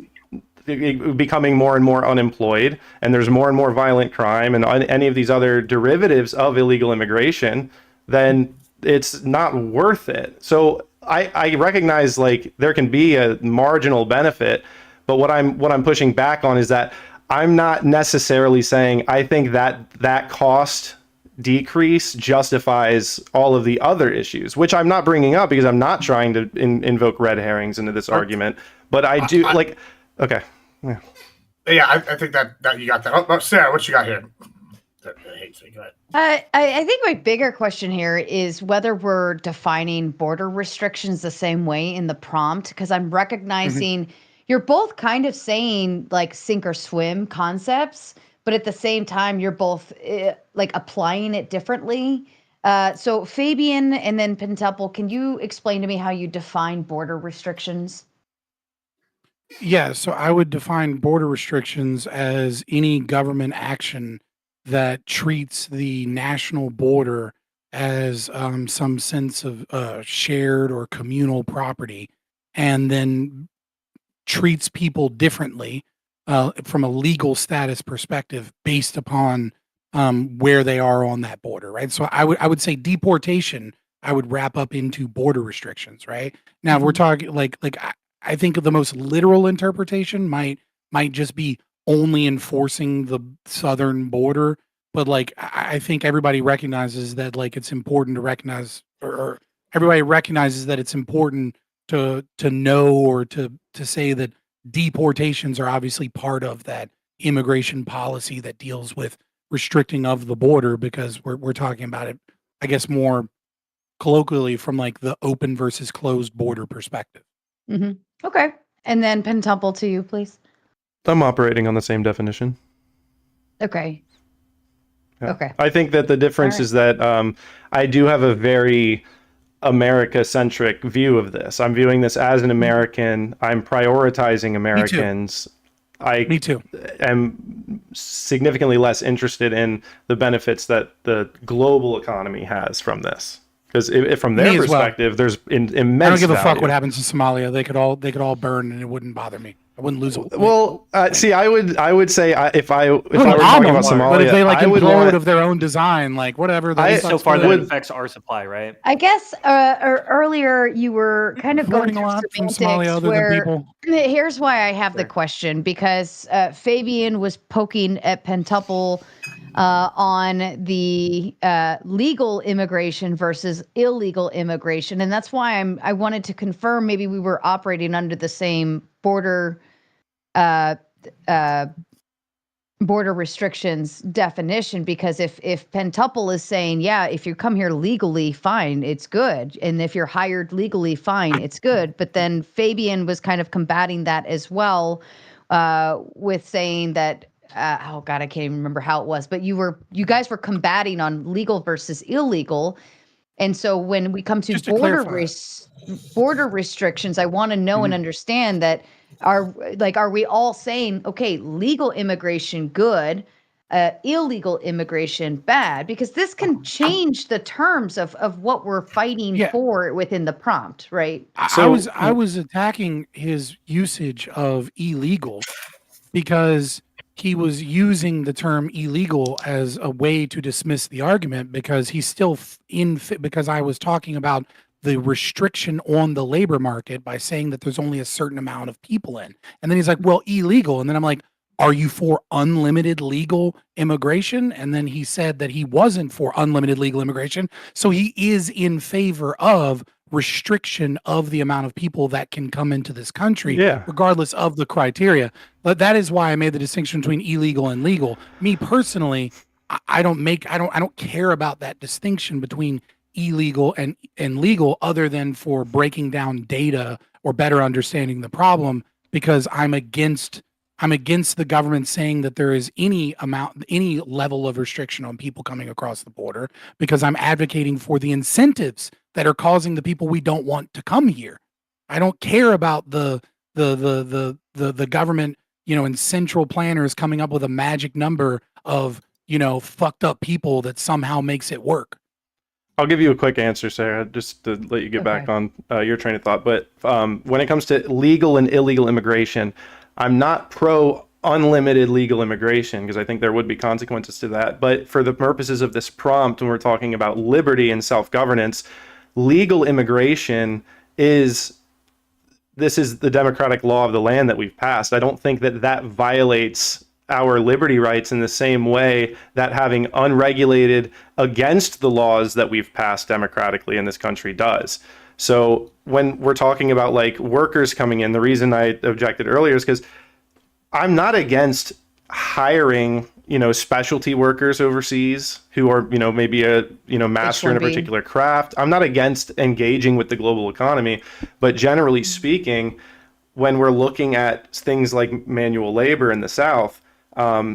becoming more and more unemployed, and there's more and more violent crime and any of these other derivatives of illegal immigration, then it's not worth it. So I recognize, like, there can be a marginal benefit, but what I'm pushing back on is that I'm not necessarily saying I think that cost decrease justifies all of the other issues, which I'm not bringing up because I'm not trying to invoke red herrings into this argument. But I do okay. Yeah, I think that you got that. Oh, Sarah, what you got here? I think my bigger question here is whether we're defining border restrictions the same way in the prompt, because I'm recognizing you're both kind of saying like sink or swim concepts, but at the same time, you're both like applying it differently. So Fabian and then Pentuple, can you explain to me how you define border restrictions? Yeah, so I would define border restrictions as any government action that treats the national border as some sense of shared or communal property, and then treats people differently from a legal status perspective based upon where they are on that border, right? So I would say deportation, I would wrap up into border restrictions, right? Now, if we're talking I think the most literal interpretation might just be only enforcing the southern border, but like I think everybody recognizes that like it's important to recognize, or everybody recognizes that it's important to know or to say that deportations are obviously part of that immigration policy that deals with restricting of the border, because we're talking about it, I guess, more colloquially from like the open versus closed border perspective. Mm-hmm. Okay. And then Pentuple, to you, please. I'm operating on the same definition. Okay. Yeah. Okay. I think that the difference is that I do have a very America-centric view of this. I'm viewing this as an American. I'm prioritizing Americans. Me too. am significantly less interested in the benefits that the global economy has from this. Because from Me their as well. perspective, there's immense. I don't give a fuck value. what happens to Somalia. They could all burn, and it wouldn't bother me. I wouldn't lose. Well, see, I would say if I were Bomb talking them, about Somalia, but if they like I would implode want, of their own design, like whatever. That So sucks far for that them. affects our supply, right? I guess earlier you were kind of going Learning a through lot from Somalia semantics other than where people. here's why I have the question, because Fabian was poking at Pentuple on the legal immigration versus illegal immigration, and that's why I wanted to confirm maybe we were operating under the same border border restrictions definition, because if Pentuple is saying, yeah, if you come here legally, fine, it's good, and if you're hired legally, fine, it's good, but then Fabian was kind of combating that as well with saying that oh god, I can't even remember how it was, but you guys were combating on legal versus illegal. And so when we come to border restrictions, I want to know and understand that are we all saying, okay, legal immigration good, illegal immigration bad? Because this can change the terms of what we're fighting for within the prompt, right? I was attacking his usage of illegal because he was using the term illegal as a way to dismiss the argument, because he's still because I was talking about the restriction on the labor market by saying that there's only a certain amount of people in. And then he's like, well, illegal. And then I'm like, are you for unlimited legal immigration? And then he said that he wasn't for unlimited legal immigration. So he is in favor of restriction of the amount of people that can come into this country, regardless of the criteria. But that is why I made the distinction between illegal and legal. Me personally, I don't care about that distinction between illegal and legal, other than for breaking down data or better understanding the problem, because I'm against the government saying that there is any level of restriction on people coming across the border, because I'm advocating for the incentives that are causing the people we don't want to come here. I don't care about the government, and central planners coming up with a magic number of, fucked up people that somehow makes it work. I'll give you a quick answer, Sarah, just to let you get back on your train of thought. But when it comes to legal and illegal immigration, I'm not pro unlimited legal immigration, because I think there would be consequences to that. But for the purposes of this prompt, when we're talking about liberty and self-governance, legal immigration is the democratic law of the land that we've passed. I don't think that violates our liberty rights in the same way that having unregulated against the laws that we've passed democratically in this country does. So when we're talking about like workers coming in, the reason I objected earlier is because I'm not against hiring, specialty workers overseas who are, maybe a, master in a particular craft. I'm not against engaging with the global economy, but generally speaking, when we're looking at things like manual labor in the South,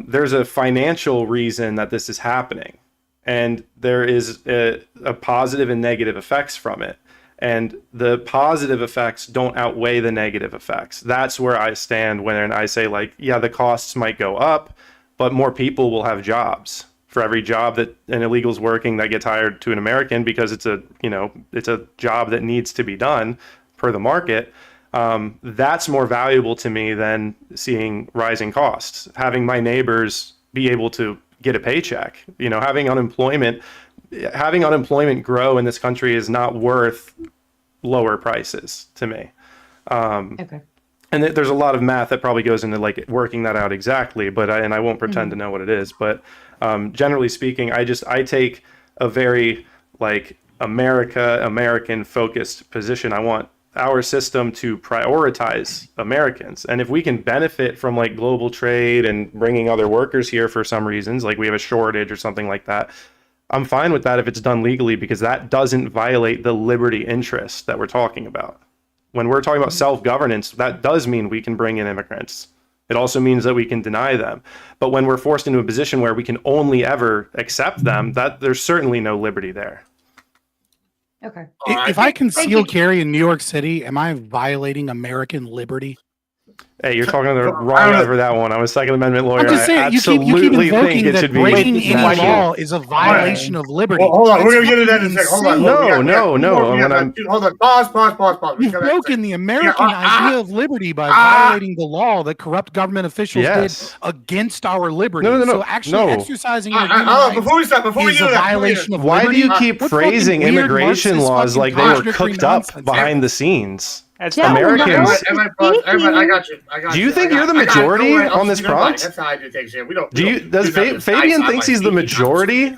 there's a financial reason that this is happening, and there is a positive and negative effects from it. And the positive effects don't outweigh the negative effects. That's where I stand when I say, like, yeah, the costs might go up, but more people will have jobs. For every job that an illegal's working that gets hired to an American, because it's a job that needs to be done per the market, that's more valuable to me than seeing rising costs. Having my neighbors be able to get a paycheck, having unemployment grow in this country is not worth lower prices to me. And there's a lot of math that probably goes into like working that out exactly, but I won't pretend to know what it is. But generally speaking, I take a very like American focused position. I want our system to prioritize Americans. And if we can benefit from like global trade and bringing other workers here for some reasons, like we have a shortage or something like that, I'm fine with that if it's done legally, because that doesn't violate the liberty interest that we're talking about. When we're talking about self-governance, that does mean we can bring in immigrants. It also means that we can deny them. But when we're forced into a position where we can only ever accept them, that there's certainly no liberty there. If I conceal carry in New York City, am I violating American liberty? Hey, you're talking to the I wrong don't guy know. for that one. I'm a Second Amendment lawyer. I'm just saying, I you keep absolutely think invoking it that should be breaking any national. law is a violation of liberty. Well, hold on, we're That's gonna get into that in a fucking second. Hold on. insane. We got No. two more- we When got I'm two- Hold on. Pause. You've broken the American Yeah, idea of liberty by violating the law that corrupt government officials Yes. did against our liberty. No. So actually exercising your human Hold on, rights before we is do a that, violation of why do liberty. you keep What fucking phrasing weird immigration Marxist laws fucking like they were contradictory cooked up nonsense. behind the scenes? That's Yeah, fine. we're not Americans- I got you. Do you think you're the majority on this prompt? That's how I do things here. Does Fabian thinks he's the majority?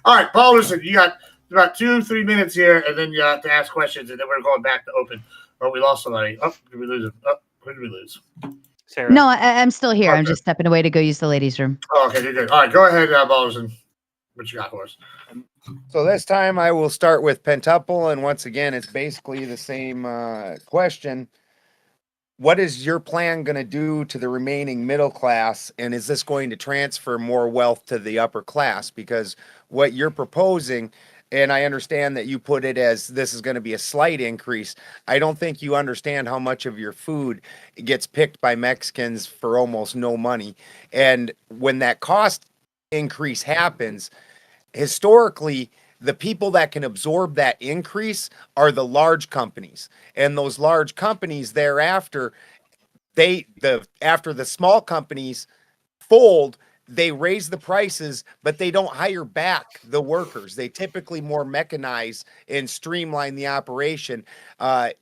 All right, Paul, listen, you got about 2-3 minutes here, and then you have to ask questions, and then we're going back to open. Oh, we lost somebody. Oh, did we lose him? Oh, who did we lose? Sarah. No, I'm still here. I'm Okay. just stepping away to go use the ladies' room. Oh, okay, good. All right, go ahead, Balderson. What you got for us? So this time I will start with pentuple, and once again, it's basically the same question. What is your plan going to do to the remaining middle class, and is this going to transfer more wealth to the upper class? Because what you're proposing, and I understand that you put it as this is going to be a slight increase, I don't think you understand how much of your food gets picked by Mexicans for almost no money. And when that cost increase happens, historically, the people that can absorb that increase are the large companies, and those large companies thereafter, after the small companies fold, they raise the prices, but they don't hire back the workers. They typically more mechanize and streamline the operation.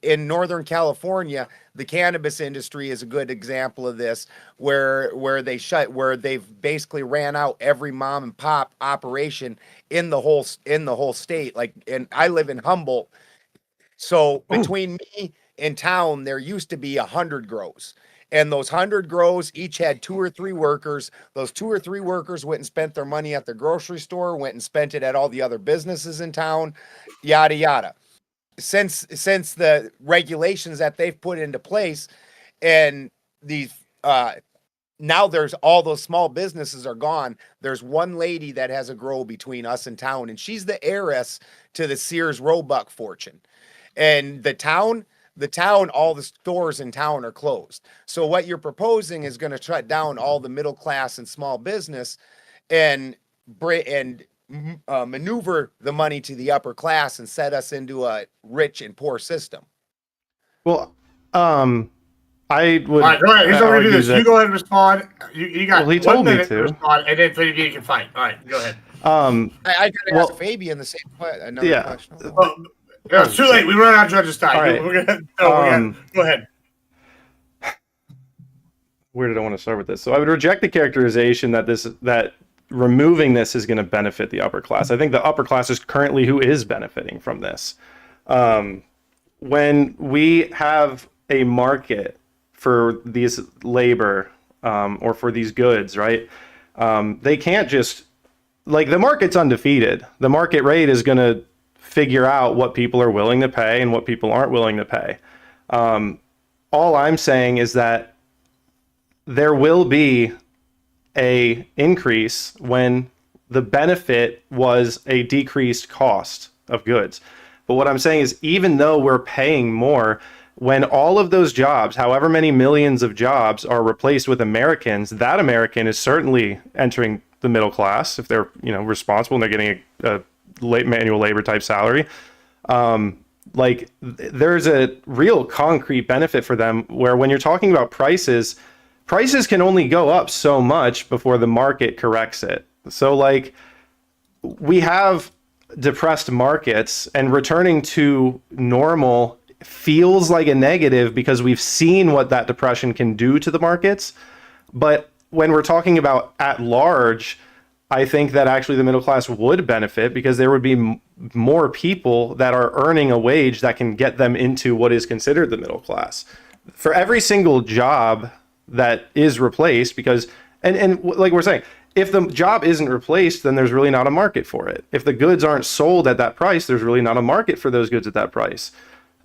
In Northern California, the cannabis industry is a good example of this, where they've basically ran out every mom and pop operation in the whole state. And I live in Humboldt, so between me and town, there used to be 100 grows. And those 100 grows each had 2 or 3 workers. Those 2 or 3 workers went and spent their money at the grocery store, went and spent it at all the other businesses in town, yada, yada. Since the regulations that they've put into place, and these, now there's all those small businesses are gone. There's one lady that has a grow between us and town, and she's the heiress to the Sears Roebuck fortune. And the town, all the stores in town are closed. So what you're proposing is going to shut down all the middle class and small business, and maneuver the money to the upper class and set us into a rich and poor system. Well, I would. All right, go ahead. Here's what we're gonna do. This. that- You go ahead and respond. You got Well, he 1 told me minute to. respond, and then Fabian can fight. All right, go ahead. I could Well, ask Fabian the same another yeah. question. Well, yeah, it's too late. We run out of judges' time. All right. We're gonna go ahead. Where did I want to start with this? So I would reject the characterization that removing this is going to benefit the upper class. I think the upper class is currently who is benefiting from this. When we have a market for these labor or for these goods, right? They can't just, like, the market's undefeated. The market rate is going to figure out what people are willing to pay and what people aren't willing to pay. All I'm saying is that there will be a increase when the benefit was a decreased cost of goods. But what I'm saying is, even though we're paying more, when all of those jobs, however many millions of jobs, are replaced with Americans, that American is certainly entering the middle class if they're, responsible and they're getting a manual labor type salary. There's a real concrete benefit for them, where when you're talking about prices can only go up so much before the market corrects it. So we have depressed markets, and returning to normal feels like a negative because we've seen what that depression can do to the markets. But when we're talking about at large, I think that actually the middle class would benefit, because there would be more people that are earning a wage that can get them into what is considered the middle class. For every single job that is replaced, because, and like we're saying, if the job isn't replaced, then there's really not a market for it. If the goods aren't sold at that price, there's really not a market for those goods at that price.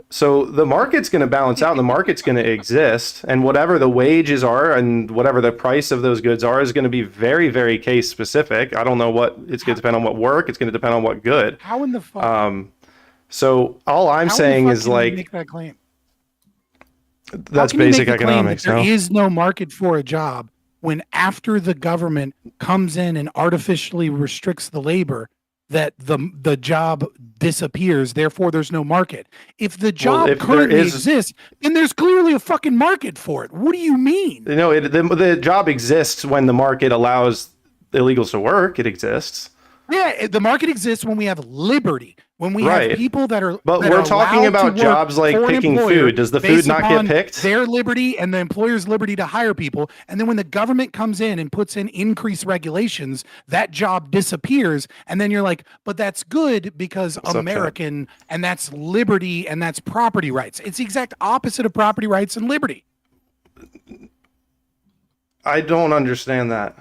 So the market's going to balance out, and the market's going to exist, and whatever the wages are and whatever the price of those goods are is going to be very, very case specific. I don't know what it's going to depend on, what work, it's going to depend on what good. How in the fuck? So all I'm saying is, can you like, make that claim? That's How can you basic make the claim economics. that there No? is no market for a job when after the government comes in and artificially restricts the labor, that the job disappears, therefore there's no market. If the job if there currently is- exists, then there's clearly a fucking market for it. What do you mean? No, the job exists when the market allows illegals to work. It exists. Yeah, the market exists when we have liberty, when we Right. have people that are. But that we're are talking allowed about to work jobs like for an picking employer food. Does the food based not get upon picked? Their liberty and the employer's liberty to hire people, and then when the government comes in and puts in increased regulations, that job disappears, and then you're like, but that's good because What's up, American, and that's liberty, and that's property rights. It's the exact opposite of property rights and liberty. I don't understand that.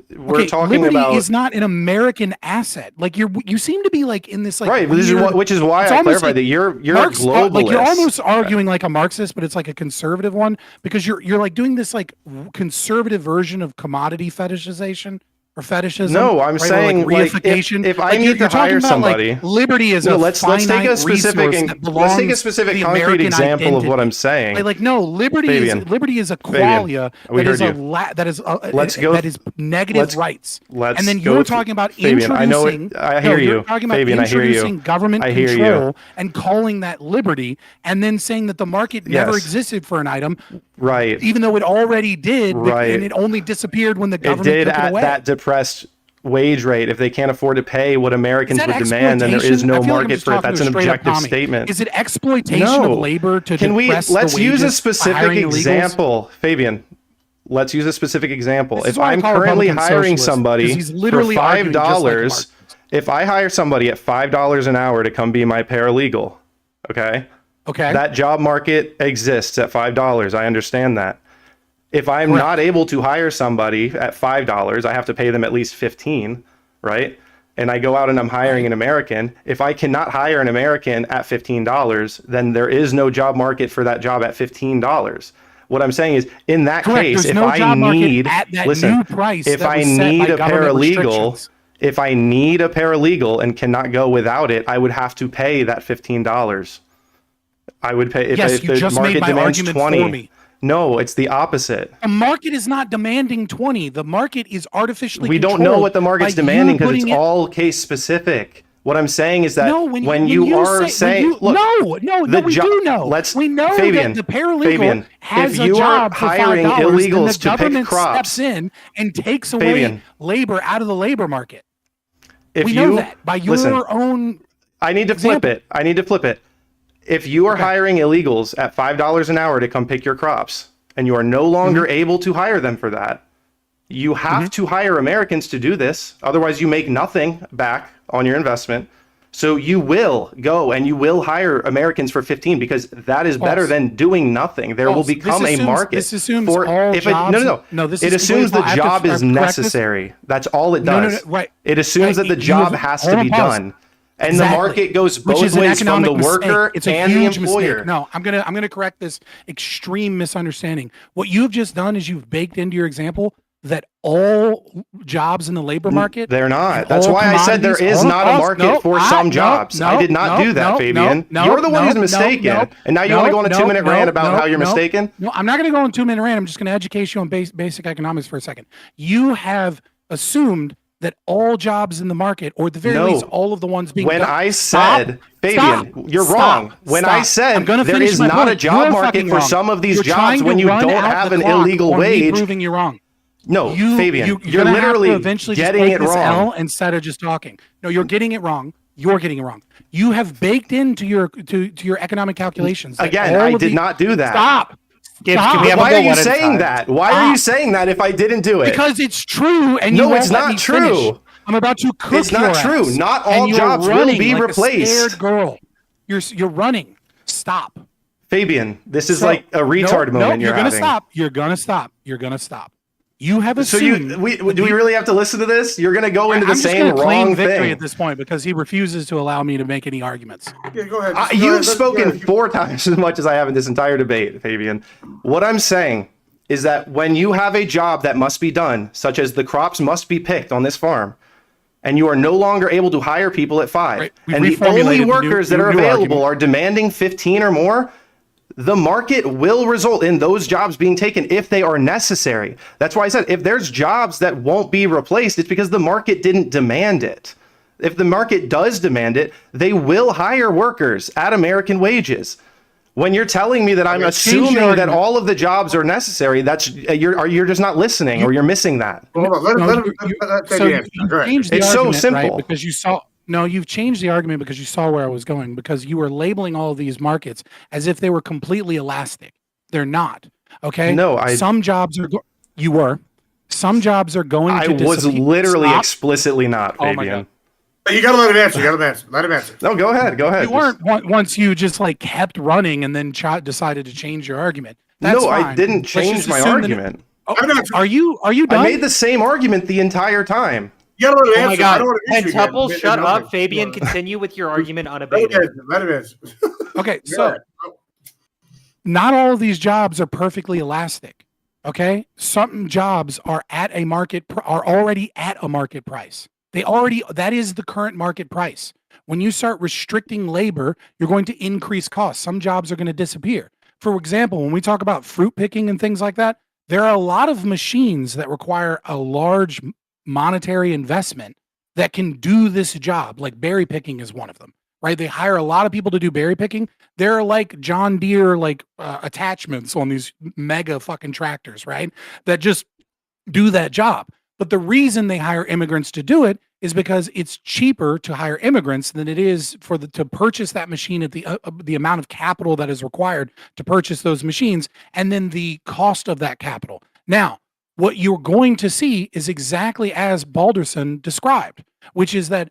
We're Okay, talking liberty about is not an American asset. Like you seem to be like in this like right. This is weird- which is why it's I almost clarified like that you're Marx, a globalist. like you're almost arguing like a Marxist, but it's like a conservative one because you're like doing this like conservative version of commodity fetishization or fetishism. No, I'm right? Or, saying, like, reification. if I Like, need you're to talking hire about, somebody- like, liberty is No, a let's take a finite specific resource and that let's take a belongs specific to the concrete American example of what identity. I'm saying. Like no, liberty Fabian. is a Fabian, qualia we that is heard a you. that is negative let's- rights. let's And then go you're with- talking about Fabian, I know it- introducing. I hear you're you. talking about Fabian, I hear you. introducing government I hear you. control and calling that liberty, and then saying that the market never Yes. existed for an item, Right. even though it already did, Right. and it only disappeared when the It government did took it at away. that depressed wage rate. If they can't afford to pay what Americans Is would that demand, then there is exploitation? no I feel like I'm market just for it. talking That's to an a straight up objective commie. statement. Is it exploitation No. of labor to Can we depress let's the use a wages by specific hiring illegals? example, Fabian? Let's use a specific example. This is If why I I'm call currently Republicans hiring socialists, somebody 'cause he's for literally arguing just like the $5, Marxists. if I hire somebody at $5 an hour to come be my paralegal, okay? Okay. That job market exists at $5. I understand that. If I'm Correct. not able to hire somebody at $5, I have to pay them at least 15, right? And I go out and I'm hiring an American. If I cannot hire an American at $15, then there is no job market for that job at $15. What I'm saying is, in that Correct. case, There's if no I job market need, at that listen, new price if that I was set need by a government paralegal, restrictions. if I need a paralegal and cannot go without it, I would have to pay that $15. I would pay if, Yes, if you the just market made my demands argument 20. for me. No, it's the opposite. The market is not demanding 20. The market is artificially We don't know what the market's controlled by you demanding because it's putting it- all case specific. What I'm saying is that No, when you are saying, look, no, we do know. We know Fabian, that the paralegal Fabian, has if a you are job for hiring $5, illegals then the to pick government crops, steps in and takes away Fabian, labor out of the labor market. if We you know that by your listen, own. I need to flip it. I need to flip it. If you are hiring illegals at $5 an hour to come pick your crops, and you are no longer able to hire them for that, you have to hire Americans to do this. Otherwise, you make nothing back on your investment. So you will go and you will hire Americans for 15 because that is better False. than doing nothing. There will False. This become a assumes- market. this assumes for all if jobs- no. No, this it is assumes the completely- I have to job is correct this. necessary. That's all it No, no, does. no, right. It assumes Right, that the you job have- has hold to on, be pause. done. And Exactly. the market goes Which both is an ways from the economic mistake. worker It's a and the huge employer. mistake. No, I'm gonna correct this extreme misunderstanding. What you've just done is you've baked into your example that all jobs in the labor market. They're not. and That's all why I said there commodities- is hold on, not a pause. market No, for I- some no, jobs. I no, did not no, do that, no, Fabian. no, You're the one no, who's no, mistaken. no, And now you want to go on a no, 2-minute rant about no, how you're no. mistaken? No, I'm not going to go on 2-minute rant. I'm just going to educate you on basic economics for a second. You have assumed that all jobs in the market, or at the very No. least, all of the ones being When done- I Stop. said, Fabian, Stop. you're Stop. wrong. When I Stop. said I'm gonna there finish is my not a point. job You're market fucking for wrong. some of these You're jobs trying when to you run don't out have the an clock illegal on me wage. proving you're wrong. No, You're Fabian, you're gonna have to literally eventually just getting take it this wrong. L instead of just talking. No, you're getting it wrong. You're getting it wrong. You have baked into your to your economic calculations. that Again, all I of did the- not do that. Stop. Gibbs, Stop. can we have Why a are go you one at a saying time? that? Why are you Stop. saying that if I didn't do it? Because it's true, and No, you won't it's let not me true. finish. I'm about to cook It's not your true. ass, Not and all you're jobs will running be like a replaced. scared girl. You're running. Stop. Fabian, this is So- like a retard no, moment you're you're gonna having. stop. You're gonna stop. You're gonna stop. You have So assumed. do we really have to listen to this? You're going to go into the I'm just same gonna claim wrong victory thing. at this point because he refuses to allow me to make any arguments. Yeah, go ahead. You've spoken 4 times as much as I have in this entire debate, Fabian. What I'm saying is that when you have a job that must be done, such as the crops must be picked on this farm, and you are no longer able to hire people at 5, Right. We've and the reformulated only the workers new that are available argument. are demanding 15 or more, the market will result in those jobs being taken if they are necessary. That's why I said if there's jobs that won't be replaced, it's because the market didn't demand it. If the market does demand it, they will hire workers at American wages. When you're telling me that I'm assuming that all of the jobs are necessary, that's you're just not listening, or you're missing that. Hold on, let him take the answer. Go ahead. It's so simple. Right? Because you saw. No, you've changed the argument because you saw where I was going, because you were labeling all of these markets as if they were completely elastic. They're not. Okay. No, some jobs are. You were. Some jobs are going. I to was disappear. literally Stop. explicitly not, Oh my Fabian. God. You gotta let him answer. You gotta let him answer. No, go ahead. Go ahead. You weren't once you just like kept running and then decided to change your argument. That's No, fine. I didn't Let's change just my assume that- argument. Oh, are you done? I made the same argument the entire time. You gotta let him answer. Oh my I God. don't want to Pentuple, shut up. Fabian, continue with your argument unabated. Let him answer. Okay, so not all of these jobs are perfectly elastic. Okay, some jobs are already at a market price. That is the current market price. When you start restricting labor, you're going to increase costs. Some jobs are going to disappear. For example, when we talk about fruit picking and things like that, there are a lot of machines that require a large monetary investment that can do this job. Like berry picking is one of them, right? They hire a lot of people to do berry picking. There are like John Deere attachments on these mega fucking tractors, right? That just do that job. But the reason they hire immigrants to do it is because it's cheaper to hire immigrants than it is to purchase that machine at the amount of capital that is required to purchase those machines, and then the cost of that capital. Now, what you're going to see is exactly as Balderson described, which is that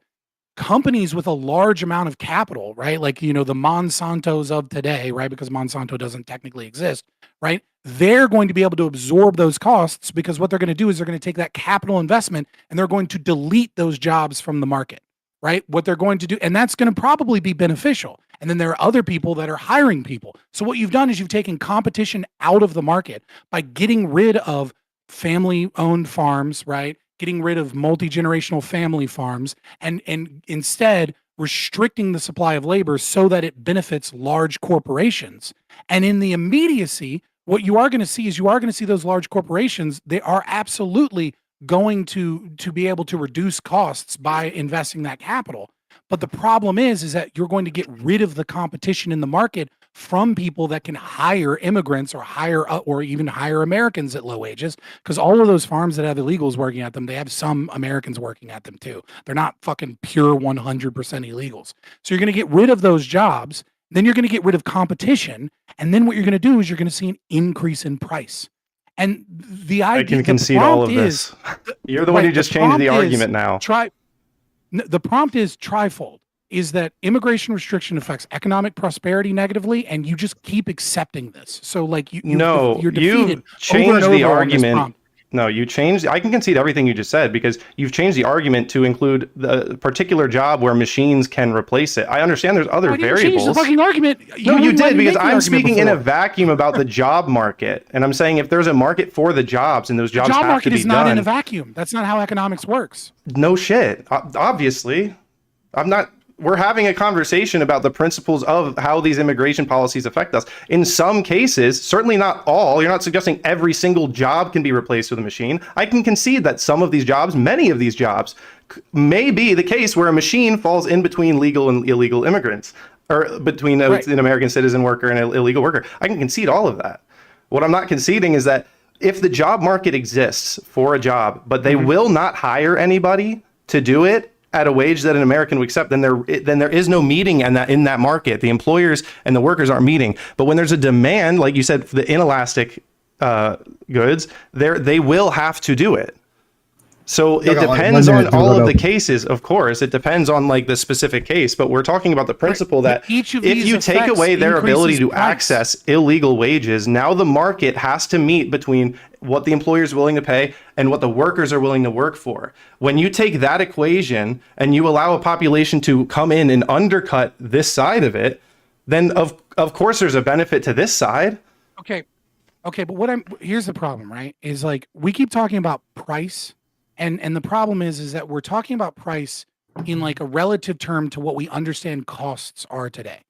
companies with a large amount of capital, right? Like, the Monsantos of today, right? Because Monsanto doesn't technically exist, right? They're going to be able to absorb those costs, because what they're going to do is they're going to take that capital investment and they're going to delete those jobs from the market, right? What they're going to do, and that's going to probably be beneficial. And then there are other people that are hiring people. So what you've done is you've taken competition out of the market by getting rid of family-owned farms, right? Getting rid of multi-generational family farms, and instead restricting the supply of labor so that it benefits large corporations. And in the immediacy, what you are going to see is those large corporations, they are absolutely going to be able to reduce costs by investing that capital. But the problem is that you're going to get rid of the competition in the market from people that can hire immigrants or even hire Americans at low wages, because all of those farms that have illegals working at them, they have some Americans working at them too. They're not fucking pure 100% illegals. So you're going to get rid of those jobs, then you're going to get rid of competition, and then what you're going to do is you're going to see an increase in price. And the idea, I can concede all of this. You're the one who just changed the argument now. The prompt is trifold. Is that immigration restriction affects economic prosperity negatively, and you just keep accepting this. So like you're defeated. You changed the argument. No, you changed. I can concede everything you just said, because you've changed the argument to include the particular job where machines can replace it. I understand there's other variables. Change the fucking argument. No, you did, because I'm speaking in a vacuum about the job market, and I'm saying if there's a market for the jobs and those jobs have to be done. The job market is not in a vacuum. That's not how economics works. No shit. Obviously, I'm not. We're having a conversation about the principles of how these immigration policies affect us. In some cases, certainly not all, you're not suggesting every single job can be replaced with a machine. I can concede that some of these jobs, many of these jobs, may be the case where a machine falls in between legal and illegal immigrants, or between an American citizen worker and an illegal worker. I can concede all of that. What I'm not conceding is that if the job market exists for a job, but they will not hire anybody to do it at a wage that an American would accept, then there is no meeting in that market. The employers and the workers aren't meeting. But when there's a demand, like you said, for the inelastic goods, they will have to do it. So it depends on all of the cases, of course. It depends on like the specific case, but we're talking about the principle that if you take away their ability to access illegal wages, now the market has to meet between what the employer is willing to pay and what the workers are willing to work for. When you take that equation and you allow a population to come in and undercut this side of it, then of course there's a benefit to this side. Okay, but here's the problem, right? Is like we keep talking about price. And the problem is that we're talking about price in like a relative term to what we understand costs are today,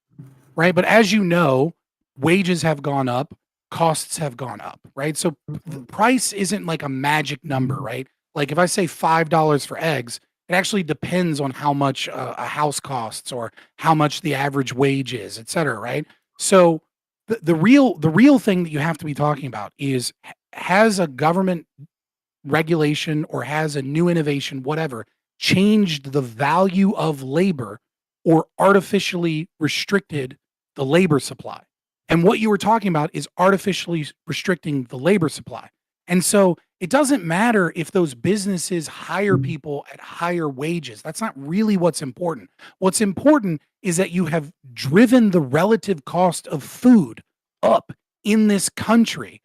right? But as you know, wages have gone up, costs have gone up, right? So the price isn't like a magic number, right? Like if I say $5 for eggs, it actually depends on how much a house costs or how much the average wage is, et cetera, right? So the real thing that you have to be talking about is, has a government regulation or has a new innovation, whatever, changed the value of labor or artificially restricted the labor supply? And what you were talking about is artificially restricting the labor supply. And so it doesn't matter if those businesses hire people at higher wages. That's not really what's important. What's important is that you have driven the relative cost of food up in this country,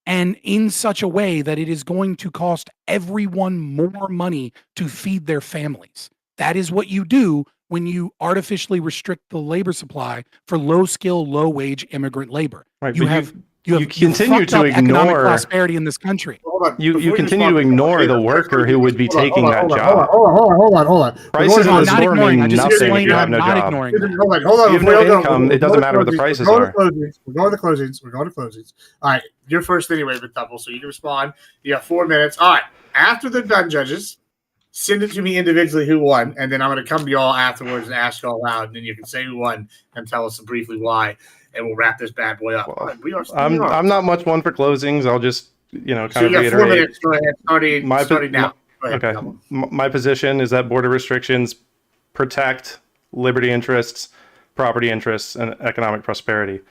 and in such a way that it is going to cost everyone more money to feed their families. That is what you do when you artificially restrict the labor supply for low skill, low wage immigrant labor. Right, You but have you continue fucked to up economic ignore prosperity in this country. Hold on. you Before continue respond to ignore the worker who would be taking that job. Hold on. Prices in I'm the not store ignoring. I mean just nothing if explained you that have I'm no not job. ignoring that. Hold on. If you have Before no you go, income, it doesn't matter what the prices We're are. going to closings. We're going to closings. All right. You're first anyway, with double, so you can respond. You got 4 minutes. All right. After they're done, judges, send it to me individually who won, and then I'm going to come to y'all afterwards and ask y'all loud, and then you can say who won and tell us briefly why, and we'll wrap this bad boy up. Well, We are I'm not much one for closings. I'll just kind So of you got 4 reiterate. minutes. Go ahead. Starting now. Go ahead, Okay. Double. My position is that border restrictions protect liberty interests, property interests, and economic prosperity.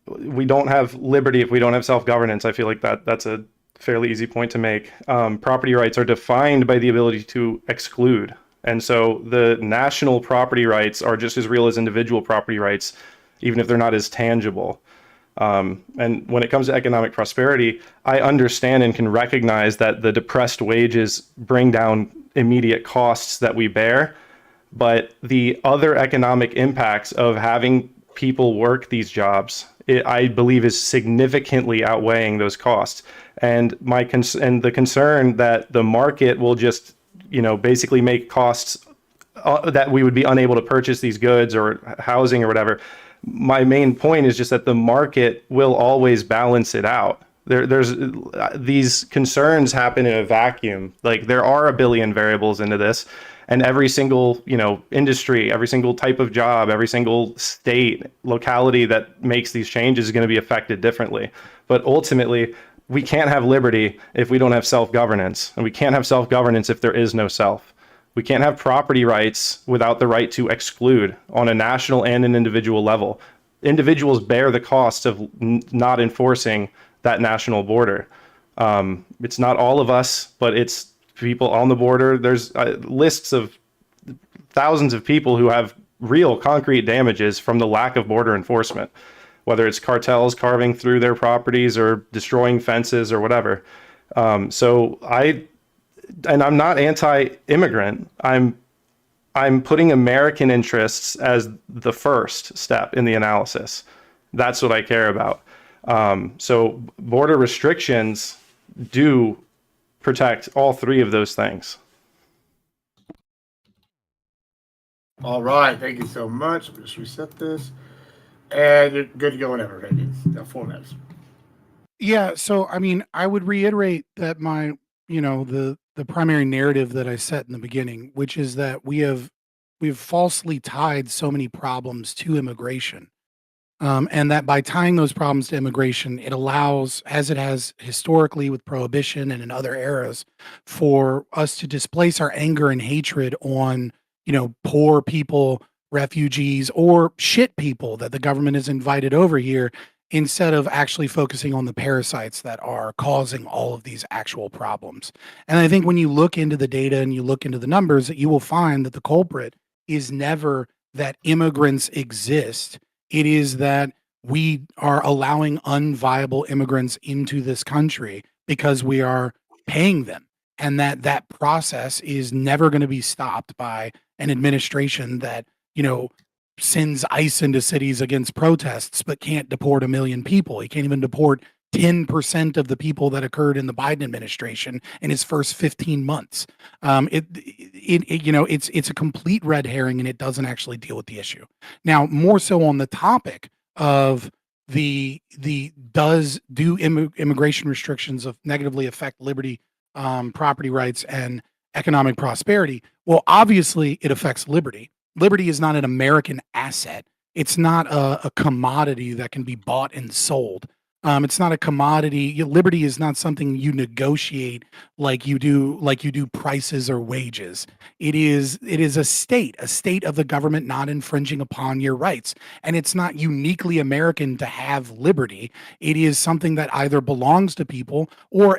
We don't have liberty if we don't have self-governance. I feel like that's a fairly easy point to make. Property rights are defined by the ability to exclude. And so the national property rights are just as real as individual property rights, even if they're not as tangible. And when it comes to economic prosperity, I understand and can recognize that the depressed wages bring down immediate costs that we bear, but the other economic impacts of having people work these jobs, I believe, is significantly outweighing those costs. And the concern that the market will just, basically make costs that we would be unable to purchase these goods or housing or whatever. My main point is just that the market will always balance it out. There's these concerns happen in a vacuum. Like, there are a billion variables into this, and every single industry, every single type of job, every single state, locality that makes these changes is going to be affected differently. But ultimately, we can't have liberty if we don't have self-governance, and we can't have self-governance if there is no self. We can't have property rights without the right to exclude on a national and an individual level. Individuals bear the cost of not enforcing that national border. It's not all of us, but it's people on the border. There's lists of thousands of people who have real concrete damages from the lack of border enforcement, whether it's cartels carving through their properties or destroying fences or whatever. I'm not anti-immigrant. I'm putting American interests as the first step in the analysis. That's what I care about. So border restrictions do protect all three of those things. All right. Thank you so much. Let me just reset this. And you're good to go whenever, baby. 4 minutes. Yeah, so I mean, I would reiterate that the primary narrative that I set in the beginning, which is that we've falsely tied so many problems to immigration. And that by tying those problems to immigration, it allows, as it has historically with prohibition and in other eras, for us to displace our anger and hatred on, poor people, refugees, or shit people that the government has invited over here, instead of actually focusing on the parasites that are causing all of these actual problems. And I think when you look into the data and you look into the numbers, that you will find that the culprit is never that immigrants exist. It is that we are allowing unviable immigrants into this country because we are paying them. And that process is never going to be stopped by an administration that, sends ICE into cities against protests, but can't deport 1 million people. He can't even deport 10% of the people that occurred in the Biden administration in his first 15 months. It's a complete red herring, and it doesn't actually deal with the issue. Now, more so on the topic of do immigration restrictions negatively affect liberty, property rights, and economic prosperity? Well, obviously, it affects liberty. Liberty is not an American asset. It's not a commodity that can be bought and sold. It's not a commodity. Liberty is not something you negotiate like you do prices or wages. It is a state of the government not infringing upon your rights. And it's not uniquely American to have liberty. It is something that either belongs to people or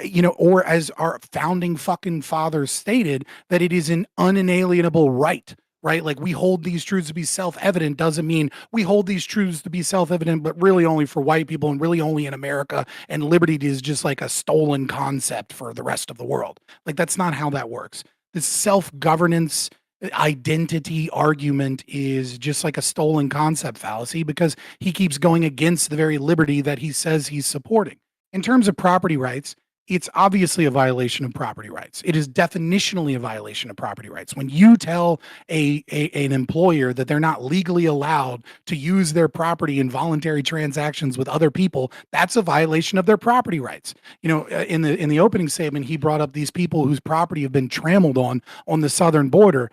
as our founding fucking fathers stated, that it is an unalienable right. Right? Like, we hold these truths to be self-evident doesn't mean we hold these truths to be self-evident, but really only for white people and really only in America. And liberty is just like a stolen concept for the rest of the world. Like, that's not how that works. This self-governance identity argument is just like a stolen concept fallacy, because he keeps going against the very liberty that he says he's supporting. In terms of property rights, it's obviously a violation of property rights. It is definitionally a violation of property rights. When you tell an employer that they're not legally allowed to use their property in voluntary transactions with other people, that's a violation of their property rights. In the opening statement, he brought up these people whose property have been trampled on the southern border.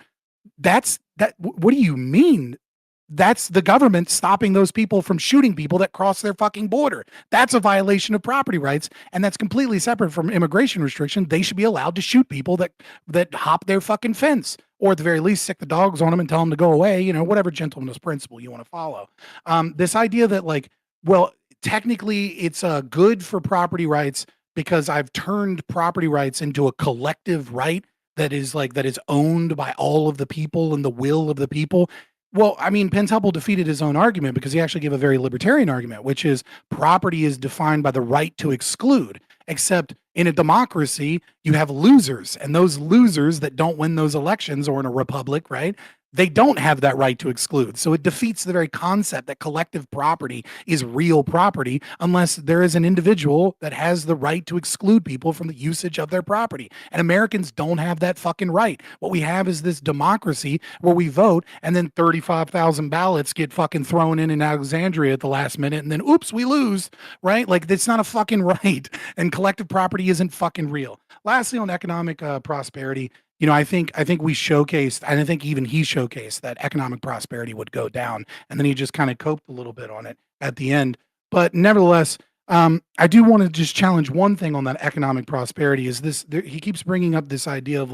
What do you mean? That's the government stopping those people from shooting people that cross their fucking border. That's a violation of property rights, and that's completely separate from immigration restriction. They should be allowed to shoot people that hop their fucking fence, or at the very least sick the dogs on them and tell them to go away, whatever gentleman's principle you want to follow. This idea that technically it's good for property rights because I've turned property rights into a collective right that is owned by all of the people and the will of the people. Well, I mean, Pentuple defeated his own argument because he actually gave a very libertarian argument, which is property is defined by the right to exclude. Except in a democracy, you have losers, and those losers that don't win those elections, or in a republic, right? They don't have that right to exclude. So it defeats the very concept that collective property is real property unless there is an individual that has the right to exclude people from the usage of their property. And Americans don't have that fucking right. What we have is this democracy where we vote and then 35,000 ballots get fucking thrown in Alexandria at the last minute, and then oops, we lose, right? Like, that's not a fucking right. And collective property isn't fucking real. Lastly, on economic prosperity, I think we showcased, and I think even he showcased, that economic prosperity would go down, and then he just kind of coped a little bit on it at the end. But nevertheless, I do want to just challenge one thing on that economic prosperity is this. He keeps bringing up this idea of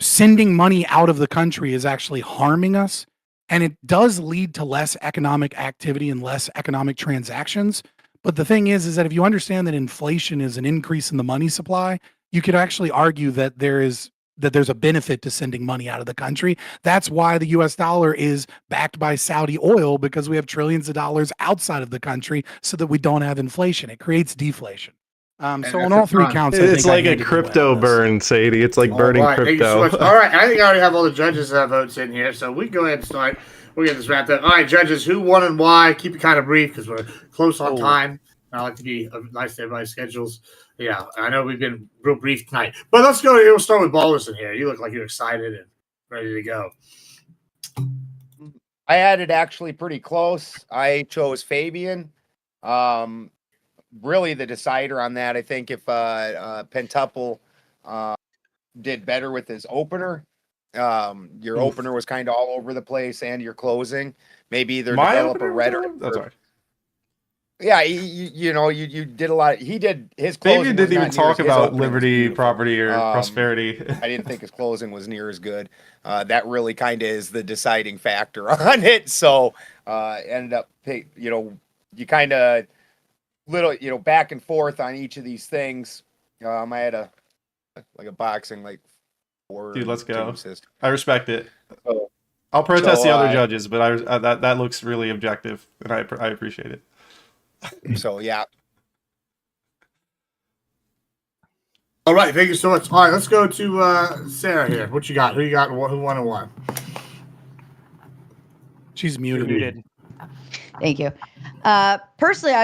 sending money out of the country is actually harming us, and it does lead to less economic activity and less economic transactions. But the thing is that if you understand that inflation is an increase in the money supply, you could actually argue that there's a benefit to sending money out of the country. That's why the US dollar is backed by Saudi oil, because we have trillions of dollars outside of the country so that we don't have inflation. It creates deflation. So on all three counts, it's like a crypto burn, Sadie. It's like burning crypto. So all right, I think I already have all the judges' votes in here, so we can go ahead and start. We'll get this wrapped up. All right, judges, who won and why? Keep it kind of brief because we're close on time. I like to be nice to everybody's schedules. Yeah, I know we've been real brief tonight. But let's go. We'll start with Balderson here. You look like you're excited and ready to go. I had it actually pretty close. I chose Fabian. Really the decider on that. I think if Pentuple did better with his opener, your opener was kind of all over the place, and your closing, maybe either develop a rhetoric. That's right. Yeah, you did a lot. He did his closing. Fabian didn't even talk about liberty, property, or prosperity. I didn't think his closing was near as good. That really kind of is the deciding factor on it. So ended up, you kind of little, back and forth on each of these things. I had a boxing Dude, let's go. I respect it. So, I'll protest the other judges, but that looks really objective, and I appreciate it. So yeah. All right, thank you so much. All right, let's go to Sarah here. What you got? Who you got? Who won and why? She's muted. Thank you. Personally,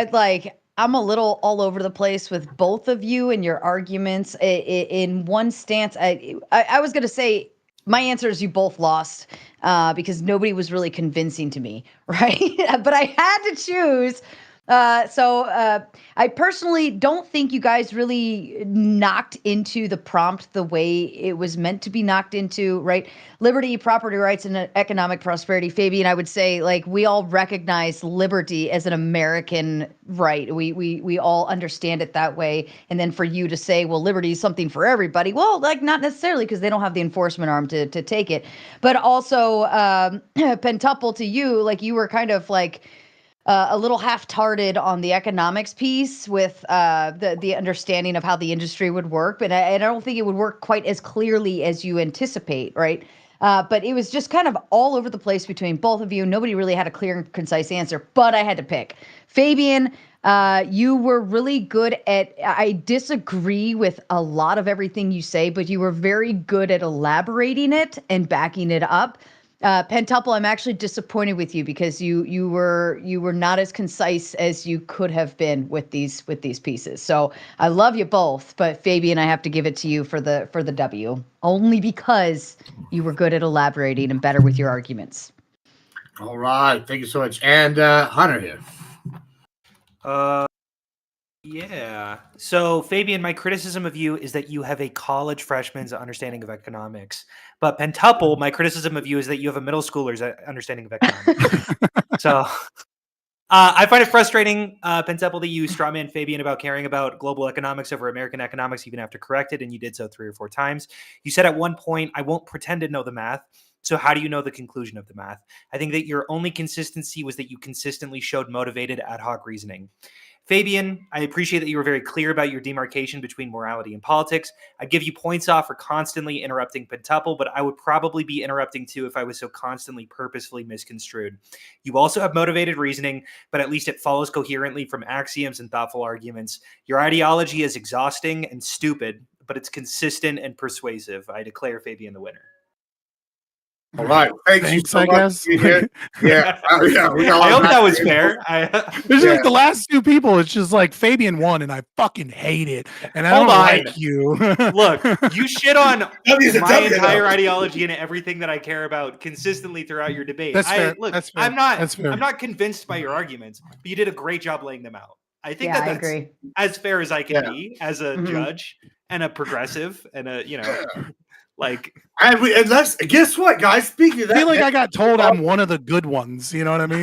I'm a little all over the place with both of you and your arguments. In one stance, I was going to say my answer is you both lost because nobody was really convincing to me, right? But I had to choose. So I personally don't think you guys really knocked into the prompt the way it was meant to be knocked into, right? Liberty, property rights, and economic prosperity. Fabian, I would say, like, we all recognize liberty as an American right. We all understand it that way. And then for you to say, well, liberty is something for everybody, well, like, not necessarily, because they don't have the enforcement arm to take it. But also, pentuple to you, like, you were kind of like a little half-hearted on the economics piece with the understanding of how the industry would work, but I don't think it would work quite as clearly as you anticipate, right? But it was just kind of all over the place between both of you. Nobody really had a clear and concise answer, but I had to pick. Fabian, you were really good at, I disagree with a lot of everything you say, but you were very good at elaborating it and backing it up. Pentuple, I'm actually disappointed with you because you were not as concise as you could have been with these pieces. So I love you both, but Fabian, I have to give it to you for the W, only because you were good at elaborating and better with your arguments. All right, thank you so much. And Hunter here. Yeah. So, Fabian, my criticism of you is that you have a college freshman's understanding of economics. But Pentuple, my criticism of you is that you have a middle schooler's understanding of economics. So, I find it frustrating, Pentuple, that you strawman Fabian about caring about global economics over American economics, even after corrected, and you did so 3 or 4 times. You said at one point, I won't pretend to know the math. So how do you know the conclusion of the math? I think that your only consistency was that you consistently showed motivated ad hoc reasoning. Fabian, I appreciate that you were very clear about your demarcation between morality and politics. I'd give you points off for constantly interrupting Pentuple, but I would probably be interrupting too if I was so constantly purposefully misconstrued. You also have motivated reasoning, but at least it follows coherently from axioms and thoughtful arguments. Your ideology is exhausting and stupid, but it's consistent and persuasive. I declare Fabian the winner. All right, thanks so I much. guess. Yeah, yeah. I hope that was fair. There's like the last 2 people. It's just like Fabian won, and I fucking hate it. And I Hold don't on. like you. Look, you shit on W's a my W, entire though. ideology and everything that I care about consistently throughout your debate. That's fair. Look, That's fair. I'm not. That's fair. I'm not convinced by your arguments, but you did a great job laying them out. I think Yeah, I that's agree. as fair as I can Yeah. be as a judge and a progressive and a like. And let's guess what, guys. Speaking of I that, feel like I got told I'm one of the good ones. You know what I mean?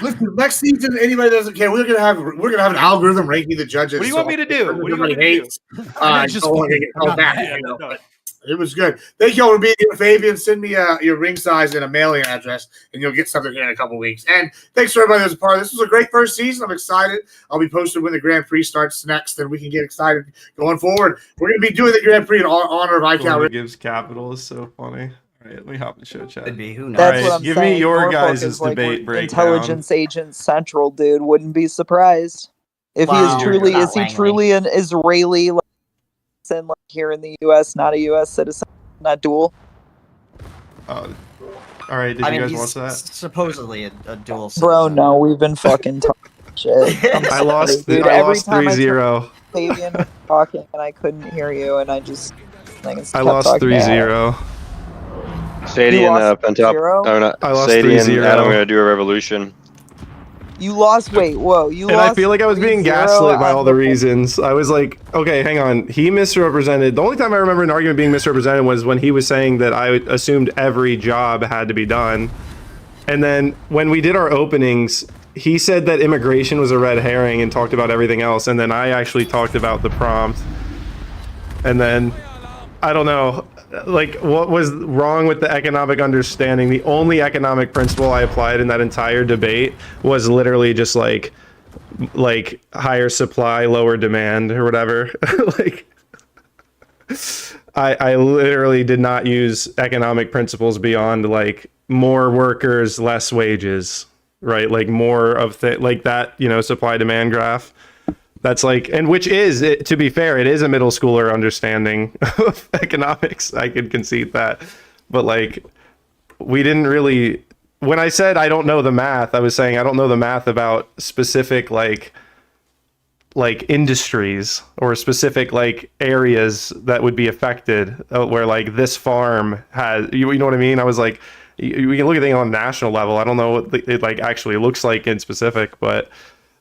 listen, next season, anybody doesn't care. We're gonna have an algorithm ranking the judges. What do you want me to do? What do you want me to do? It's just But it was good. Thank y'all for being here, Fabian. Send me your ring size and a mailing address, and you'll get something here in a couple weeks. And thanks for everybody that was a part of this. This was a great first season. I'm excited. I'll be posted when the Grand Prix starts next, and we can get excited going forward. We're going to be doing the Grand Prix in honor of Whoever iCal. gives capital is so funny. All right, let me hop in show chat. Could be, who knows? All That's right, what I'm give saying. me your Norfolk guys' is like debate breakdown. intelligence agent central, dude. Wouldn't be surprised if Wow, he is truly. you're Is he not truly an Israeli, like, and like here in the U.S., not a U.S. citizen, not dual? All right, did I you mean, guys watch he's that? supposedly a dual Bro, citizen. no, we've been fucking talking shit. I'm I sorry, lost. dude. I Every lost time I 3-0. Fabian was talking and I couldn't hear you, and I just like, I kept lost talking back. 3-0. Sadie You and lost Pentop. 0? Oh, no, I lost Sadie and 3-0. Adam are gonna do a revolution. You lost. Wait, whoa! You And lost. I feel like I was being 3-0 gaslit by on all the reasons. I was like, okay, hang on. He misrepresented. The only time I remember an argument being misrepresented was when he was saying that I assumed every job had to be done. And then when we did our openings, he said that immigration was a red herring and talked about everything else. And then I actually talked about the prompt. And then, I don't know, like, what was wrong with the economic understanding? The only economic principle I applied in that entire debate was literally just like higher supply, lower demand, or whatever. Like, I literally did not use economic principles beyond like more workers, less wages, right? Like more of like that, supply demand graph. That's like, and which is, to be fair, it is a middle schooler understanding of economics. I could concede that, but like, we didn't really when I said I don't know the math, I was saying I don't know the math about specific like industries or specific like areas that would be affected, where like this farm has, you know what I mean? I was like, we can look at things on a national level. I don't know what it like actually looks like in specific, but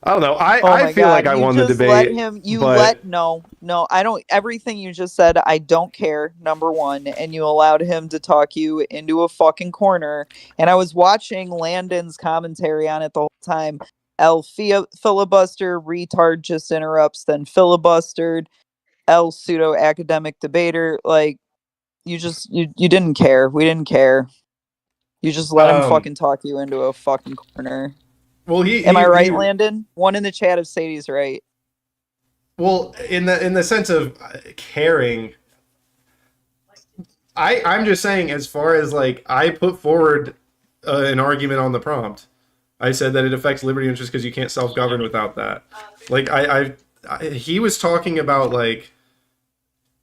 I don't know. I feel like I won the debate. No, I don't. Everything you just said, I don't care. Number one, and you allowed him to talk you into a fucking corner. And I was watching Landon's commentary on it the whole time. Filibuster, retard just interrupts, then filibustered. Pseudo academic debater. Like you didn't care. We didn't care. You just let him fucking talk you into a fucking corner. Well, Am I right, Landon? One in the chat if Sadie's right. Well, in the sense of caring, I'm just saying, as far as like, I put forward an argument on the prompt. I said that it affects liberty interest because you can't self-govern without that. Like he was talking about like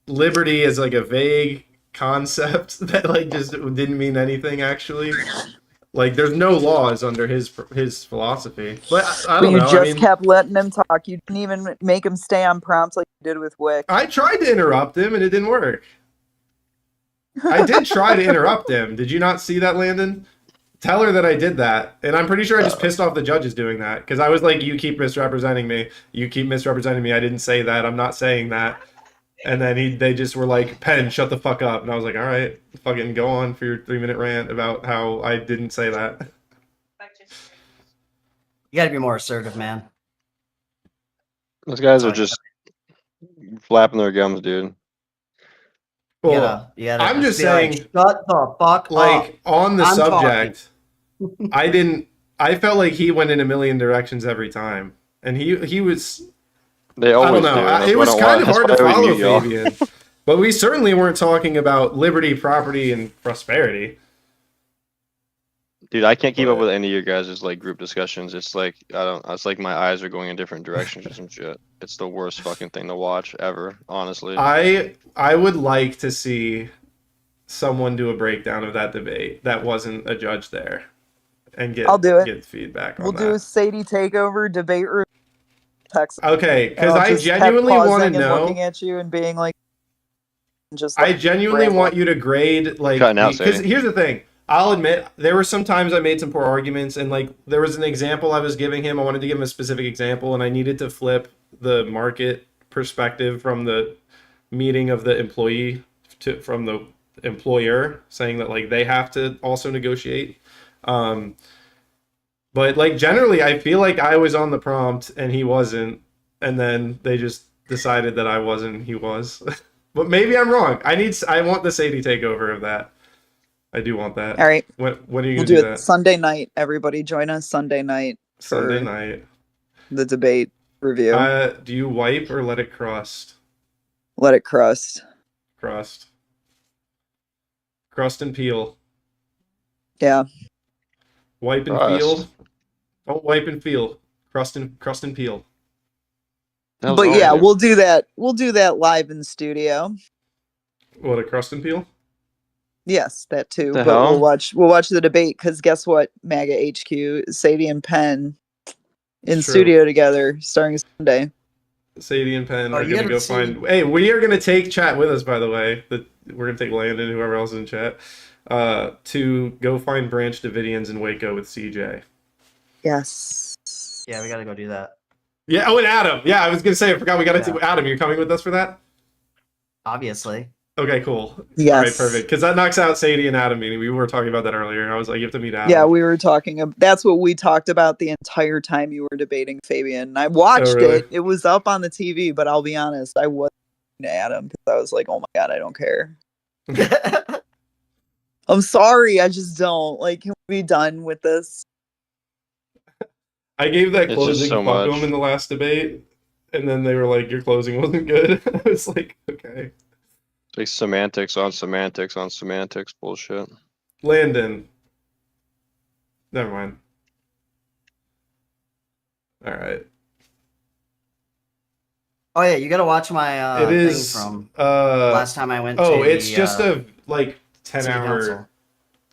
liberty as like a vague concept that like just didn't mean anything actually. Like, there's no laws under his philosophy. But I don't know. You just kept letting him talk. You didn't even make him stay on prompts like you did with Wick. I tried to interrupt him, and it didn't work. I did try to interrupt him. Did you not see that, Landon? Tell her that I did that. And I'm pretty sure I just pissed off the judges doing that. Because I was like, you keep misrepresenting me. You keep misrepresenting me. I didn't say that. I'm not saying that. And then they just were like, Penn, shut the fuck up. And I was like, all right, fucking go on for your 3-minute rant about how I didn't say that. You gotta be more assertive, man. Those guys are just flapping their gums, dude. Well, I'm just saying, like, shut the fuck like, up. on the subject, I felt like he went in a million directions every time. And he was... They always I don't know. It was kind of hard to follow Fabian. But we certainly weren't talking about liberty, property, and prosperity. Dude, I can't keep up with any of your guys' like group discussions. It's like it's like my eyes are going in different directions or some shit. It's the worst fucking thing to watch ever, honestly. I would like to see someone do a breakdown of that debate that wasn't a judge there, and get feedback on that. We'll do a Sadie takeover debate room. Text. Okay, because I genuinely want to know. Looking at you and being like, I genuinely want you to grade like. Because here's the thing. I'll admit there were some times I made some poor arguments, and like there was an example I was giving him. I wanted to give him a specific example, and I needed to flip the market perspective from the meeting of the employee from the employer, saying that like they have to also negotiate. But like generally, I feel like I was on the prompt and he wasn't, and then they just decided that I wasn't. He was, but maybe I'm wrong. I want the Sadie takeover of that. I do want that. All right. When are you gonna do that? Sunday night. Everybody join us Sunday night. Sunday night. The debate review. Do you wipe or let it crust? Let it crust. Crust. Crust and peel. Yeah. Wipe and peel. Don't wipe and peel. Crust and peel. But yeah, we'll do that. We'll do that live in studio. What, a crust and peel? Yes, that too. But we'll watch the debate because guess what? MAGA HQ, Sadie and Penn in studio together starting Sunday. Sadie and Penn are gonna go find. Hey, we are gonna take chat with us. By the way, we're gonna take Landon, whoever else is in chat, to go find Branch Davidians in Waco with CJ. Yes. Yeah, we gotta go do that. Yeah. Oh, and Adam. Yeah, I was gonna say I forgot we got to Adam. You're coming with us for that? Obviously. Okay, cool. Yes. All right, perfect. Because that knocks out Sadie and Adam meeting. We were talking about that earlier, and I was like, you have to meet Adam. Yeah, we were talking. That's what we talked about the entire time you were debating Fabian. I watched it. It was up on the TV, but I'll be honest, I wasn't to Adam because I was like, oh my God, I don't care. I'm sorry, I just don't. Like, can we be done with this? I gave that closing fuck to him in the last debate, and then they were like, your closing wasn't good. I was like, okay. Like semantics on semantics on semantics bullshit. Landon. Never mind. All right. Oh yeah, you gotta watch my it is thing from last time I went. Oh, to it's the, just a like 10-hour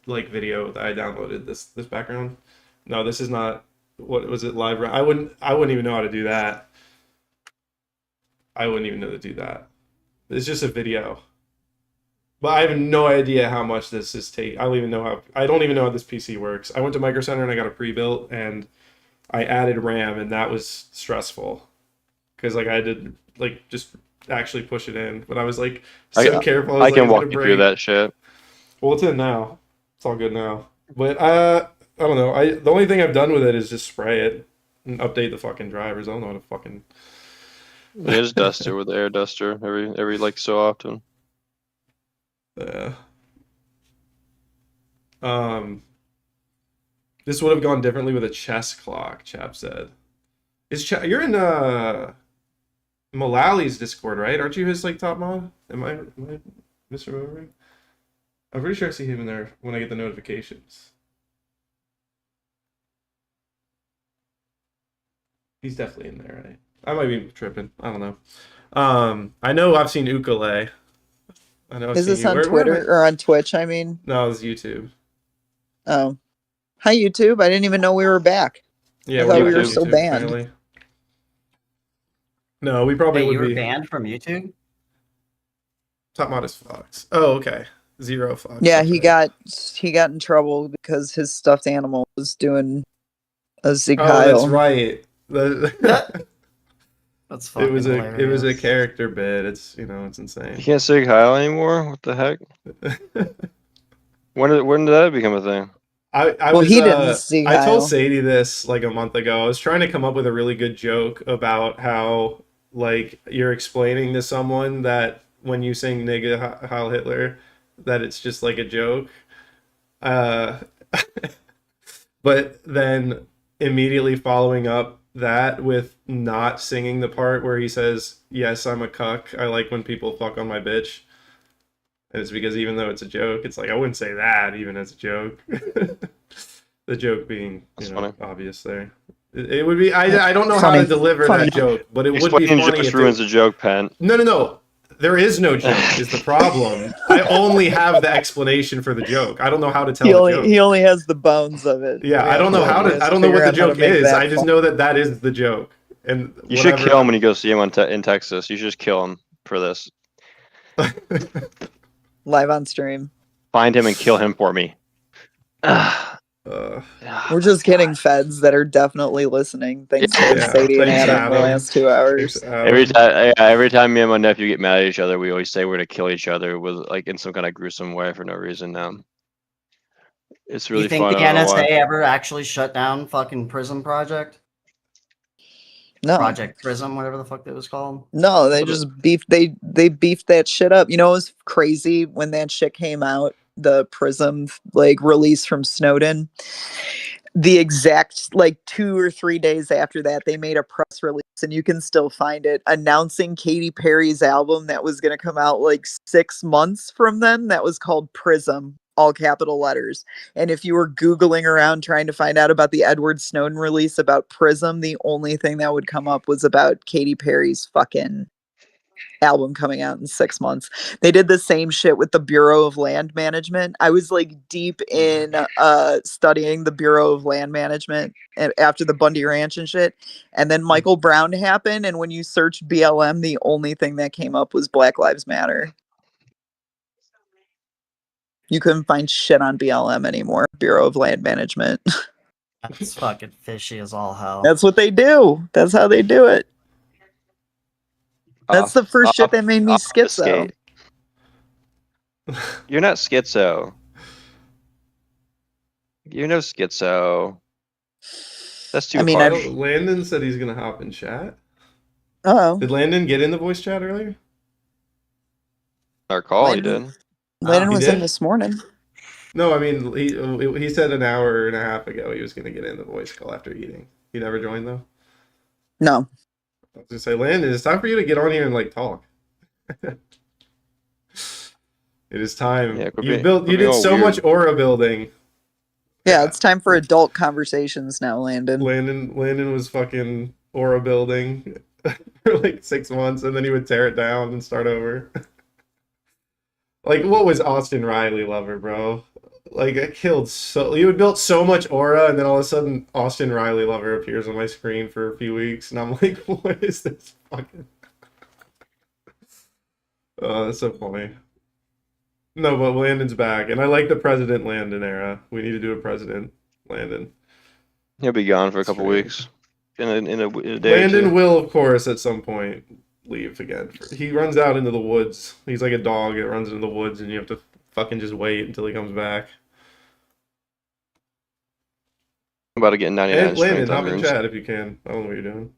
like video that I downloaded. This background. No, this is not. What was it? Live? I wouldn't even know how to do that. I wouldn't even know to do that. It's just a video. But I have no idea how much this is take. I don't even know how this PC works. I went to Micro Center and I got a pre-built, and I added RAM, and that was stressful because like I did like just actually push it in, but I was like so careful. I can walk you through that shit. Well, it's in now. It's all good now. But I don't know. The only thing I've done with it is just spray it and update the fucking drivers. I don't know how to fucking. There's duster with the air duster every like so often. Yeah. This would have gone differently with a chess clock, Chap said. You're in Mullally's Discord, right? Aren't you his like top mod? Am I misremembering? I'm pretty sure I see him in there when I get the notifications. He's definitely in there, right? I might be tripping. I don't know. I know I've seen Ukulele. I know. Is this on Twitter or on Twitch? I mean, no, it's YouTube. Oh, hi YouTube! I didn't even know we were back. Yeah, I thought we were so banned. Apparently. No, we probably Wait, would you were be banned from YouTube? top mod is Fox. Oh, okay. Zero Fox. Yeah, okay. he got in trouble because his stuffed animal was doing a Zig Oh, Heil. that's right. That's fucking it was a hilarious. character bit. It's it's insane. You can't say Heil anymore. What the heck? When did that become a thing? He didn't see I told Heil. Sadie this like a month ago. I was trying to come up with a really good joke about how like you're explaining to someone that when you sing "Nigga Heil Hitler," that it's just like a joke. But then immediately following up that with not singing the part where he says, "Yes, I'm a cuck. I like when people fuck on my bitch." And it's because even though it's a joke, it's like I wouldn't say that even as a joke. The joke being obvious there. It would be I don't know how to deliver that joke, but it would be funny. Just ruins the joke, Penn. No. There is no joke. Is the problem? I only have the explanation for the joke. I don't know how to tell the joke. He only has the bones of it. Yeah, I don't know how to. I don't know what the joke is. I just know that is the joke. And you should kill him when you go see him in Texas. You should just kill him for this. Live on stream. Find him and kill him for me. We're just getting feds that are definitely listening. Thanks to Sadie and Adam the last 2 hours. Every time me and my nephew get mad at each other, we always say we're gonna kill each other with like in some kind of gruesome way for no reason. Now it's really You think fun. the NSA ever actually shut down fucking Prism Project? No. Project Prism, whatever the fuck that was called. No, they just beefed. They beefed that shit up. You know, it was crazy when that shit came out. The Prism like release from Snowden. The exact like 2 or 3 days after that, they made a press release, and you can still find it, announcing Katy Perry's album that was going to come out like 6 months from then. That was called Prism, all capital letters. And if you were Googling around trying to find out about the Edward Snowden release about Prism, the only thing that would come up was about Katy Perry's fucking album coming out in 6 months. They did the same shit with the Bureau of Land Management. I was like deep in studying the Bureau of Land Management after the Bundy Ranch and shit. And then Michael Brown happened, and when you searched BLM, the only thing that came up was Black Lives Matter. You couldn't find shit on BLM anymore. Bureau of Land Management. That's fucking fishy as all hell. That's what they do. That's how they do it. That's the first shit that made me schizo. You're not schizo. You're no schizo. That's too harsh. Landon said he's gonna hop in chat. Oh. Did Landon get in the voice chat earlier? Our call, he did. Landon was in this morning. No, I mean he said an hour and a half ago he was gonna get in the voice call after eating. He never joined though. No. I was gonna say, Landon, it's time for you to get on here and like talk. It is time. Yeah, you did so much aura building. Yeah, it's time for adult conversations now, Landon. Landon was fucking aura building for like 6 months, and then he would tear it down and start over. Like, what was Austin Riley Lover, bro? Like, I killed you had built so much aura, and then all of a sudden, Austin Riley Lover appears on my screen for a few weeks, and I'm like, what is this fucking? Oh, that's so funny. No, but Landon's back, and I like the President Landon era. We need to do a President Landon. He'll be gone for a couple Straight. weeks. In a day or Landon two. will, of course, at some point leave again. He runs out into the woods. He's like a dog that runs into the woods, and you have to fucking just wait until he comes back. I'm about to get 99 And Landon, strength on hop in runes. chat if you can. I don't know what you're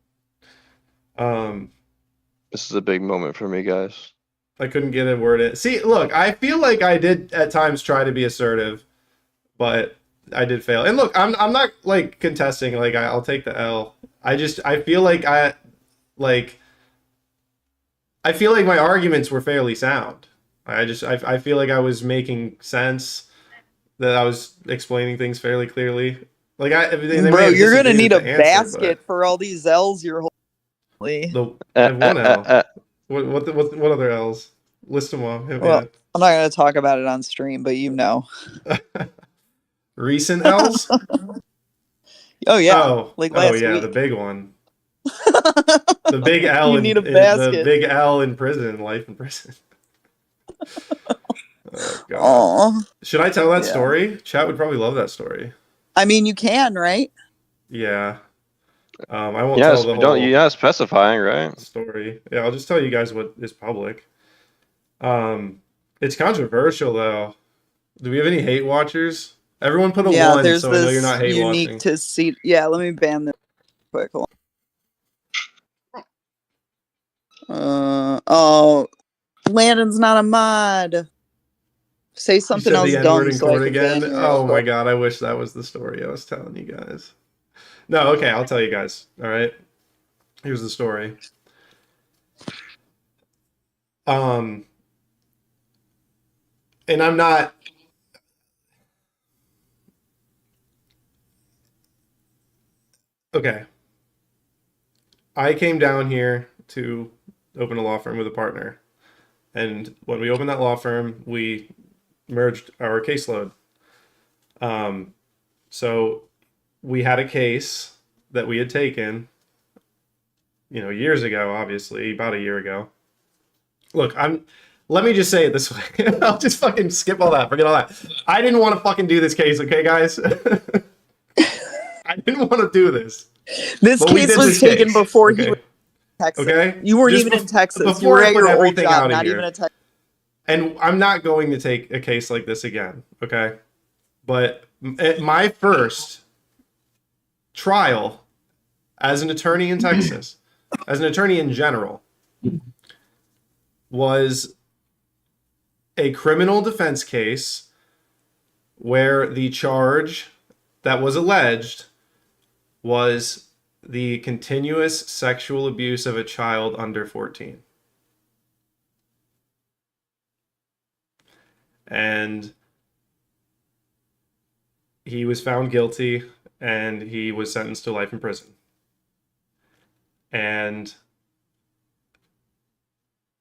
doing. This is a big moment for me, guys. I couldn't get a word in. See, look, I feel like I did at times try to be assertive, but I did fail. And look, I'm not like contesting. Like I'll take the L. I feel like I feel like my arguments were fairly sound. I feel like I was making sense, that I was explaining things fairly clearly. Like they may Bro, have you're gonna disagreed need a with the answer, basket for all these L's you're holding. I have one L. What other L's? List them off. Hit me Well, up. I'm not gonna talk about it on stream, but you know. Recent L's? Oh yeah, Oh, like oh last yeah, week. the big one. The big L. You in, need a in- basket. The big L in prison. Life in prison. Oh god. Aw. Should I tell that Yeah. story? Chat would probably love that story. I mean, you can, right? Yeah. I won't Yes, tell the don't whole you're not specifying, right? story. Yeah, I'll just tell you guys what is public. It's controversial though. Do we have any hate watchers? Everyone put a Yeah, one, there's so I know this you're not hate unique watching. to see. Yeah, let me ban this quick. Hold on. Oh, Landon's not a mod. Say You something said else the N-word dumb in so I court can again. ban you. Oh real my quick. god, I wish that was the story I was telling you guys. No, okay, I'll tell you guys. All right. Here's the story. And I'm not. Okay. I came down here to open a law firm with a partner. And when we opened that law firm, we merged our caseload. So we had a case that we had taken, years ago, obviously, about a year ago. Look, let me just say it this way. I'll just fucking skip all that. Forget all that. I didn't want to fucking do this case, okay, guys? I didn't want to do this. This But we case did was this taken case, before he okay? was in Texas. Okay? You weren't Just even in Texas. You before were I at put your old everything out job, of not here. even in Texas. And I'm not going to take a case like this again, okay? But at my first trial as an attorney in Texas, as an attorney in general, was a criminal defense case where the charge that was alleged was the continuous sexual abuse of a child under 14. And he was found guilty and he was sentenced to life in prison. And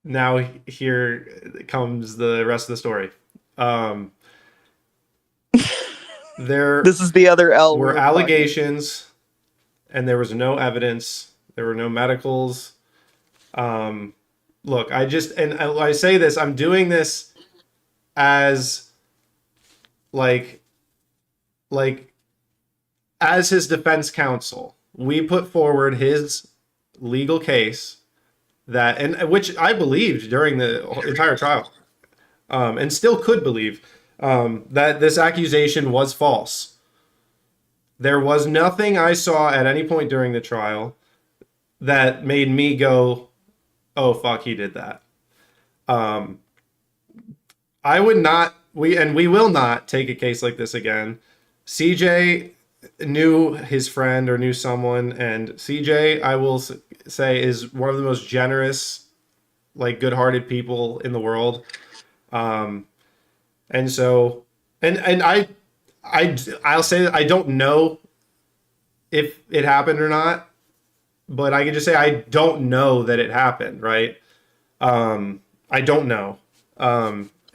now here comes the rest of the story. There This is the other L. were we're allegations and there was no evidence. There were no medicals. Look, I say this, I'm doing this as as his defense counsel. We put forward his legal case which I believed during the entire trial, and still could believe, that this accusation was false. There was nothing I saw at any point during the trial that made me go, oh fuck, he did that. I would not, we will not take a case like this again. CJ knew his friend or knew someone, and CJ, I will say, is one of the most generous, good-hearted people in the world. And so, and I'll say that I don't know if it happened or not, but I can just say I don't know that it happened, right? I don't know.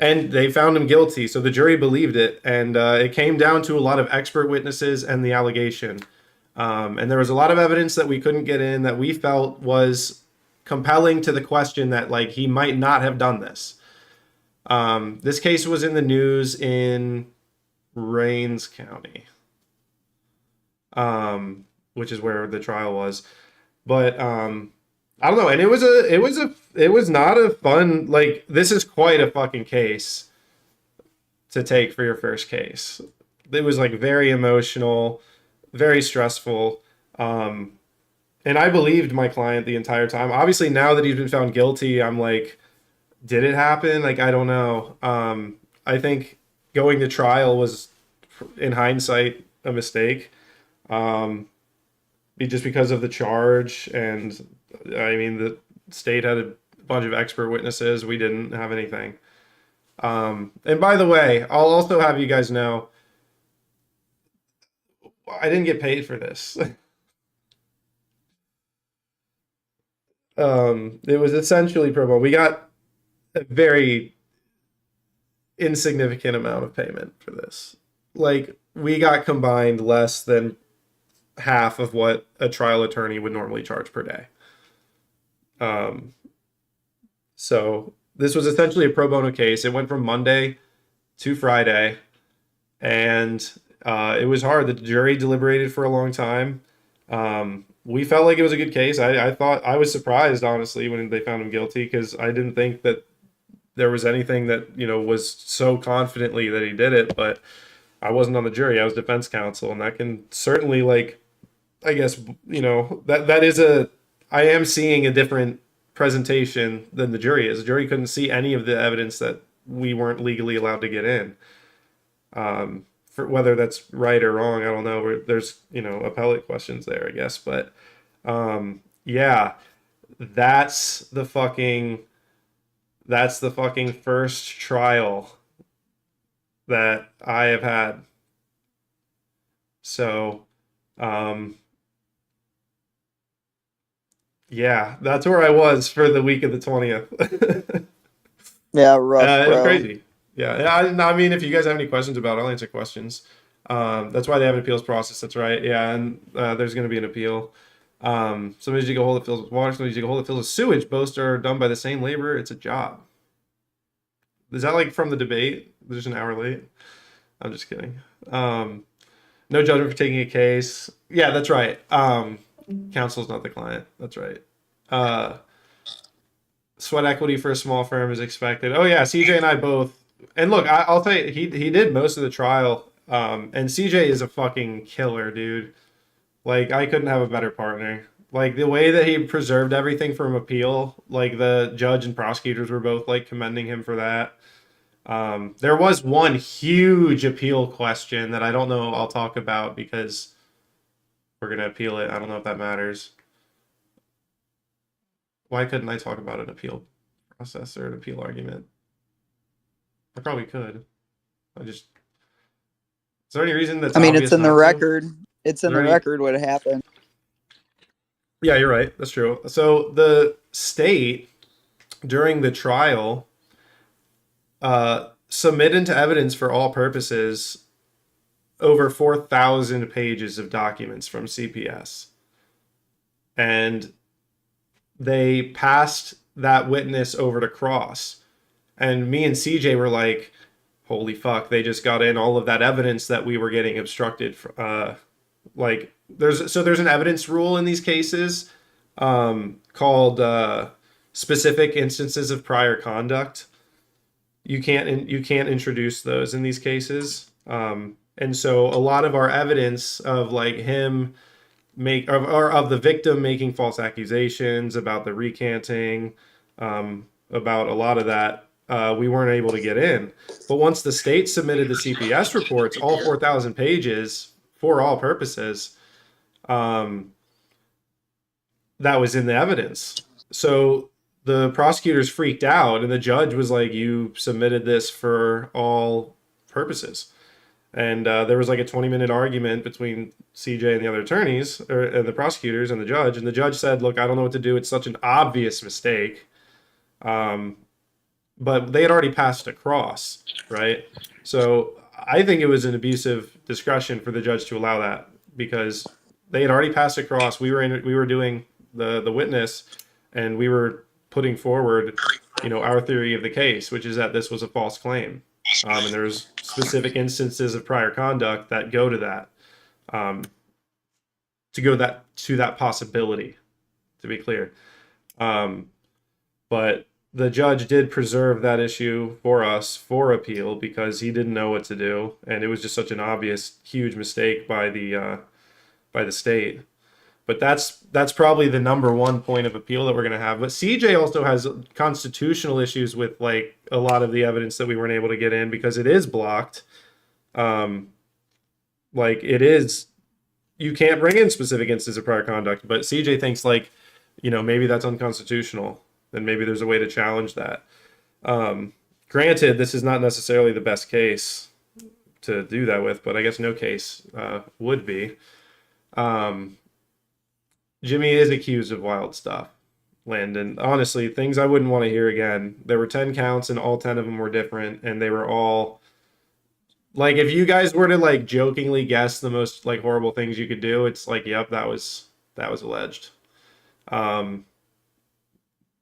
And they found him guilty, so the jury believed it, and it came down to a lot of expert witnesses and the allegation. And there was a lot of evidence that we couldn't get in that we felt was compelling to the question that like he might not have done this. This case was in the news in Rains County, which is where the trial was. But I don't know, and it was not a fun, like, this is quite a fucking case to take for your first case. It was like very emotional, very stressful. And I believed my client the entire time. Obviously, now that he's been found guilty, I'm like, did it happen? Like, I don't know. I think going to trial was, in hindsight, a mistake. Just because of the charge, and I mean, the state had a bunch of expert witnesses. We didn't have anything. And by the way, I'll also have you guys know, I didn't get paid for this. It was essentially pro bono. We got a very insignificant amount of payment for this. Like, we got combined less than half of what a trial attorney would normally charge per day. So this was essentially a pro bono case. It went from Monday to Friday, and it was hard. The jury deliberated for a long time. We felt like it was a good case. I thought, I was surprised, honestly, when they found him guilty, because I didn't think that there was anything that, was so confidently that he did it. But I wasn't on the jury. I was defense counsel, and that can certainly, like, I guess, that is I am seeing a different presentation than the jury is. The jury couldn't see any of the evidence that we weren't legally allowed to get in. For whether that's right or wrong, I don't know. There's, appellate questions there, I guess. But yeah, that's the fucking first trial that I have had. So, yeah, that's where I was for the week of the 20th. Yeah, rough, bro. Crazy. Yeah, I mean, if you guys have any questions about it, I'll answer questions. That's why they have an appeals process. That's right. Yeah, and there's going to be an appeal. Some of you go hold it fills with water. Some of you go hold it fills with sewage. Both are done by the same laborer. It's a job. Is that like from the debate? They're just an hour late. I'm just kidding. No judgment for taking a case. Yeah, that's right. Counsel's not the client. That's right. Sweat equity for a small firm is expected. Oh yeah, CJ and I both. And look, I'll tell you, he did most of the trial. And CJ is a fucking killer, dude. Like, I couldn't have a better partner. Like, the way that he preserved everything from appeal, like, the judge and prosecutors were both, like, commending him for that. There was one huge appeal question that I don't know I'll talk about because we're going to appeal it. I don't know if that matters. Why couldn't I talk about an appeal process or an appeal argument? I probably could. Is there any reason that's it's in the record. It's in the any... record what happened. Yeah, you're right. That's true. So the state, during the trial, submitted into evidence for all purposes over 4,000 pages of documents from CPS. And they passed that witness over to cross. And me and CJ were like, holy fuck, they just got in all of that evidence that we were getting obstructed. There's an evidence rule in these cases called specific instances of prior conduct. You can't introduce those in these cases. And so a lot of our evidence of like him of the victim making false accusations about the recanting, about a lot of that, we weren't able to get in. But once the state submitted the CPS reports, all 4,000 pages for all purposes, that was in the evidence. So the prosecutors freaked out, and the judge was like, you submitted this for all purposes. And there was like a 20-minute argument between CJ and the other attorneys, or the prosecutors and the judge. And the judge said, look, I don't know what to do. It's such an obvious mistake. but they had already passed across, right? So I think it was an abusive discretion for the judge to allow that because they had already passed across. We were doing the witness, and we were putting forward, our theory of the case, which is that this was a false claim, and there's specific instances of prior conduct that go to that, to that possibility, to be clear. But the judge did preserve that issue for us for appeal because he didn't know what to do, and it was just such an obvious, huge mistake by the state. But that's probably the number one point of appeal that we're going to have. But CJ also has constitutional issues with like a lot of the evidence that we weren't able to get in because it is blocked. Like it is, you can't bring in specific instances of prior conduct. But CJ thinks like, maybe that's unconstitutional. Then maybe there's a way to challenge that. Granted, this is not necessarily the best case to do that with, but I guess no case would be. Jimmy is accused of wild stuff, Landon. Honestly, things I wouldn't want to hear again. There were 10 counts and all 10 of them were different, and they were all like, if you guys were to like jokingly guess the most like horrible things you could do, it's like, yep, that was alleged.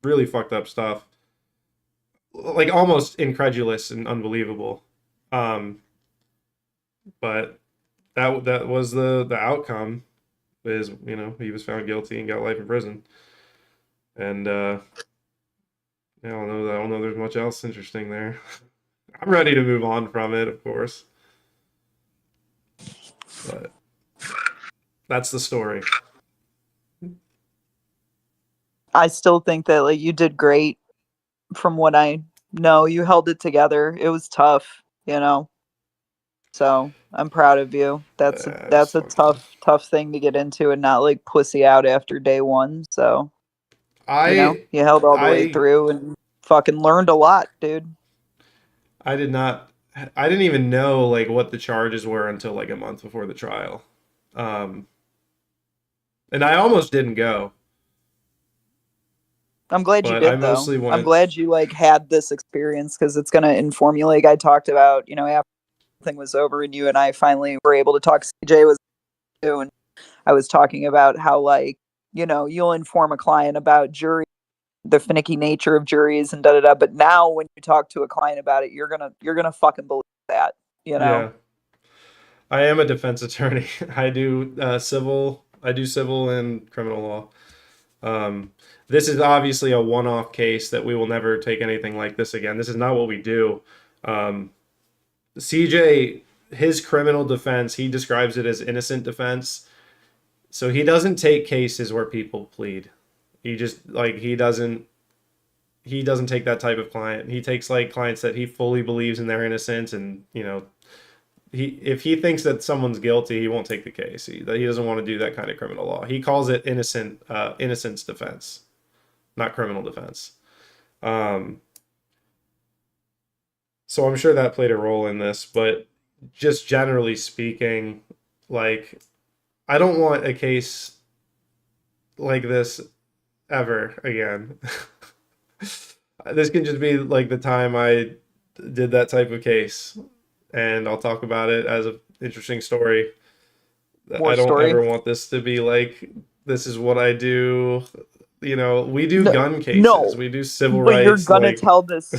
Really fucked up stuff. Like almost incredulous and unbelievable. But that was the outcome. Is he was found guilty and got life in prison, and I don't know there's much else interesting there. I'm ready to move on from it, of course, but that's the story. I still think that like you did great. From what I know, you held it together. It was tough, So I'm proud of you. That's a tough thing to get into and not like pussy out after day one. So you held all the way through and fucking learned a lot, dude. I didn't even know like what the charges were until like a month before the trial. And I almost didn't go. I'm glad you did, though. I'm glad you like had this experience because it's gonna inform you. Like I talked about, after thing was over and you and I finally were able to talk. CJ was too, and I was talking about how like you'll inform a client about jury, the finicky nature of juries and da. But now when you talk to a client about it, you're gonna fucking believe that. Yeah, I am a defense attorney. I do civil and criminal law. This is obviously a one-off case that we will never take anything like this again. This is not what we do. CJ, his criminal defense, he describes it as innocent defense. So he doesn't take cases where people plead. He just he doesn't take that type of client. He takes like clients that he fully believes in their innocence, and if he thinks that someone's guilty, he won't take the case. He doesn't want to do that kind of criminal law. He calls it innocence defense, not criminal defense. So I'm sure that played a role in this, but just generally speaking, like, I don't want a case like this ever again. This can just be like the time I did that type of case, and I'll talk about it as an interesting story. I don't ever want this to be like, this is what I do. We do gun cases. We do civil rights. But you're gonna tell this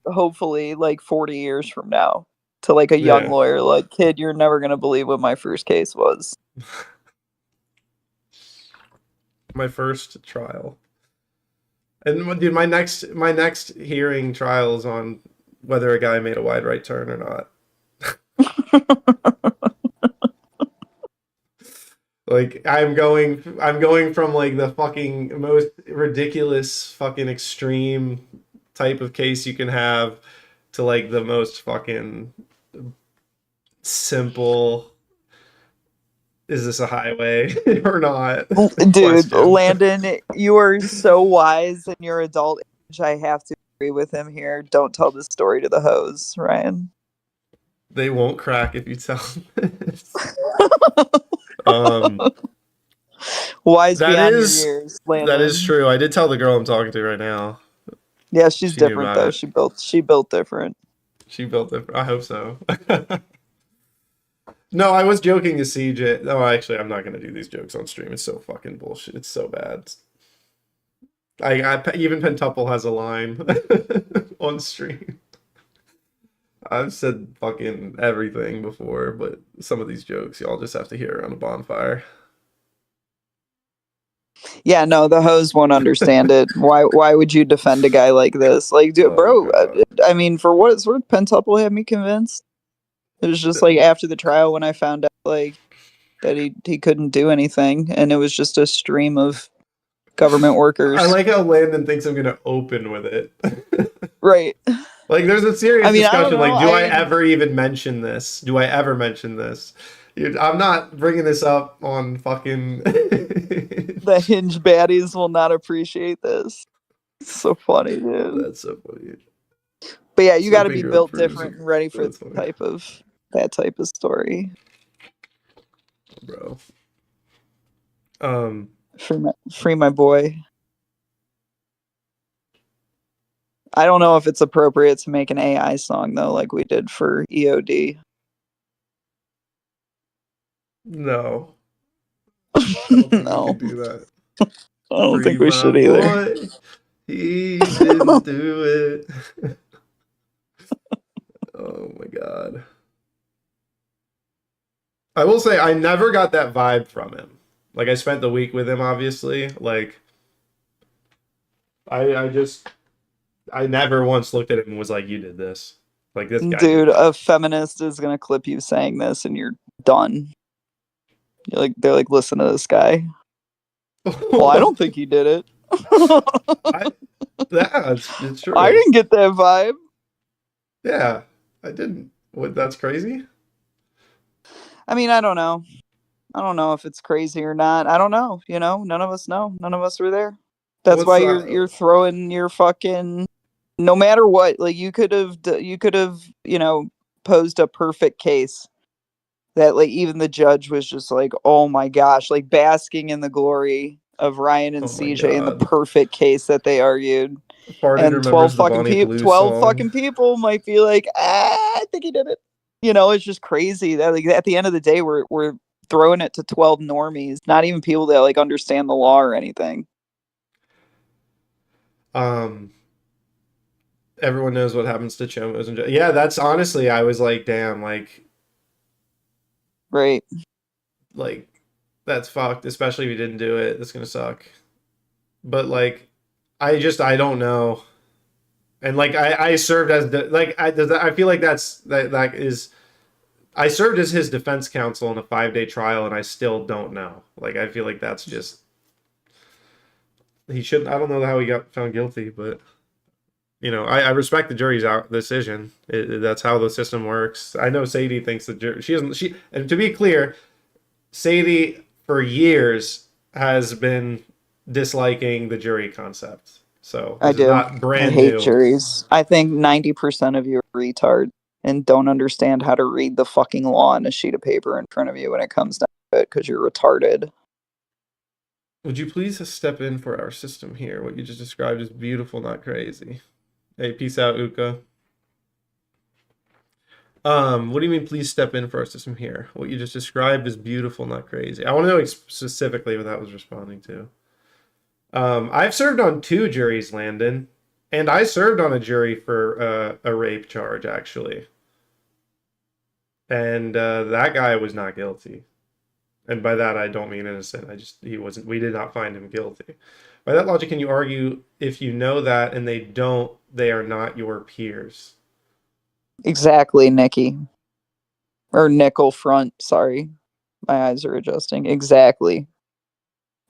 hopefully like 40 years from now to like a young lawyer, like, kid, you're never gonna believe what my first case was. My first trial. And dude, my next hearing trial is on whether a guy made a wide right turn or not. Like I'm going from like the fucking most ridiculous fucking extreme type of case you can have to like the most fucking simple, is this a highway or not? Dude, question. Landon, you are so wise in your adult age. I have to agree with him here. Don't tell this story to the hoes, Ryan. They won't crack if you tell them this. Wise beyond your years, Landon. That is true. I did tell the girl I'm talking to right now. Yeah, she's She knew different about though. it. She built different. She built it. I hope so. No, I was joking to CJ. No, actually, I'm not gonna do these jokes on stream. It's so fucking bullshit. It's so bad. Even Pentuple has a line on stream. I've said fucking everything before, but some of these jokes y'all just have to hear around a bonfire. Yeah, no, the hoes won't understand it. Why would you defend a guy like this? Like, dude, Oh, bro, God. I mean, for what it's worth, Pentuple had me convinced. It was just like after the trial when I found out like that he couldn't do anything, and it was just a stream of government workers. I like how Landon thinks I'm gonna open with it. Right. Like, there's a serious I mean, I don't discussion. Like, know, do I ever even mention this? Do I ever mention this? I'm not bringing this up on fucking. The hinge baddies will not appreciate this. It's so funny, dude. That's so funny. But yeah, you got to Slipping be your built producer. different and ready for That's funny. that type of story. Bro. Free my boy. I don't know if it's appropriate to make an AI song though, like we did for EOD. No. I don't think No. we can do that. I don't think we Free should my either. boy. He didn't do it. Oh my god. I will say I never got that vibe from him. Like, I spent the week with him, obviously. Like, I never once looked at him and was like, you did this. Like, this guy. Dude, a feminist is gonna clip you saying this and you're done. They're like, listen to this guy. Well, I don't think he did it. It's true. I didn't get that vibe. Yeah, I didn't. What? That's crazy. I mean, I don't know. I don't know if it's crazy or not. I don't know. You know, none of us know. None of us were there. That's What's why that? you're throwing your fucking. No matter what, like you could have, posed a perfect case that like even the judge was just like, oh my gosh, like basking in the glory of Ryan and Oh my CJ and the God. perfect case that they argued. Farted And 12 remembers the fucking Bonnie people, Blue 12 song. fucking people might be like, I think he did it. You know, it's just crazy that like at the end of the day, we're throwing it to 12 normies, not even people that like understand the law or anything. Everyone knows what happens to chomos and yeah, that's honestly, I was like, damn, like, right, like that's fucked. Especially if you didn't do it, it's gonna suck. But like, I don't know. And like, I served as I feel like that is. I served as his defense counsel in a 5-day trial, and I still don't know. Like, I feel like that's just he shouldn't. I don't know how he got found guilty, but you know, I respect the jury's decision. That's how the system works. I know Sadie thinks the jury. And to be clear, Sadie for years has been disliking the jury concept. So I do. Not brand I hate new. juries. I think 90% of you are retard and don't understand how to read the fucking law on a sheet of paper in front of you when it comes down to it because you're retarded. Would you please step in for our system here? What you just described is beautiful, not crazy. Hey, peace out, Uka. What do you mean, please step in for our system here? What you just described is beautiful, not crazy. I want to know specifically what that was responding to. I've served on 2 juries, Landon, and I served on a jury for a rape charge, actually. And that guy was not guilty. And by that, I don't mean innocent. We did not find him guilty. By that logic, can you argue if you know that and they don't, they are not your peers? Exactly, Nikki. Or nickel front, sorry. My eyes are adjusting. Exactly.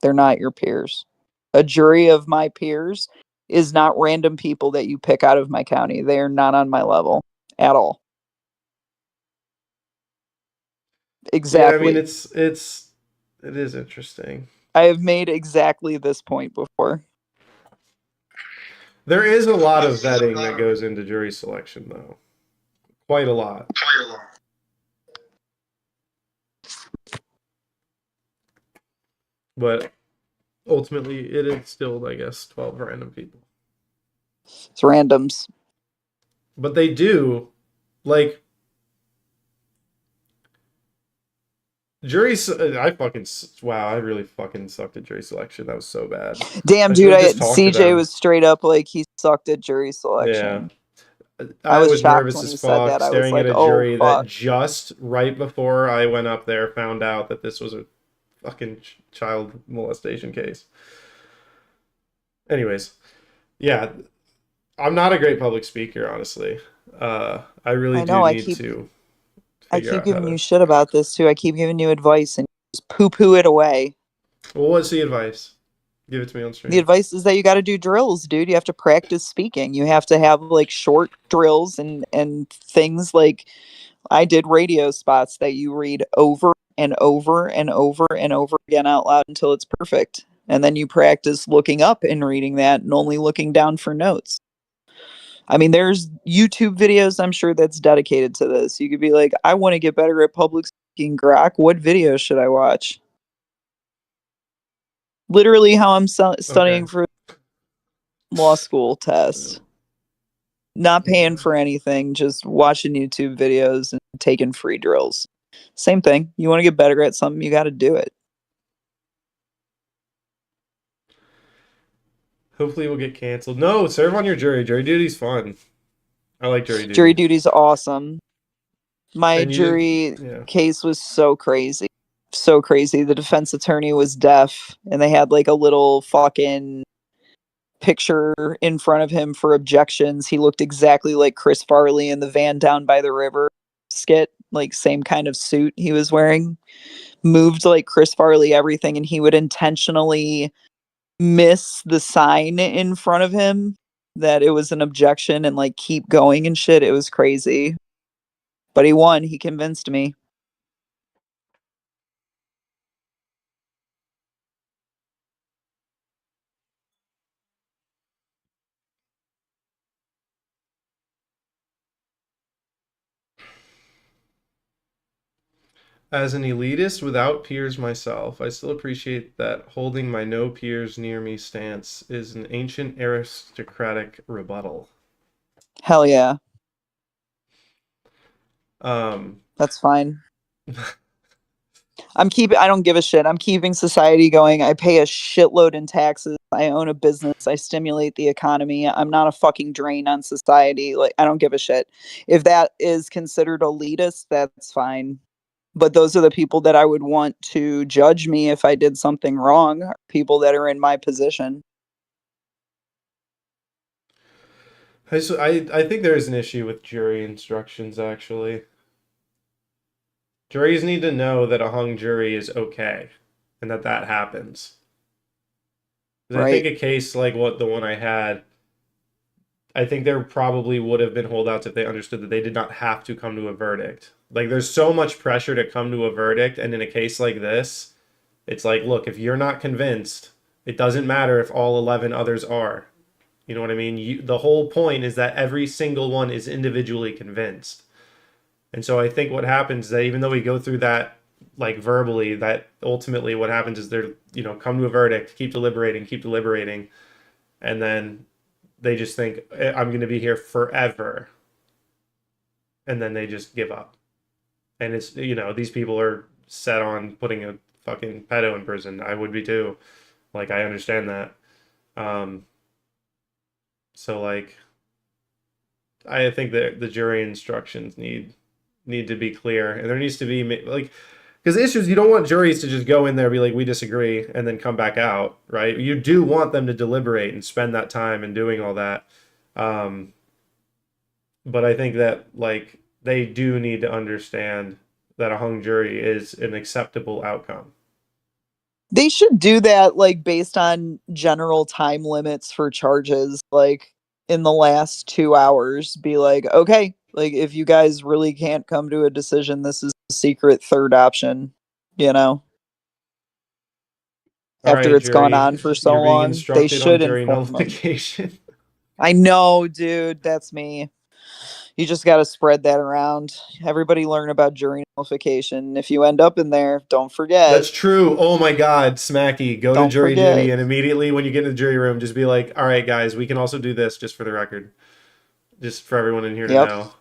They're not your peers. A jury of my peers is not random people that you pick out of my county. They are not on my level at all. Exactly. Yeah, I mean, it is interesting. I have made exactly this point before. There is a lot of vetting that goes into jury selection, though. Quite a lot. But ultimately, it is still, I guess, 12 random people. It's randoms. But they do, like, wow, I really fucking sucked at jury selection. That was so bad. Damn, I dude, should've just talked to CJ them. was straight up like he sucked at jury selection. Yeah. I I was was shocked nervous when as he said fuck, that. I was staring like, at a oh, jury fuck. that just right before I went up there found out that this was a fucking child molestation case. Anyways, yeah, I'm not a great public speaker, honestly. I really I know, do need to I figure keep out how giving to. you shit about this too. I keep giving you advice and you just poo-poo it away. Well, what's the advice? Give it to me on stream. The advice is that you got to do drills, dude. You have to practice speaking. You have to have like short drills and things like I did radio spots that you read over and over and over and over again out loud until it's perfect. And then you practice looking up and reading that and only looking down for notes. I mean, there's YouTube videos, I'm sure, that's dedicated to this. You could be like, I want to get better at public speaking, Grok. What video should I watch? Literally how I'm studying for law school test. Not paying for anything, just watching YouTube videos and taking free drills. Same thing. You want to get better at something, you got to do it. Hopefully we'll get canceled. No, serve on your jury. Jury duty's fun. I like jury duty. Jury duty's awesome. My And you jury yeah. case was so crazy. So crazy. The defense attorney was deaf and they had like a little fucking picture in front of him for objections. He looked exactly like Chris Farley in the Van Down by the River skit, like same kind of suit he was wearing. Moved like Chris Farley everything, and he would intentionally miss the sign in front of him that it was an objection and like keep going and shit. It was crazy. But he won. He convinced me. As an elitist without peers myself, I still appreciate that holding my no peers near me stance is an ancient aristocratic rebuttal. Hell yeah. Um, That's fine. I don't give a shit. I'm keeping society going. I pay a shitload in taxes. I own a business. I stimulate the economy. I'm not a fucking drain on society. Like, I don't give a shit. If that is considered elitist, that's fine. But those are the people that I would want to judge me if I did something wrong. People that are in my position. I think there is an issue with jury instructions, actually. Juries need to know that a hung jury is okay and that happens. Right. I think a case like the one I had, I think there probably would have been holdouts if they understood that they did not have to come to a verdict. Like, there's so much pressure to come to a verdict, and in a case like this, it's like, look, if you're not convinced, it doesn't matter if all 11 others are. You know what I mean? The whole point is that every single one is individually convinced. And so I think what happens is that even though we go through that, like, verbally, that ultimately what happens is they're, come to a verdict, keep deliberating, and then they just think, I'm going to be here forever. And then they just give up. And it's, these people are set on putting a fucking pedo in prison. I would be too. Like, I understand that. So, like, I think that the jury instructions need to be clear. And there needs to be, like, because the issue is you don't want juries to just go in there and be like, we disagree, and then come back out, right? You do want them to deliberate and spend that time and doing all that. But I think that, like, they do need to understand that a hung jury is an acceptable outcome. They should do that, like, based on general time limits for charges. Like, in the last 2 hours, be like, okay, like, if you guys really can't come to a decision, this is the secret third option, After it's jury, gone on for so you're being long, they instructed should on jury inform them. nullification. I know, dude, that's me. You just got to spread that around. Everybody learn about jury nullification. If you end up in there, don't forget. That's true. Oh my God, Smacky, go Don't to jury forget. duty, and immediately when you get in the jury room, just be like, "All right, guys, we can also do this, just for the record, just for everyone in here to Yep. know,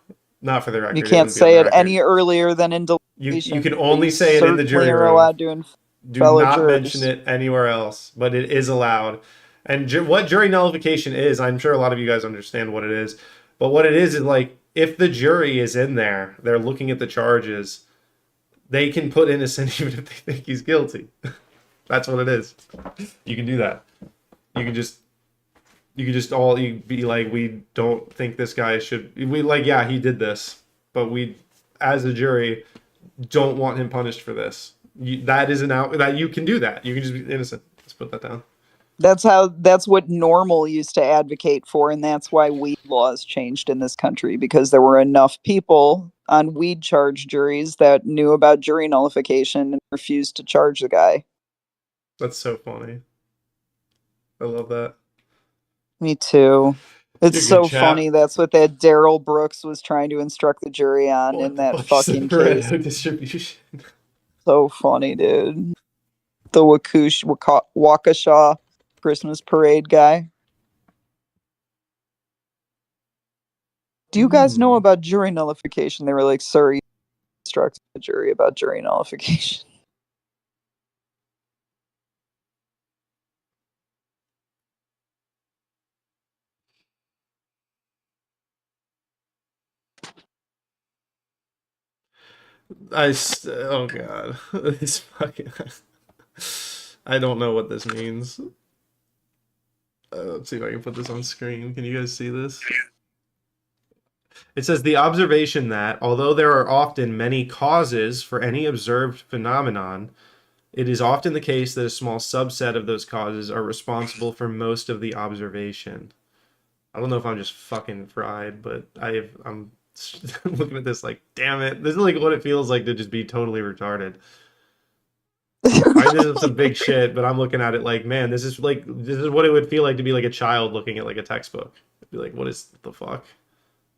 not for the record." You can't wouldn't be on say the it record. any earlier than in You deliberation. can but only you say it in the certainly jury are room. allowed to in Do fellow not jurors. mention it anywhere else, but it is allowed. And what jury nullification is, I'm sure a lot of you guys understand what it is. But what it is like, if the jury is in there, they're looking at the charges, they can put innocent even if they think he's guilty. That's what it is. You can do that. You can just you be like, we don't think this guy should. We like, yeah, he did this, but we, as a jury, don't want him punished for this. That is an out that you can do that. You can just be innocent. Let's put that down. That's what normal used to advocate for, and that's why weed laws changed in this country, because there were enough people on weed charge juries that knew about jury nullification and refused to charge the guy. That's so funny. I love that. Me too. It's You're so good, chap. funny. That's what that Daryl Brooks was trying to instruct the jury on What in the that fuck is fucking the case. Pareto distribution? So funny, dude. The Waukesha Christmas parade guy. Do you guys know about jury nullification? They were like, sir, you instruct the jury about jury nullification. Oh god, this fucking. I don't know what this means. Let's see if I can put this on screen. Can you guys see this? It says the observation that, although there are often many causes for any observed phenomenon, it is often the case that a small subset of those causes are responsible for most of the observation. I don't know if I'm just fucking fried, but I'm looking at this like, damn it. This is like what it feels like to just be totally retarded. I know some big shit, but I'm looking at it like, man, this is what it would feel like to be like a child looking at like a textbook. I'd be like, what is the fuck?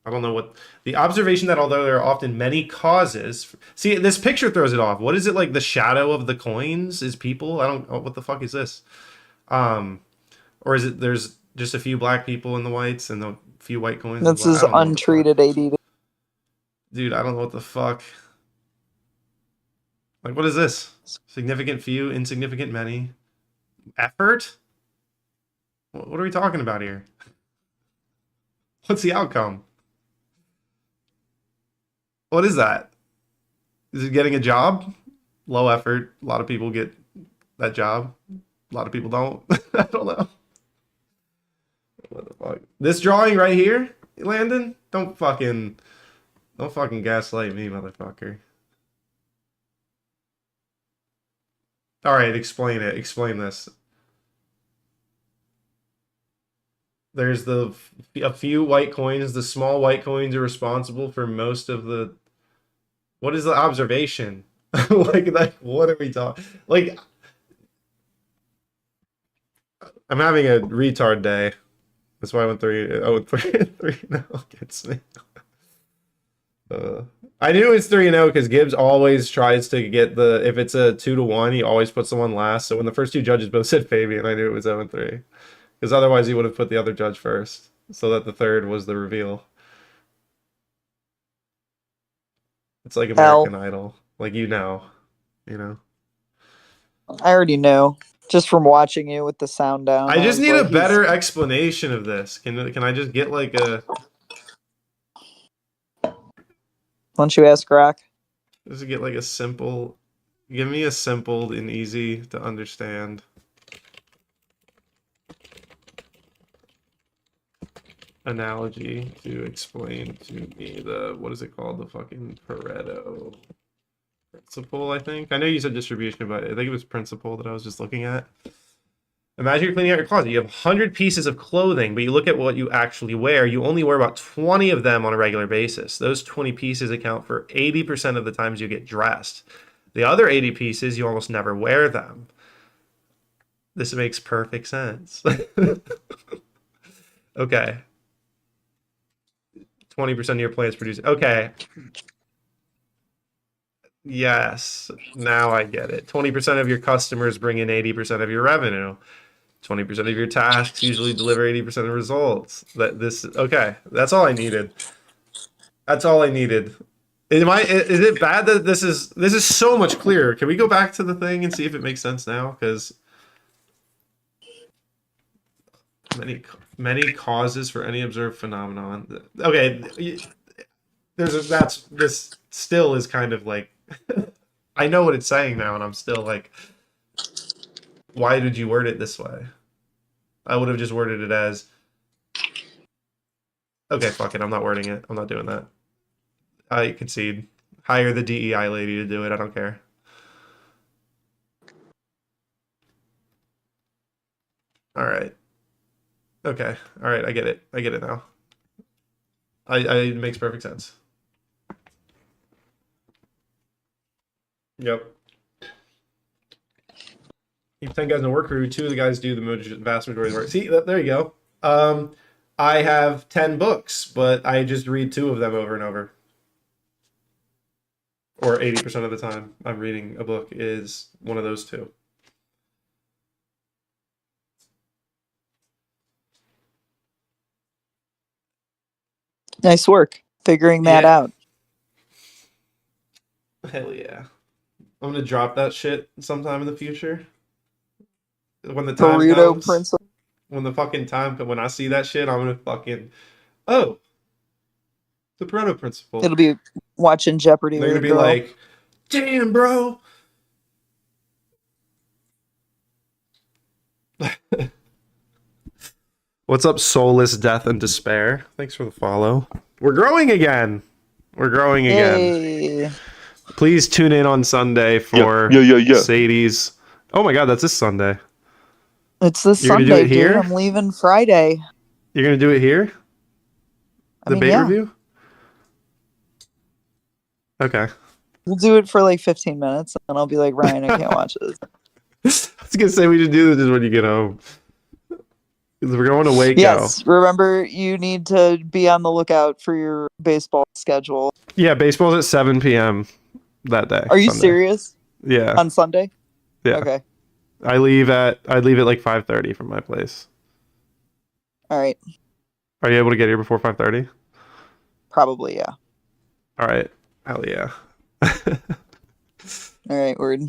I don't know what the observation that although there are often many causes. See, this picture throws it off. What is it like? The shadow of the coins is people? I don't. What the fuck is this? Or is it there's just a few black people in the whites and a few white coins? This is untreated ADD. Dude, I don't know what the fuck. Like, what is this? Significant few, insignificant many. Effort? What are we talking about here? What's the outcome? What is that? Is it getting a job? Low effort. A lot of people get that job. A lot of people don't. I don't know. What the fuck? This drawing right here, Landon? Don't fucking gaslight me, motherfucker. All right, explain it. Explain this. There's a few white coins. The small white coins are responsible for most of the. What is the observation? like, what are we talking? Like, I'm having a retard day. That's why I went 3-0 against me. I knew it's 3-0 because Gibbs always tries to get if it's a 2-1, he always puts the one last. So when the first two judges both said Fabian, I knew it was 0-3. Because otherwise he would have put the other judge first, so that the third was the reveal. It's like American Idol. Like, you know. I already know, just from watching you with the sound down. I just need a better explanation of this. Can I just get like a... Why don't you ask Rock? Just get like a simple... Give me a simple and easy to understand... analogy to explain to me what is it called? The fucking Pareto principle, I think. I know you said distribution, but I think it was principle that I was just looking at. Imagine you're cleaning out your closet. You have 100 pieces of clothing, but you look at what you actually wear. You only wear about 20 of them on a regular basis. Those 20 pieces account for 80% of the times you get dressed. The other 80 pieces, you almost never wear them. This makes perfect sense. Okay. 20% of your plants produce. Okay. Yes. Now I get it. 20% of your customers bring in 80% of your revenue. 20% of your tasks usually deliver 80% of results. Okay. That's all I needed. That's all I needed. Is it bad that this is so much clearer? Can we go back to the thing and see if it makes sense now? Because many causes for any observed phenomenon. Okay, this still is kind of like I know what it's saying now, and I'm still like, why did you word it this way? I would have just worded it as, okay, fuck it, I'm not wording it. I'm not doing that. I concede. Hire the DEI lady to do it. I don't care. All right. Okay. All right. I get it. I get it now. It makes perfect sense. Yep. You have 10 guys in a work crew. 2 of the guys do the vast majority of the work. See, there you go. I have 10 books, but I just read 2 of them over and over. Or 80% of the time I'm reading a book is one of those 2. Nice work figuring that out. Hell yeah. I'm gonna drop that shit sometime in the future. When the time Burrito comes, principle. when the fucking time comes, when I see that shit, I'm gonna fucking, oh, the Pareto principle. It'll be watching Jeopardy. They're with gonna a be girl. like, damn, bro. What's up, soulless death and despair? Thanks for the follow. We're growing again. We're growing again. Hey. Please tune in on Sunday for Sadie's. Oh my god, that's this Sunday. It's this You're gonna do Sunday, it here? dude. I'm leaving Friday. You're gonna do it here? The bait review? Okay. We'll do it for like 15 minutes, and I'll be like, Ryan, I can't watch this. I was gonna say we should do this when you get home. 'Cause we're going to Waco. Yes, remember you need to be on the lookout for your baseball schedule. Yeah, baseball's at 7 p.m. that day. Are you Sunday. serious? Yeah. On Sunday? Yeah. Okay. I'd leave at like 5:30 from my place. All right. Are you able to get here before 5:30? Probably, yeah. All right. Hell yeah. All right, word.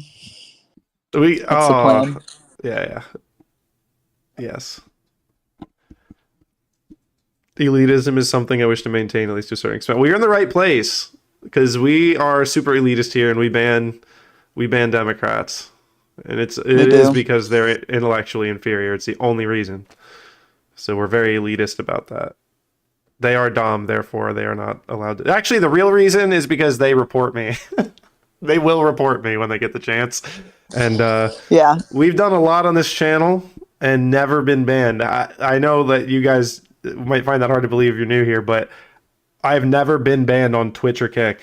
That's the plan. Yeah. Yes. Elitism is something I wish to maintain, at least to a certain extent. Well, you're in the right place because we are super elitist here, and we ban Democrats, and it is because they're intellectually inferior. It's the only reason. So we're very elitist about that. They are dumb, therefore they are not allowed to. Actually, the real reason is because they report me. They will report me when they get the chance. And yeah, we've done a lot on this channel and never been banned. I know that you guys might find that hard to believe if you're new here, but I've never been banned on Twitch or Kick.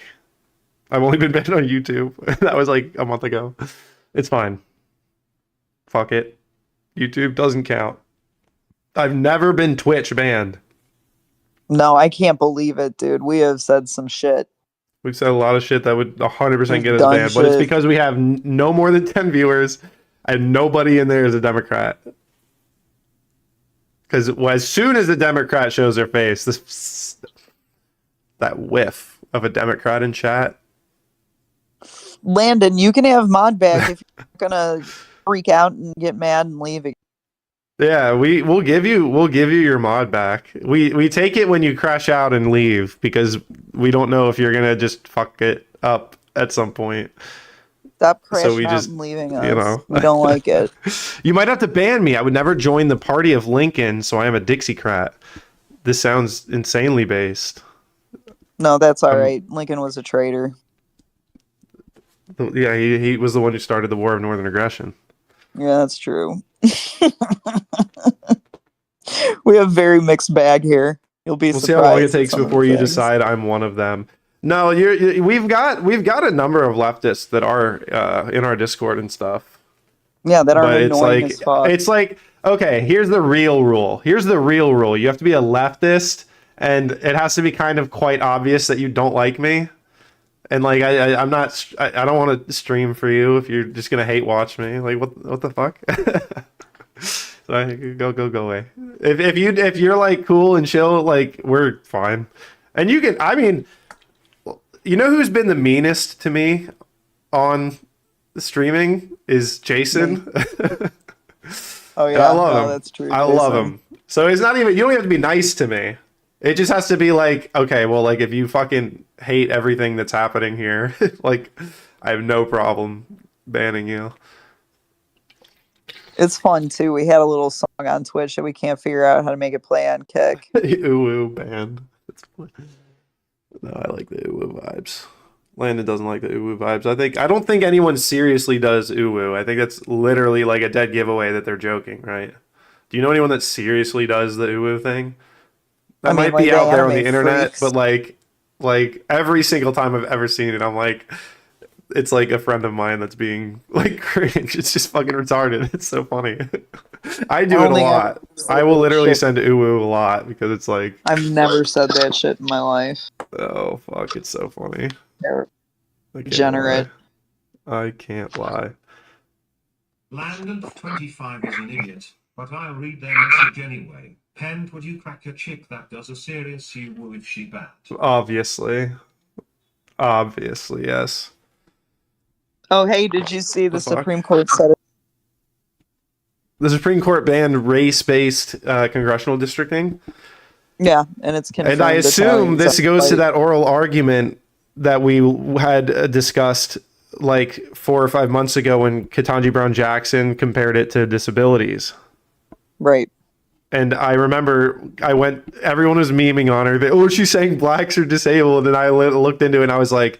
I've only been banned on YouTube. That was like a month ago. It's fine. Fuck it. YouTube doesn't count. I've never been Twitch banned. No, I can't believe it, dude. We have said some shit. We've said a lot of shit that would 100% We've get us done banned, but it's shit. because we have no more than 10 viewers and nobody in there is a Democrat. Because as soon as a Democrat shows their face, that whiff of a Democrat in chat. Landon, you can have mod back if you're gonna freak out and get mad and leave again. Yeah, we'll give you your mod back. We take it when you crash out and leave because we don't know if you're gonna just fuck it up at some point. Stop crashing So we out just, and leaving us. you know. We don't like it. You might have to ban me. I would never join the party of Lincoln, so I am a Dixiecrat. This sounds insanely based. No, that's all right. Lincoln was a traitor. Yeah, he was the one who started the War of Northern Aggression. Yeah, that's true. We have very mixed bag here. You'll be We'll surprised. see how long it at takes some of the before you things. decide I'm one of them. No, we've got a number of leftists that are in our Discord and stuff. Yeah, that are But annoying as fuck. it's like, okay, here's the real rule. You have to be a leftist and it has to be kind of quite obvious that you don't like me. And like I'm not, I don't want to stream for you if you're just gonna hate watch me. Like what the fuck? So go away. If you're like cool and chill, like we're fine. And you can, I mean, you know who's been the meanest to me on streaming is Jason. Oh yeah, I love him. That's true. I love him. So it's not even, you don't have to be nice to me. It just has to be like, okay, well, like if you fucking hate everything that's happening here, like I have no problem banning you. It's fun too. We had a little song on Twitch that we can't figure out how to make it play on Kick. Ooh band. No, I like the ooh vibes. Landon doesn't like the ooh vibes. I don't think anyone seriously does ooh. I think that's literally like a dead giveaway that they're joking, right? Do you know anyone that seriously does the ooh thing? That might be out there on the internet, but like every single time I've ever seen it, I'm like, it's like a friend of mine that's being like cringe. It's just fucking retarded. It's so funny. I do it a lot. I will literally send ooh a lot because it's like I've never said that shit in my life. Oh fuck! It's so funny. Degenerate. I can't lie. Landon 25 is an idiot, but I'll read their message anyway. Penned, would you crack a chick that does a serious you if she bad? Obviously, yes. Oh hey, did you see the Supreme Court said it? The Supreme Court banned race-based congressional districting. Yeah, and it's confirmed. And I assume this goes to that oral argument that we had discussed like 4 or 5 months ago when Ketanji Brown Jackson compared it to disabilities. Right. And I remember everyone was memeing on her. Oh, she's saying blacks are disabled. And I looked into it and I was like,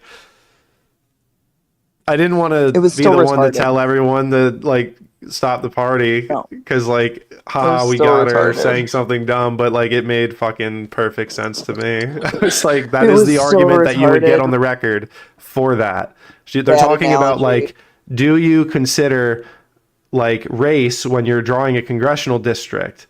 I didn't want to be the one to tell everyone to like stop the party because like, we got her saying something dumb, but like it made fucking perfect sense to me. It's like, that is the argument that you would get on the record for that. They're talking about like, do you consider like race when you're drawing a congressional district?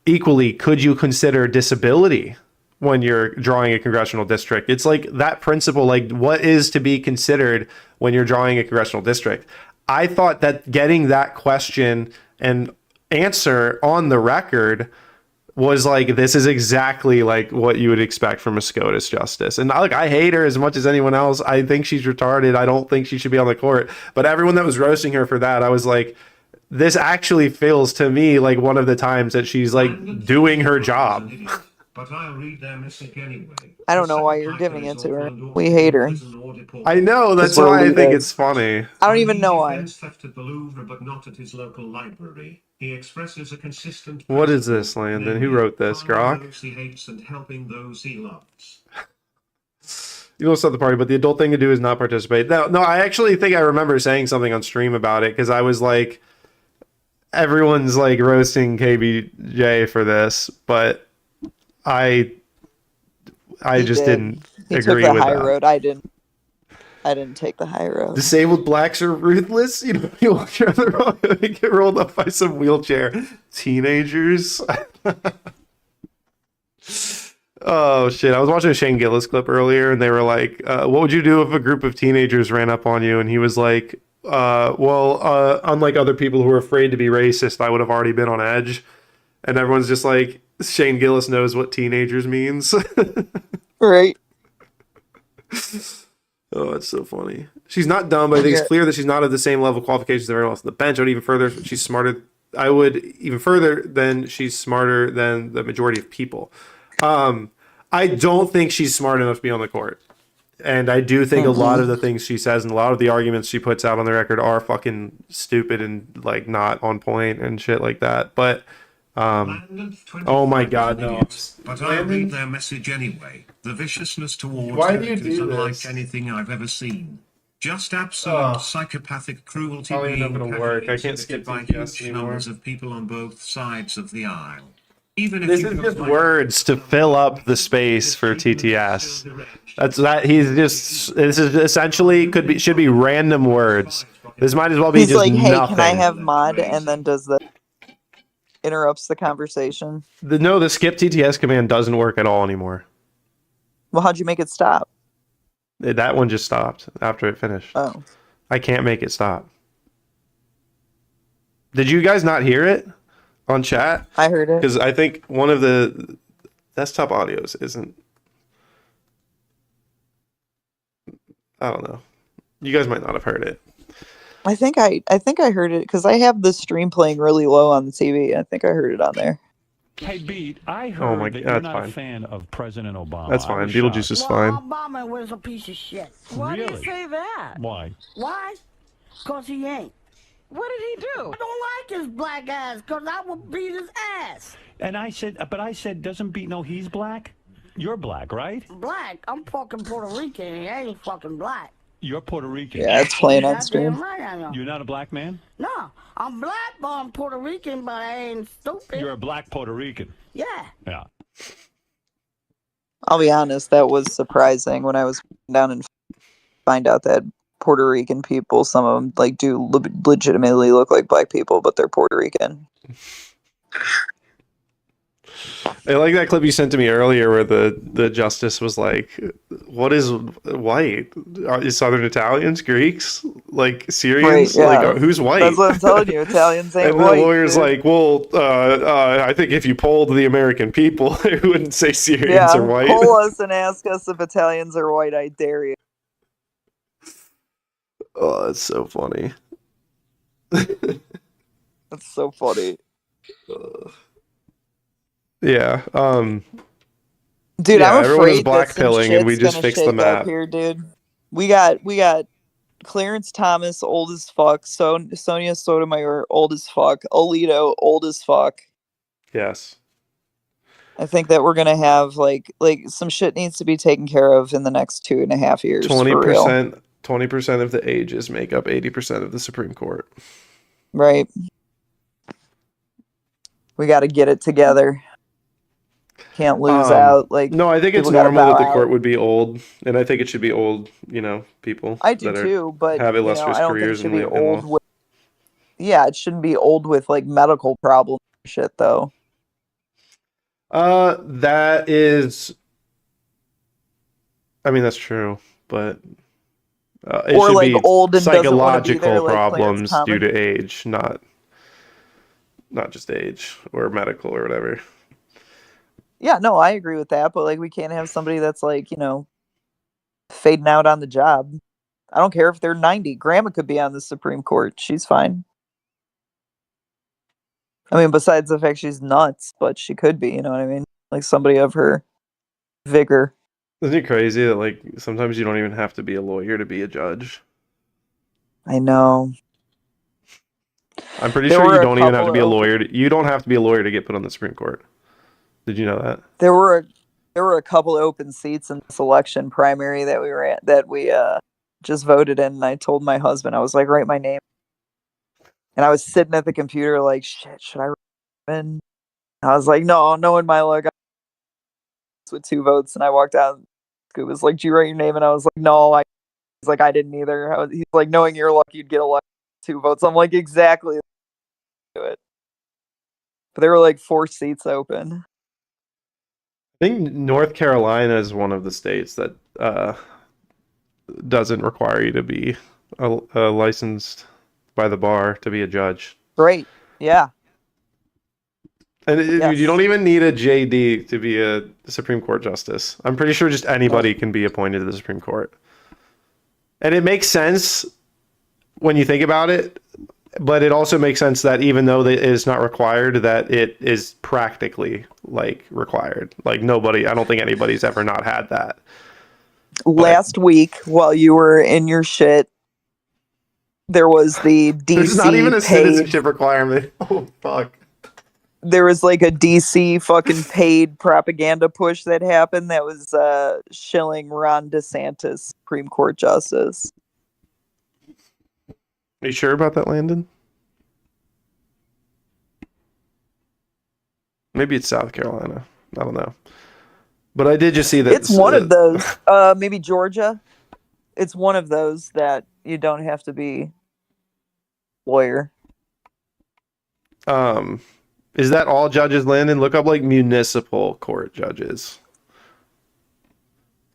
Equally, could you consider disability when you're drawing a congressional district? It's like that principle, like what is to be considered when you're drawing a congressional district? I thought that getting that question and answer on the record was like, this is exactly like what you would expect from a SCOTUS justice. And look, I hate her as much as anyone else. I think she's retarded. I don't think she should be on the court. But everyone that was roasting her for that, I was like, this actually feels to me like one of the times that she's like doing her job. But I'll read their message anyway. I don't know why you're giving it to her. We hate her. I know, that's why I think it's funny. I don't even know why. Theft at the Louvre, but not at his local library. He expresses a consistent. What is this, Landon? Who wrote this, Grok? Those he hates and helping those he loves. You don't stop the party, but the adult thing to do is not participate. No, I actually think I remember saying something on stream about it because I was like, everyone's like roasting KBJ for this, but I just didn't agree with that. High road. I didn't take the high road. Disabled blacks are ruthless. You know, you walk around the road and get rolled up by some wheelchair teenagers. Oh shit! I was watching a Shane Gillis clip earlier, and they were like, "What would you do if a group of teenagers ran up on you?" And he was like, unlike other people who are afraid to be racist, I would have already been on edge." And everyone's just like, Shane Gillis knows what teenagers means. Right. Oh, it's so funny. She's not dumb, but I think it's clear that she's not of the same level of qualifications as everyone else on the bench. I would even further, she's smarter. I would even further than she's smarter than the majority of people. I don't think she's smart enough to be on the court. And I do think a lot of the things she says and a lot of the arguments she puts out on the record are fucking stupid and like not on point and shit like that. But oh my god, no. But I'll read their message anyway. The viciousness towards Why do you Eric is do unlike this? anything I've ever seen. Just absolute psychopathic cruelty being work. I can't skip by TTS huge anymore. numbers of people on both sides of the aisle. Even if This you is look just like words to fill up the space for TTS. That's that. He's just. This is essentially should be random words. This might as well be He's just like, hey, nothing. can I have mod? And then does the. interrupts the conversation. The skip TTS command doesn't work at all anymore. Well, how'd you make it stop? That one just stopped after it finished. Oh. I can't make it stop. Did you guys not hear it on chat? I heard it. Because I think one of the desktop audios isn't. I don't know. You guys might not have heard it. I think I heard it because I have the stream playing really low on the TV. I think I heard it on there. Hey, Beat, I heard that you're not a fan of President Obama. That's fine. Beetlejuice is fine. Obama was a piece of shit. Why do you say that? Why? Why? Because he ain't. What did he do? I don't like his black ass because I will beat his ass. And I said, doesn't Beat know he's black? You're black, right? Black? I'm fucking Puerto Rican and he ain't fucking black. You're Puerto Rican. Yeah, it's playing on stream. Right, I know. You're not a black man? No, I'm black, but I'm Puerto Rican, but I ain't stupid. You're a black Puerto Rican. Yeah. Yeah. I'll be honest, that was surprising when I was down and find out that Puerto Rican people, some of them like do legitimately look like black people, but they're Puerto Rican. I like that clip you sent to me earlier where the justice was like, what is white? Is Southern Italians, Greeks, like Syrians? Right, yeah. Like, who's white? That's what I'm telling you. Italians ain't and white. the lawyer's dude. like, well, I think if you polled the American people, it wouldn't say Syrians are white. Poll us and ask us if Italians are white. I dare you. Oh, that's so funny. That's so funny. Yeah. Dude, yeah, I'm everyone is afraid that some blackpilling and we shit's just gonna fixed the shake up map. here, dude. We got Clarence Thomas, old as fuck. Sonia Sotomayor, old as fuck. Alito, old as fuck. Yes. I think that we're gonna have like some shit needs to be taken care of in the next 2.5 years. 20% of the ages make up 80% of the Supreme Court. Right. We got to get it together. Can't lose out. Like, no, I think it's people gotta normal that bow the court out. would be old, and I think it should be old. People. I do that are- too, but have I illustrious don't think it careers should in be the old law. with. Yeah, it shouldn't be old with like medical problems and shit though. That is. I mean, that's true, but it Or, should like, be old and doesn't wanna be psychological there, like Clarence problems due Thomas. to age, not just age or medical or whatever. Yeah, no, I agree with that, but like we can't have somebody that's like, fading out on the job. I don't care if they're 90. Grandma could be on the Supreme Court. She's fine. I mean, besides the fact she's nuts, but she could be, you know what I mean? Like somebody of her vigor. Isn't it crazy that like sometimes you don't even have to be a lawyer to be a judge? I know. I'm pretty There sure were you a don't even have to couple be a of lawyer. You don't have to be a lawyer to get put on the Supreme Court. Did you know that? There were a couple of open seats in this election primary that we just voted in, and I told my husband, I was like, write my name. And I was sitting at the computer like, shit, should I write in? I was like, no, knowing my luck, with 2 votes, and I walked out. Scoop was like, do you write your name? And I was like, no. He's like, I didn't either. He's like, knowing your luck, you'd get elected 2 votes. I'm like, exactly. Do it. But there were like 4 seats open. I think North Carolina is one of the states that doesn't require you to be licensed by the bar to be a judge. Great. Yeah. And Yes. you don't even need a JD to be a Supreme Court justice. I'm pretty sure just anybody can be appointed to the Supreme Court. And it makes sense when you think about it, but it also makes sense that even though it is not required, that it is practically like required. Like I don't think anybody's ever not had that. Last week, while you were in your shit, there was the DC There's not even a paid, citizenship requirement. Oh, fuck. there was like a DC fucking paid propaganda push that happened that was shilling Ron DeSantis Supreme Court justice. Are you sure about that, Landon? Maybe it's South Carolina. I don't know. But I did just see that It's one of those. Maybe Georgia. It's one of those that you don't have to be lawyer. Is that all judges, Landon? Look up like municipal court judges.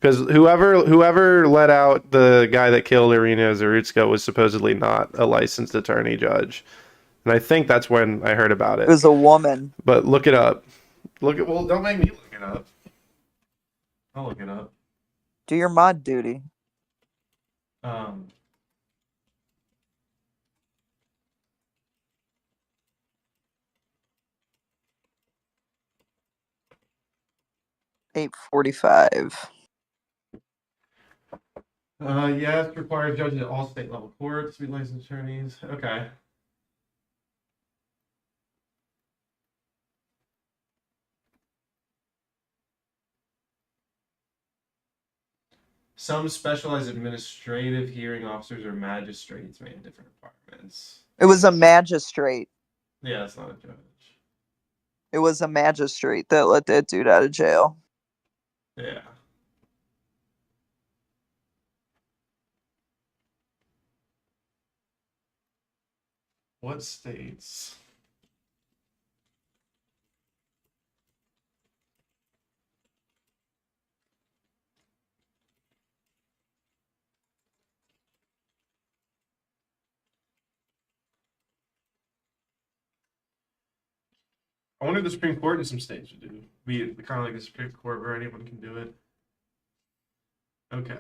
Because whoever let out the guy that killed Irina Zarutska was supposedly not a licensed attorney judge. And I think that's when I heard about it. It was a woman. But look it up. Well, don't make me look it up. I'll look it up. Do your mod duty. Um, 8:45. Yes, requires judges at all state level courts to be licensed attorneys. Okay. Some specialized administrative hearing officers or magistrates may have different requirements. It was a magistrate. Yeah, that's not a judge. It was a magistrate that let that dude out of jail. Yeah. What states? I wonder if the Supreme Court in some states would do. Be kind of like the Supreme Court where anyone can do it. Okay.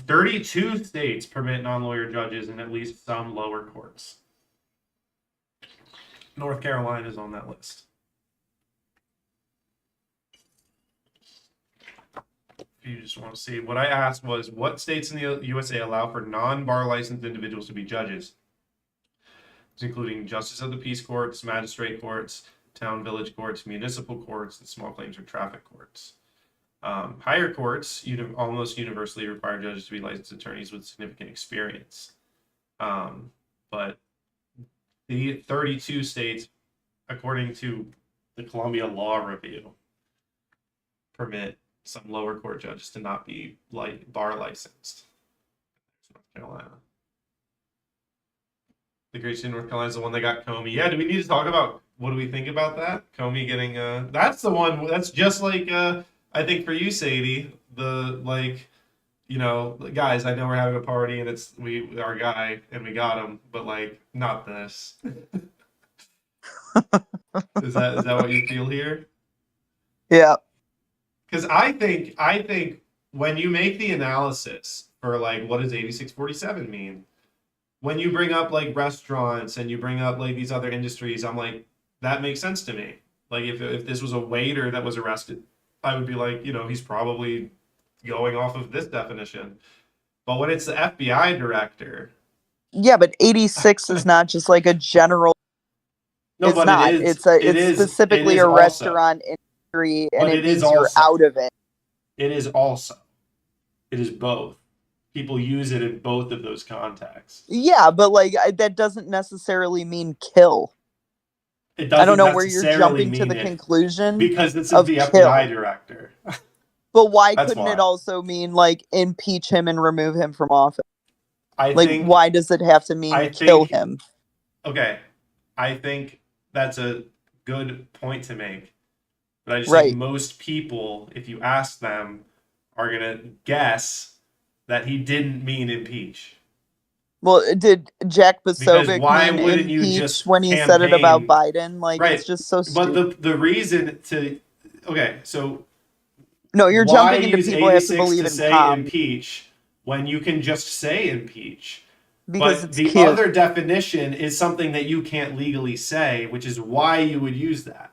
32 states permit non-lawyer judges in at least some lower courts. North Carolina is on that list. If you just want to see, what I asked was, what states in the USA allow for non-bar licensed individuals to be judges? Including justice of the peace courts, magistrate courts, town village courts, municipal courts, and small claims or traffic courts. Higher courts almost universally require judges to be licensed attorneys with significant experience. But the 32 states, according to the Columbia Law Review, permit some lower court judges to not be bar licensed. North Carolina. The great state of North Carolina is the one that got Comey. Yeah, do we need to talk about what do we think about that? Comey getting that's the one that's just like I think for you, Sadie, the guys, I know we're having a party and it's our guy and we got him, but like not this. Is that what you feel here? Yeah. Because I think when you make the analysis for like what does 8647 mean? When you bring up like restaurants and you bring up like these other industries, I'm like, that makes sense to me. Like if this was a waiter that was arrested, I would be like, he's probably going off of this definition. But when it's the FBI director. Yeah, but 86 is not just like a general. No, it's but not. it is. It's specifically a restaurant industry, and it means you're out of it. It is also. It is both. People use it in both of those contexts. Yeah, but like that doesn't necessarily mean kill. It doesn't. I don't know where you're jumping to the conclusion because this is of the kill. FBI director. But why couldn't it also mean like impeach him and remove him from office? Why does it have to mean kill him? Okay, I think that's a good point to make. But I just think most people, if you ask them, are gonna guess that he didn't mean impeach. Well, did Jack Posobiec mean impeach when he said it about Biden? Like, it's just so stupid. But the reason to... Okay, so... No, you're jumping into people who have to believe in say impeach when you can just say impeach? Because but it's the cute. Other definition is something that you can't legally say, which is why you would use that.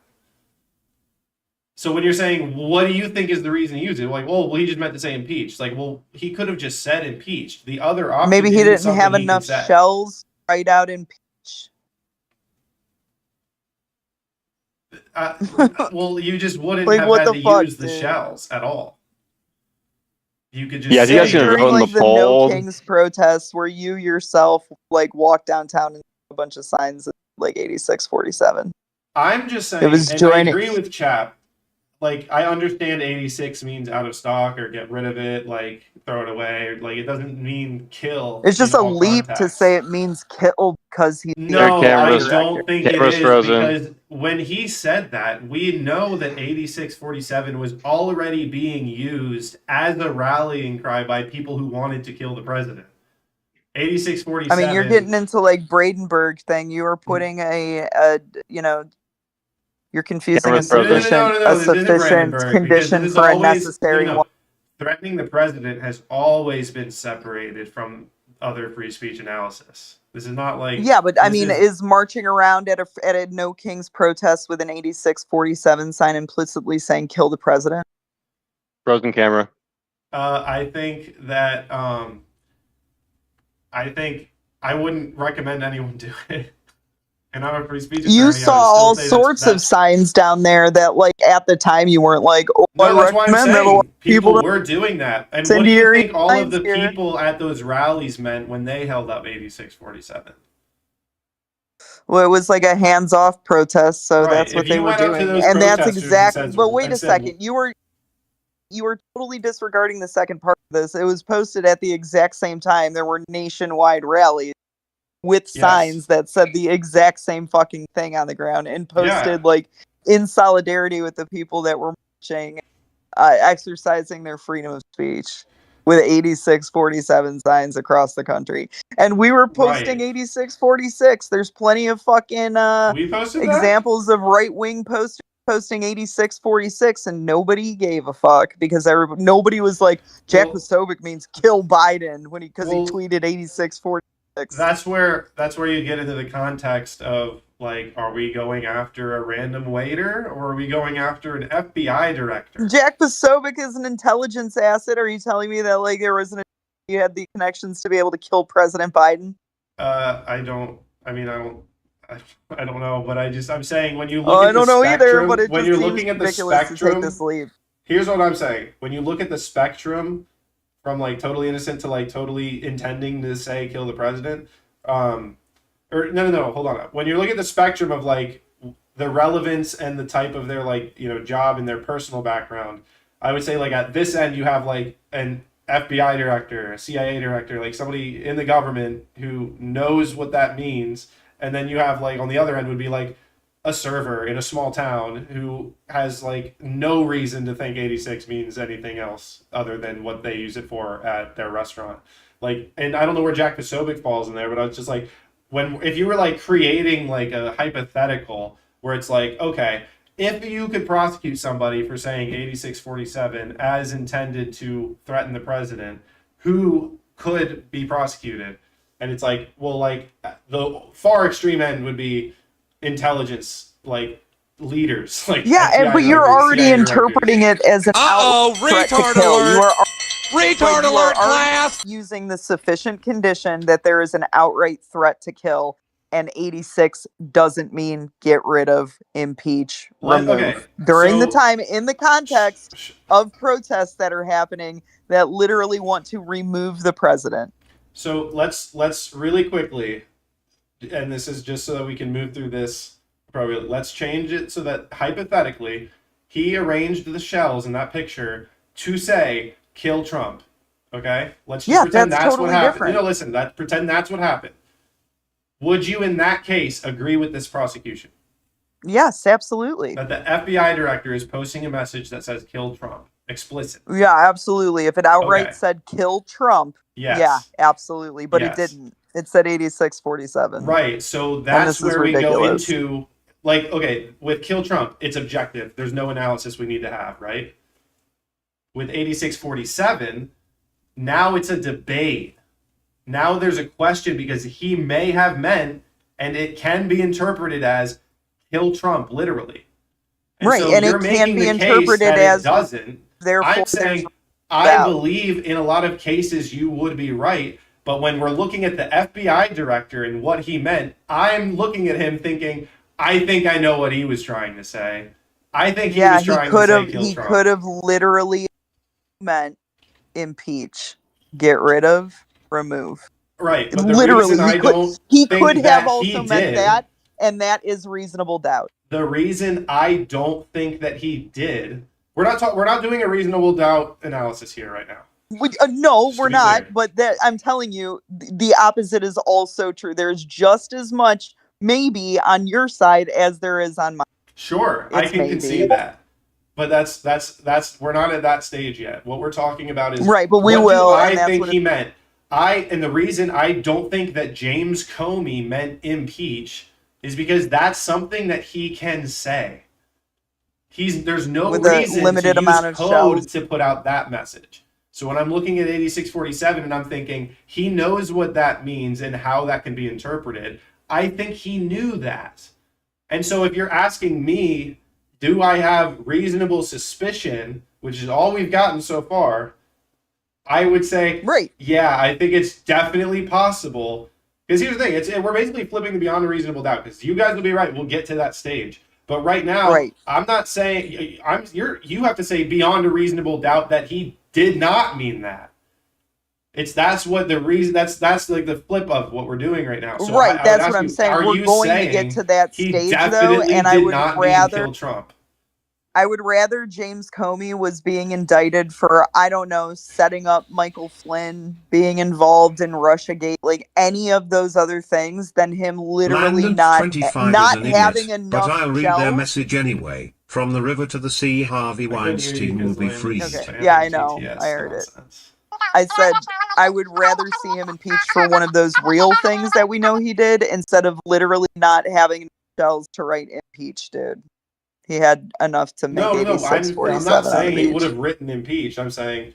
So when you're saying, what do you think is the reason he used it? Like, well, he just meant to say impeach. Like, well, he could have just said impeached. The other option. Maybe he didn't have enough shells to write out impeach. Well, you just wouldn't have had to use the shells at all. You could just you guys gonna vote in the poll? No Kings protests where you yourself like walk downtown and a bunch of signs like 8647. I'm just saying, it was and I agree with Chap. like I understand 86 means out of stock or get rid of it, like throw it away, or, like it doesn't mean kill. It's just in a all leap to contexts. say it means kill because he's the No, I cameras- don't think it cameras is frozen. because when he said that, we know that 8647 was already being used as a rallying cry by people who wanted to kill the president. 8647. I mean, you're getting into like Bradenburg thing. You are putting a you know, you're confusing a Cameras frozen. sufficient, No, a this isn't sufficient Brandenburg, because condition this is for a always, necessary one. Threatening the president has always been separated from other free speech analysis. This is not like Yeah, but I this mean, is marching around at a No Kings protest with an 8647 sign implicitly saying "kill the president"? Frozen camera. I think that I think I wouldn't recommend anyone do it. And I'm a free speech attorney. You I would saw still all say sorts of signs down there that, like, at the time you weren't like, "Oh, No, I that's why I'm recommend that a lot saying of people." people were doing that. And what do you think all of the people at those rallies meant when they held up 8647? Well, it was like a hands-off protest, so Right, that's what if they you were went up to doing, those and that's protesters and exactly. said- But wait and a said- second, you were totally disregarding the second part of this. It was posted at the exact same time. There were nationwide rallies with signs that said the exact same fucking thing on the ground and posted like in solidarity with the people that were marching, exercising their freedom of speech with 8647 signs across the country. And we were posting 8646. There's plenty of fucking we posted examples of right-wing posters posting 8646 and nobody gave a fuck because nobody was like Jack Posobiec means kill Biden when he tweeted 8646. That's where you get into the context of like, are we going after a random waiter or are we going after an FBI director? Jack Posobiec is an intelligence asset. Are you telling me that like you had the connections to be able to kill President Biden? I don't know, but I'm saying when you look I at the don't know spectrum, either, but it when just you're seems looking at the ridiculous to spectrum, take this leap. Here's what I'm saying. When you look at the spectrum from like totally innocent to like totally intending to say kill the president, hold on. When you look at the spectrum of like the relevance and the type of their like, you know, job and their personal background, I would say like at this end you have like an FBI director, a CIA director, like somebody in the government who knows what that means. And then you have like on the other end would be like a server in a small town who has like no reason to think 86 means anything else other than what they use it for at their restaurant. Like, and I don't know where Jack Posobiec falls in there, but I was just like, if you were like creating like a hypothetical where it's like, okay, if you could prosecute somebody for saying 8647 as intended to threaten the president, who could be prosecuted? And it's like, well, like the far extreme end would be intelligence, like leaders, like yeah, but you're already interpreting it as an outright threat to kill. Retard alert, class! Using the sufficient condition that there is an outright threat to kill, and 86 doesn't mean get rid of, impeach, remove. Okay, During the time, in the context of protests that are happening that literally want to remove the president. So let's really quickly, and this is just so that we can move through this, probably let's change it so that hypothetically he arranged the shells in that picture to say kill Trump. Okay? Let's just pretend that's totally what happened. Different. No, listen, pretend that's what happened. Would you in that case agree with this prosecution? Yes, absolutely. That the FBI director is posting a message that says kill Trump. Explicit. Yeah, absolutely. If it outright said kill Trump, yeah, absolutely. But it didn't. It said 8647. Right. So that's where we go into, like, okay, with kill Trump, it's objective. There's no analysis we need to have, right? With 8647, now it's a debate. Now there's a question because he may have meant, and it can be interpreted as kill Trump, literally. Right, and it can be interpreted as it doesn't. I'm saying I believe in a lot of cases you would be right, but when we're looking at the FBI director and what he meant, I'm looking at him thinking, I think I know what he was trying to say. I think he was trying to say kill Trump. He could have literally meant impeach, get rid of, remove. Right. But Literally, he could have also meant that, and that is reasonable doubt. The reason I don't think that he did We're not doing a reasonable doubt analysis here right now. No, we're be not. clear. But I'm telling you, the opposite is also true. There's just as much maybe on your side as there is on mine. Sure, I can concede that. But that's we're not at that stage yet. What we're talking about is right, but we what will. do I and that's think what he meant. And the reason I don't think that James Comey meant impeach is because that's something that he can say. There's no with a reason limited to amount use of code shells. to put out that message. So when I'm looking at 8647 and I'm thinking he knows what that means and how that can be interpreted, I think he knew that. And so if you're asking me, do I have reasonable suspicion, which is all we've gotten so far, I would say, right. Yeah, I think it's definitely possible. Because here's the thing, we're basically flipping the beyond a reasonable doubt. Because you guys will be right, we'll get to that stage. But right now, I'm not saying you have to say beyond a reasonable doubt that he did not mean that. That's what the reason that's like the flip of what we're doing right now. So right, that's what I'm you, saying. are We're you going to saying get to that he stage though, definitely and I did would not mean rather kill Trump? I would rather James Comey was being indicted for, I don't know, setting up Michael Flynn, being involved in Russiagate, like any of those other things, than him literally not having enough but I'll read shells. their message anyway. From the river to the sea, Harvey Weinstein will be freed. Okay. Yeah, I know. I heard it. I said I would rather see him impeached for one of those real things that we know he did instead of literally not having shells to write impeach, dude. He had enough to make 8647 I'm not saying he on would the have written impeached. I'm saying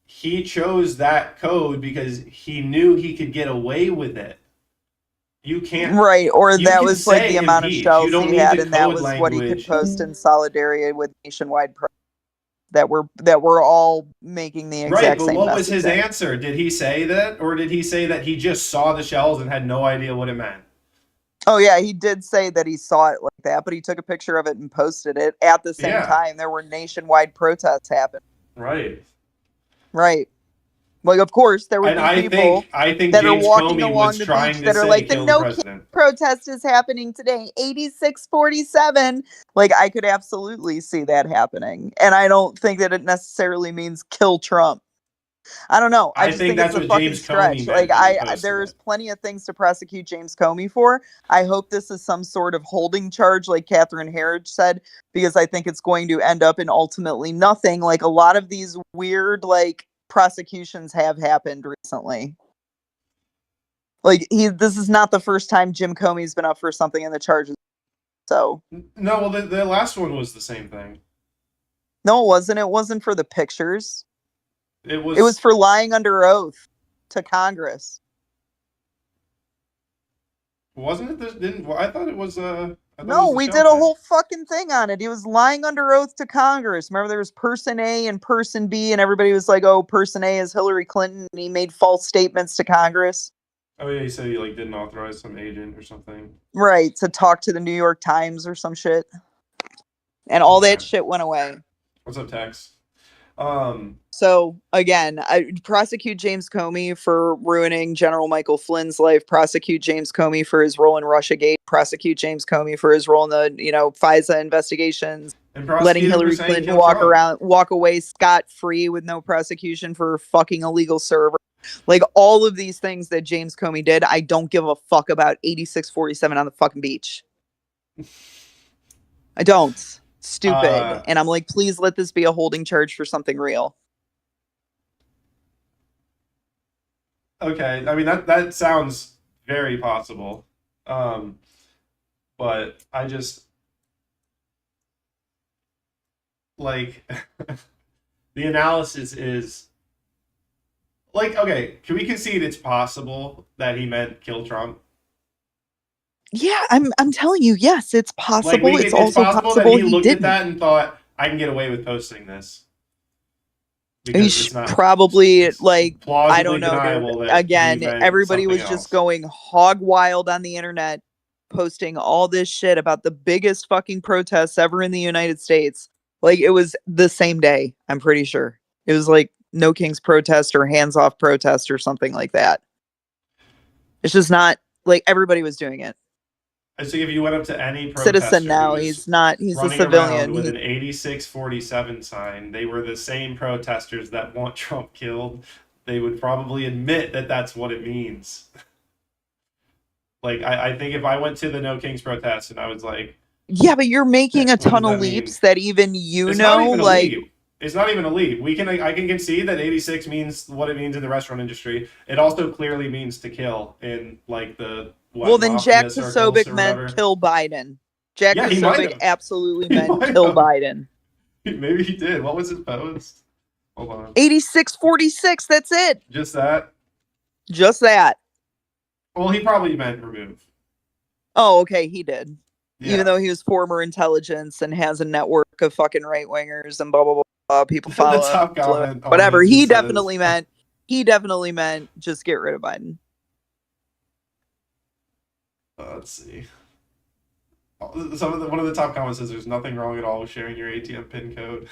he chose that code because he knew he could get away with it. You can't right, or you that can was like say the amount of impeach. You shells don't he need had, the and that code was what he could language. post in solidarity with nationwide that were all making the exact Right, but same what was his messaging. answer? Did he say that, or did he say that he just saw the shells and had no idea what it meant? Oh yeah, he did say that he saw it like that, but he took a picture of it and posted it. At the same time, there were nationwide protests happening. Right. Right. Like, of course, there would And be people I think that James are walking Comey along was the trying beach to that are say like, the kill no the kill president. protest is happening today, 8647. Like, I could absolutely see that happening. And I don't think that it necessarily means kill Trump. I don't know. I just think think it's that's a what fucking James stretch. Comey Like, meant when he posted there's plenty of things to prosecute James Comey for. I hope this is some sort of holding charge, like Catherine Herridge said, because I think it's going to end up in ultimately nothing. Like, a lot of these weird, like, prosecutions have happened recently. Like, this is not the first time Jim Comey's been up for something in the charges. So No, well, the last one was the same thing. no, it wasn't. It wasn't for the pictures. It was. It was for lying under oath to Congress. Wasn't it? I thought it was. No, we did a whole fucking thing on it. He was lying under oath to Congress. Remember, there was person A and person B, and everybody was like, "Oh, person A is Hillary Clinton," and he made false statements to Congress. Oh yeah, he said he didn't authorize some agent or something. Right, to talk to the New York Times or some shit, and all that shit went away. What's up, Tex? So again, I prosecute James Comey for ruining General Michael Flynn's life. Prosecute James Comey for his role in Russiagate. Prosecute James Comey for his role in the FISA investigations. Letting Hillary Clinton walk away scot-free with no prosecution for fucking illegal server. Like, all of these things that James Comey did, I don't give a fuck about 8647 on the fucking beach. I don't. Stupid. And I'm like, please let this be a holding charge for something real. Okay, I mean that sounds very possible, but I just like the analysis is like, okay, can we concede it's possible that he meant kill Trump? Yeah, I'm telling you, yes, it's possible. Like, it's also possible that he looked at that and thought, I can get away with posting this. He's probably like, I don't know. Again, everybody was just going hog wild on the internet, posting all this shit about the biggest fucking protests ever in the United States. Like, it was the same day, I'm pretty sure. It was like No Kings protest or hands off protest or something like that. It's just not like everybody was doing it. I think if you went up to any citizen now. protester He's not. He's a running civilian. around with He- an 8647 sign, they were the same protesters that want Trump killed. They would probably admit that that's what it means. Like, I think if I went to the No Kings protest and I was like, yeah, but you're making a what does ton that of mean? leaps that even you It's not know, even a like. leap. It's not even a leap. I can concede that 86 means what it means in the restaurant industry. It also clearly means to kill in like the Well, then Jack mafia circles Posobiec or meant whatever. kill Biden. Jack Yeah, he might Posobiec have. absolutely He meant might kill have. Biden. Maybe he did. What was his post? Hold on. 8646. That's it. Just that. Just that. Well, he probably meant remove. Oh, okay, he did. Yeah. Even though he was former intelligence and has a network of fucking right wingers and blah blah blah, people The follow top him, comment on whatever. it He just definitely meant. He definitely meant just get rid of Biden. Let's see. One of the top comments says there's nothing wrong at all with sharing your ATM PIN code.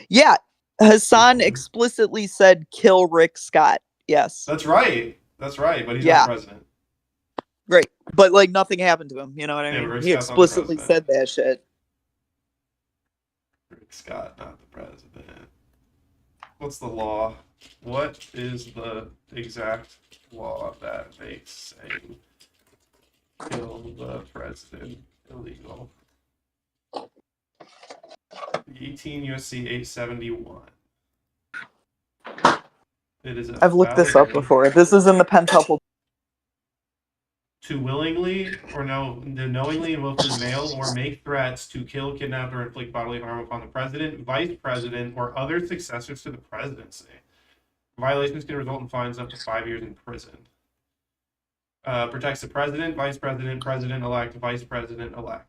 Yeah, Hassan explicitly said kill Rick Scott. Yes. That's right. That's right. But he's Yeah. not president. Great. But like nothing happened to him. You know what I Yeah, mean? Rick He Scott's not the explicitly said that shit. Rick Scott, not the president. What's the law? What is the exact law that makes saying kill the president illegal? 18 USC 871. It is a I've looked this up felony before. This is in the pentuple. to willingly or to knowingly and willfully mail or make threats to kill, kidnap, or inflict bodily harm upon the president, vice president, or other successors to the presidency. Violations can result in fines up to 5 years in prison. Protects the president, vice president, president-elect, vice president-elect.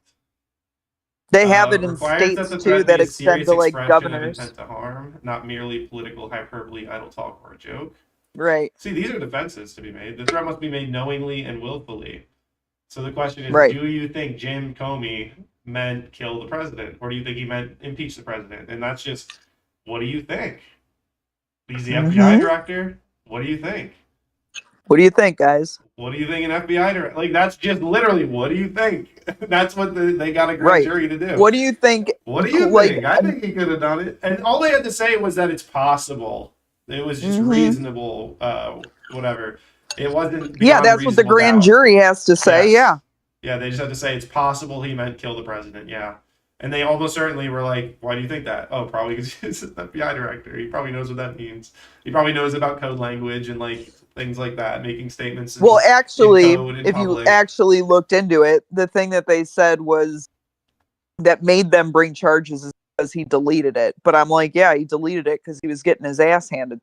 They have it in Requires states the too threat that be a extend serious to like expression of governors. intent to harm, not merely political hyperbole, idle talk, or a joke. Right. See, these are defenses to be made. The threat must be made knowingly and willfully. So the question is, Right. do you think Jim Comey meant kill the president? Or do you think he meant impeach the president? And that's just, what do you think? He's the FBI director. What do you think? What do you think, guys? What do you think an FBI director? Like, that's just literally, what do you think? That's what they got a grand Right. jury to do. What do you think? What do you like, think? I think he could have done it. And all they had to say was that it's possible. It was just reasonable, whatever. It wasn't. Yeah, beyond that's what the reasonable grand doubt. jury has to say. Yes. Yeah. Yeah, they just had to say it's possible he meant kill the president. Yeah. And they almost certainly were like, why do you think that? Oh, probably because he's an FBI director. He probably knows what that means. He probably knows about code language and like things like that, making statements. Well, actually, in code in if you public. actually looked into it, the thing that they said was that made them bring charges is because he deleted it. But I'm like, yeah, he deleted it because he was getting his ass handed.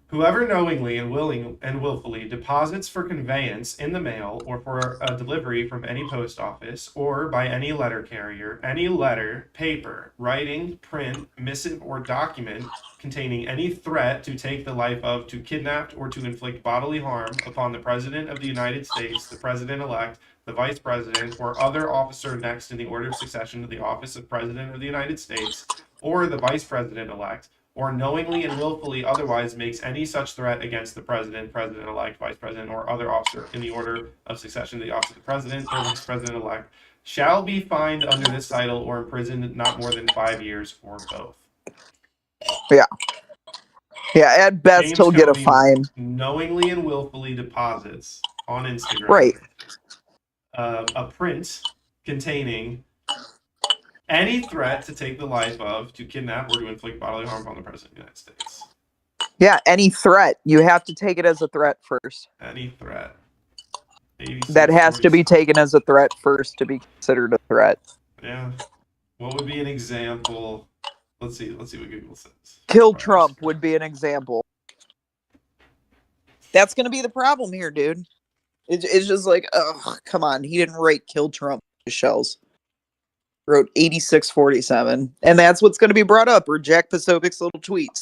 Whoever knowingly and willfully deposits for conveyance in the mail or for a delivery from any post office or by any letter carrier, any letter, paper, writing, print, missive, or document containing any threat to take the life of, to kidnap, or to inflict bodily harm upon the President of the United States, the President-elect, the Vice President, or other officer next in the order of succession to the office of President of the United States, or the Vice President-elect, or knowingly and willfully otherwise makes any such threat against the president, president-elect, vice president, or other officer in the order of succession to the office of the president or vice president-elect, shall be fined under this title or imprisoned not more than 5 years or both. Yeah. Yeah, at best James he'll get a Comey fine. knowingly and willfully deposits on Instagram Right. A print containing any threat to take the life of, to kidnap, or to inflict bodily harm upon the President of the United States. Yeah, any threat. You have to take it as a threat first. Any threat. That has to be taken as a threat first to be considered a threat. Yeah. What would be an example? Let's see what Google says. Kill Trump would be an example. That's going to be the problem here, dude. It's just like, oh, come on. He didn't write kill Trump with shells. Wrote 8647. And that's what's going to be brought up, or Jack Posobiec's little tweets.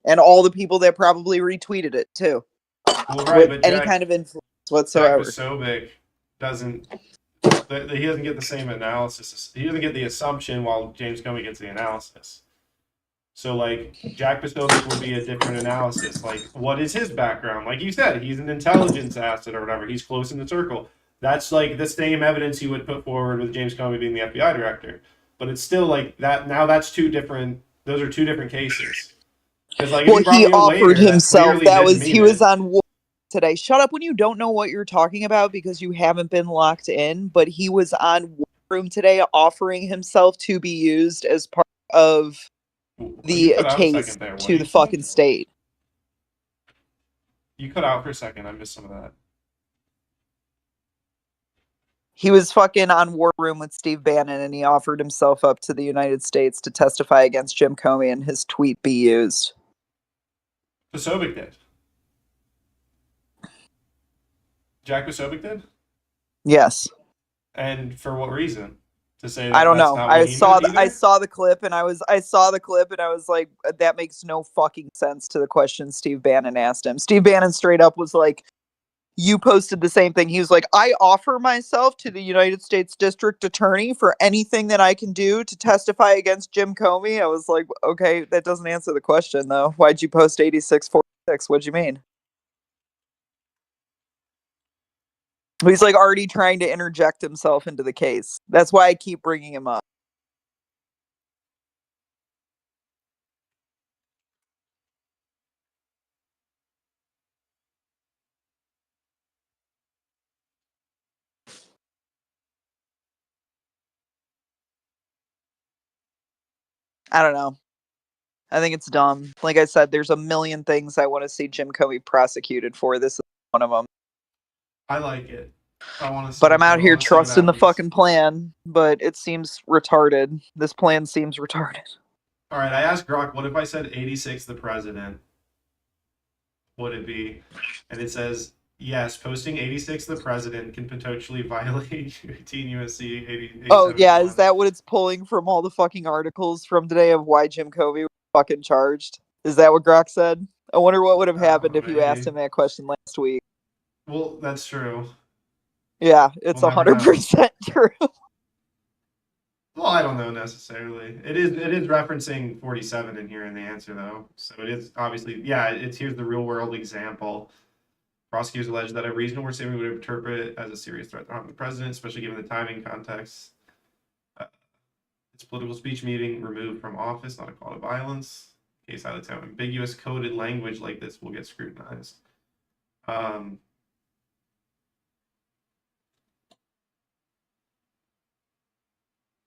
And all the people that probably retweeted it, too. Well, right, with but any kind of influence whatsoever. Jack Posobiec doesn't... He doesn't get the same analysis. He doesn't get the assumption while James Comey gets the analysis. So like Jack Posobiec would be a different analysis. Like, what is his background? Like you said, he's an intelligence asset or whatever. He's close in the circle. That's like the same evidence he would put forward with James Comey being the FBI director. But it's still like that. Now that's two different. Those are two different cases. Because like, well, he offered himself. He was on War today. Shut up when you don't know what you're talking about because you haven't been locked in. But he was on War Room today, offering himself to be used as part of the case to the fucking state. You cut out for a second. I missed some of that. He was fucking on War Room with Steve Bannon, and he offered himself up to the United States to testify against Jim Comey and his tweet be used. Posobiec did. Jack Posobiec did? Yes. And for what reason? To say that I don't know. I saw the clip and I saw the clip and I was like, that makes no fucking sense to the question Steve Bannon asked him. Steve Bannon straight up was like, you posted the same thing. He was like, I offer myself to the United States District Attorney for anything that I can do to testify against Jim Comey. I was like, okay, that doesn't answer the question though. Why'd you post 8646? What'd you mean? He's like already trying to interject himself into the case. That's why I keep bringing him up. I don't know. I think it's dumb. Like I said, there's a million things I want to see Jim Comey prosecuted for. This is one of them. I like it. I want to. But I'm out here trusting the fucking plan, but it seems retarded. This plan seems retarded. All right, I asked Grok, what if I said 86 the president? Would it be? And it says, yes, posting 86 the president can potentially violate 18 USC 80. Oh, yeah, is that what it's pulling from all the fucking articles from today of why Jim Comey was fucking charged? Is that what Grok said? I wonder what would have happened if you asked him that question last week. Well, that's true. Yeah, it's 100% true. Well, I don't know necessarily. It is referencing 47 in here in the answer though. So it is obviously, yeah, here's the real world example. Prosecutors allege that a reasonable recipient would interpret it as a serious threat to harm the president, especially given the timing context. It's political speech meeting removed from office, not a call to violence. Case highlights how ambiguous coded language like this will get scrutinized.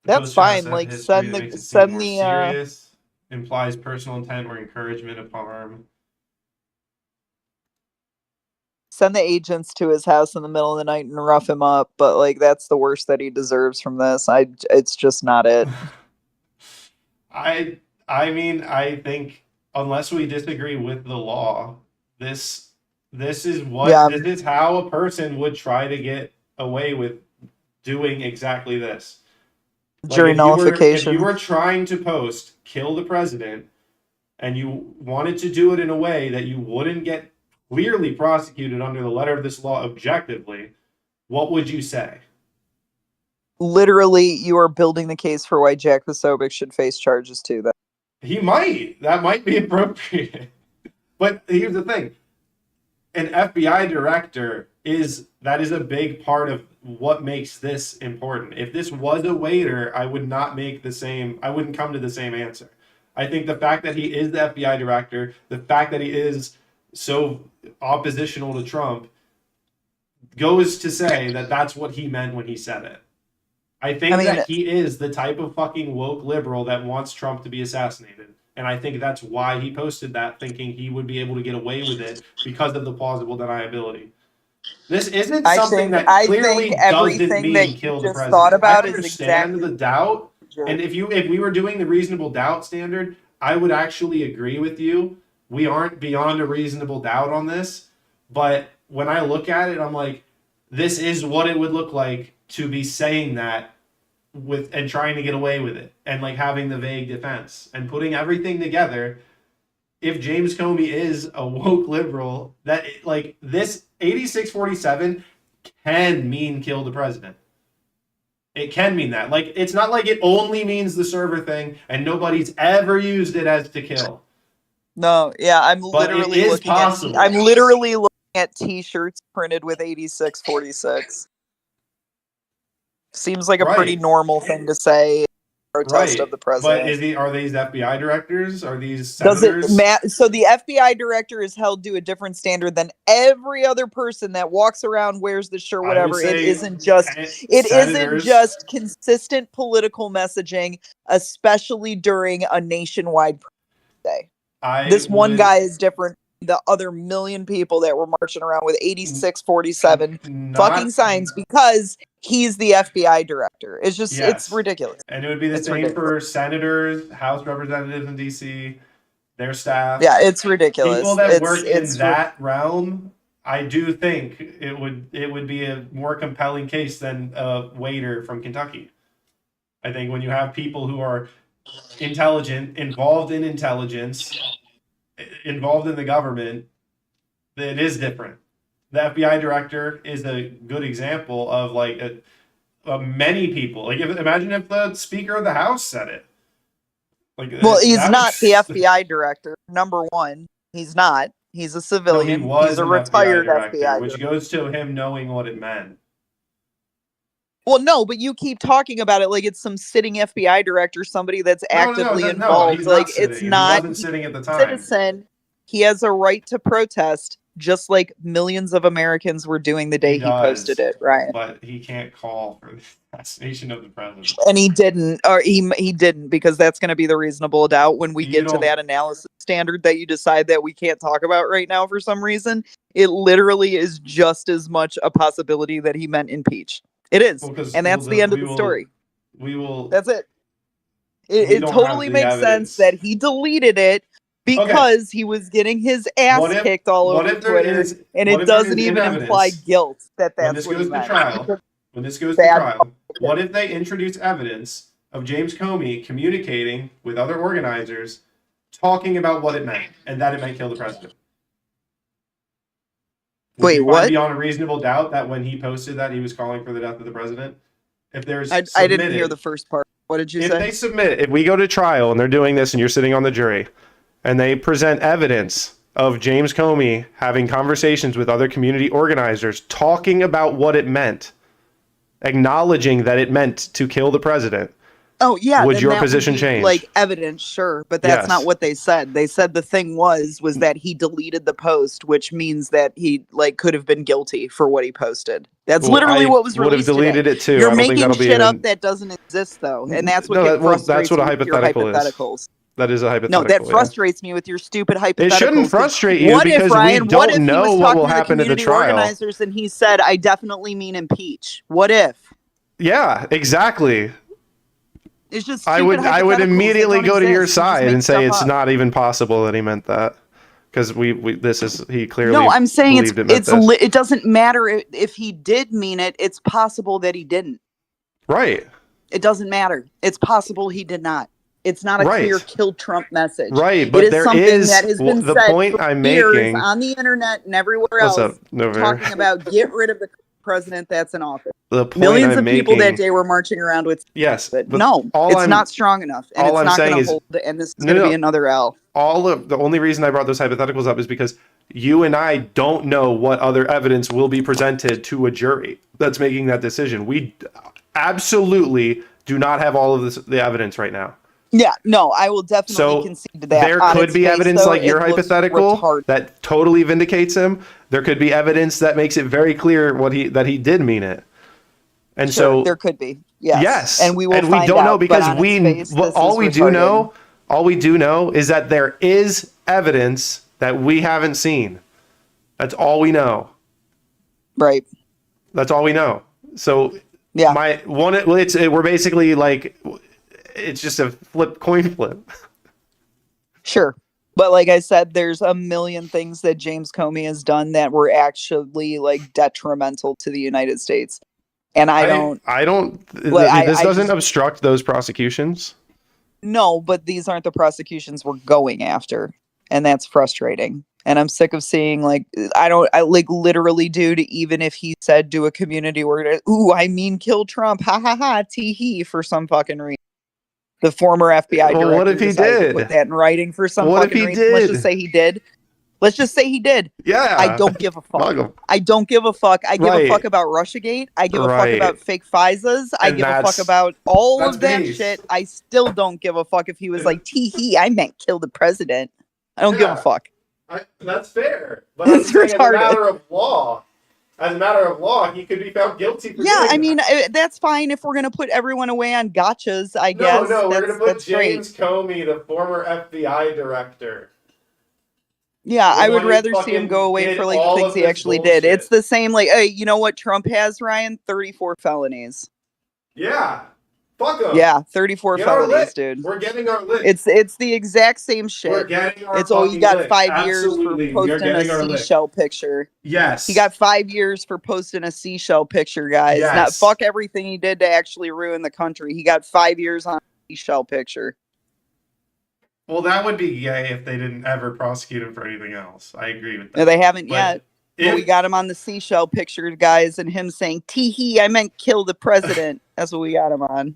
That's fine. Like send serious, implies personal intent or encouragement of harm. Send the agents to his house in the middle of the night and rough him up, but like that's the worst that he deserves from this. It's just not it. I mean, I think unless we disagree with the law, this is what this is how a person would try to get away with doing exactly this. Jury nullification. If you were trying to post kill the president and you wanted to do it in a way that you wouldn't get clearly prosecuted under the letter of this law objectively, what would you say? Literally, you are building the case for why Jack Posobiec should face charges too. That he might. That might be appropriate. But here's the thing. An FBI director is a big part of what makes this important. If this was a waiter, I wouldn't come to the same answer. I think the fact that he is the FBI director, the fact that he is so oppositional to Trump goes to say that that's what he meant when he said it. I think that he is the type of fucking woke liberal that wants Trump to be assassinated. And I think that's why he posted that, thinking he would be able to get away with it because of the plausible deniability. This isn't something that clearly doesn't mean kill the president. Thought about I understand the doubt, and if we were doing the reasonable doubt standard, I would actually agree with you. We aren't beyond a reasonable doubt on this, but when I look at it, I'm like, this is what it would look like to be saying that with and trying to get away with it, and like having the vague defense and putting everything together. If James Comey is a woke liberal, that like this 8647 can mean kill the president. It can mean that. Like, it's not like it only means the server thing and nobody's ever used it as to kill. No, yeah, I'm But literally it is looking possible. at. I'm literally looking at T-shirts printed with 8646. Seems like a pretty Right. normal thing to say. Protest of the president. But are these FBI directors? Are these Does senators? it matter? So the FBI director is held to a different standard than every other person that walks around, wears the shirt, I would whatever. It say isn't just. It senators- isn't just consistent political messaging, especially during a nationwide day. This one would guy is different. The other million people that were marching around with 8647 fucking signs because he's the FBI director. It's just, Yes. it's ridiculous. And it would be the It's same ridiculous. for senators, House representatives in DC, their staff. Yeah, it's ridiculous. People that work in It's that realm, I do think it would be a more compelling case than a waiter from Kentucky. I think when you have people who are intelligent, involved in intelligence, involved in the government, it is different. The FBI director is a good example of like many people. Like, imagine if the Speaker of the House said it. Like, well, he's that not was- the FBI director. Number one, he's not. He's a No, civilian. he was He's a an retired director, FBI which director. goes to him knowing what it meant. Well, no, but you keep talking about it like it's some sitting FBI director, somebody that's actively involved. he's Like not sitting. it's He not. wasn't sitting at the time. Citizen. He has a right to protest, just like millions of Americans were doing the day he posted it, Ryan. But he can't call for the assassination of the president. And he didn't, or he didn't, because that's going to be the reasonable doubt when we get to don't- that analysis standard that you decide that we can't talk about right now for some reason. It literally is just as much a possibility that he meant impeach. It is, Well, 'cause and that's we'll the just- end of we the will- story. We will. That's it. We It don't totally have the makes evidence. sense that he deleted it because he was getting his ass What if- kicked all what over if there Twitter, is- and what it if there doesn't is even evidence imply guilt that when that's this what goes he to meant. trial, when this goes to Bad trial, what if they introduce evidence of James Comey communicating with other organizers, talking about what it meant and that it might kill the president? Would Wait, you find what? Beyond a reasonable doubt that when he posted that he was calling for the death of the president? If there's I didn't hear submitted- the first part. What did you if say? they submit, if we go to trial and they're doing this and you're sitting on the jury and they present evidence of James Comey having conversations with other community organizers talking about what it meant, acknowledging that it meant to kill the president, Oh yeah. would then your that position be, change? Like evidence, sure, but that's Yes. not what they said. They said the thing was that he deleted the post, which means that he like could have been guilty for what he posted. That's Well, literally I what was would have released deleted today. it too. I You're don't think making that'll be shit an- up that doesn't exist though, and that's what No, frustrates that's what a me with your hypothetical is. hypotheticals. That is a No, hypothetical. that yeah. frustrates me with your stupid hypotheticals. It shouldn't 'cause frustrate you what because if, Ryan, we what don't if he know was what talking will to the happen at the community trial. organizers and he said, "I definitely mean impeach." What if? Yeah, exactly. It's just I stupid would hypotheticals that immediately don't go to your exist. You just side make and say stuff it's up. not even possible that he meant that because he clearly No, I'm saying believed it meant this. it doesn't matter if he did mean it. It's possible that he didn't. Right. It doesn't matter. It's possible he did not. It's not a Right. clear kill Trump message. Right, but it is there something is- that has been the said point for I'm years making- on the internet and everywhere What's else, up, Nover? talking about get rid of the president that's in office. The point Millions I'm of people making- that day were marching around with. Yes, but but no, all it's I'm- not strong enough, and all it's I'm not saying going is- to hold. And this is No, going to no. be another L. The only reason I brought those hypotheticals up is because you and I don't know what other evidence will be presented to a jury that's making that decision. We absolutely do not have all of the evidence right now. Yeah, no, I will definitely So concede to that. there On could its be face, evidence though, like your it looks hypothetical retarded. that totally vindicates him. There could be evidence that makes it very clear that he did mean it. And Sure, so there could be. Yes. And we will and find we don't know out, but because on its face, this all is we do retarded. know, is that there is evidence that we haven't seen. That's all we know. Right. That's all we know. So yeah, we're basically like, it's just a coin flip. Sure. But like I said, there's a million things that James Comey has done that were actually like detrimental to the United States. And I don't. This doesn't obstruct those prosecutions. No, but these aren't the prosecutions we're going after. And that's frustrating. And I'm sick of seeing like I like literally, dude, even if he said do a community word, ooh, I mean kill Trump, ha ha ha, tee hee, for some fucking reason. The former FBI director what if he decided did? to put that in writing for some What if fucking he reason. Let's did? just say he did. Let's just say he did. Yeah. I don't give a fuck. Welcome. I don't give a fuck. I give a Right. fuck about Russiagate. I give a fuck Right. about fake FISAs. I And give a fuck that's- about all that's of that base. shit. I still don't give a fuck if he was like, tee hee, I meant kill the president. I don't give a Yeah. fuck. That's fair. But That's retarded. of law, he could be found guilty. Yeah, I mean, that's fine if we're going to put everyone away on gotchas, I guess. we're That's- gonna put that's great. James Comey, the former FBI director. Yeah, The I would one who rather see him fucking go away did for like all the things of he this actually bullshit. did. It's the same, like, hey, you know what Trump has, Ryan? 34 felonies. Yeah, fuck him. Yeah, 34 Get our felonies, lick. dude. We're getting our lick. It's the exact same shit. We're getting our It's you fucking got lick. 5 Absolutely, years for we are posting getting our a lick. seashell picture. Yes. He got 5 years for posting a seashell picture, guys. Not Yes. fuck everything he did to actually ruin the country. He got 5 years on a seashell picture. Well, that would be gay if they didn't ever prosecute him for anything else. I agree with that. No, they haven't But yet. But if- we got him on the seashell picture, guys, and him saying, tee hee, I meant kill the president. That's what we got him on.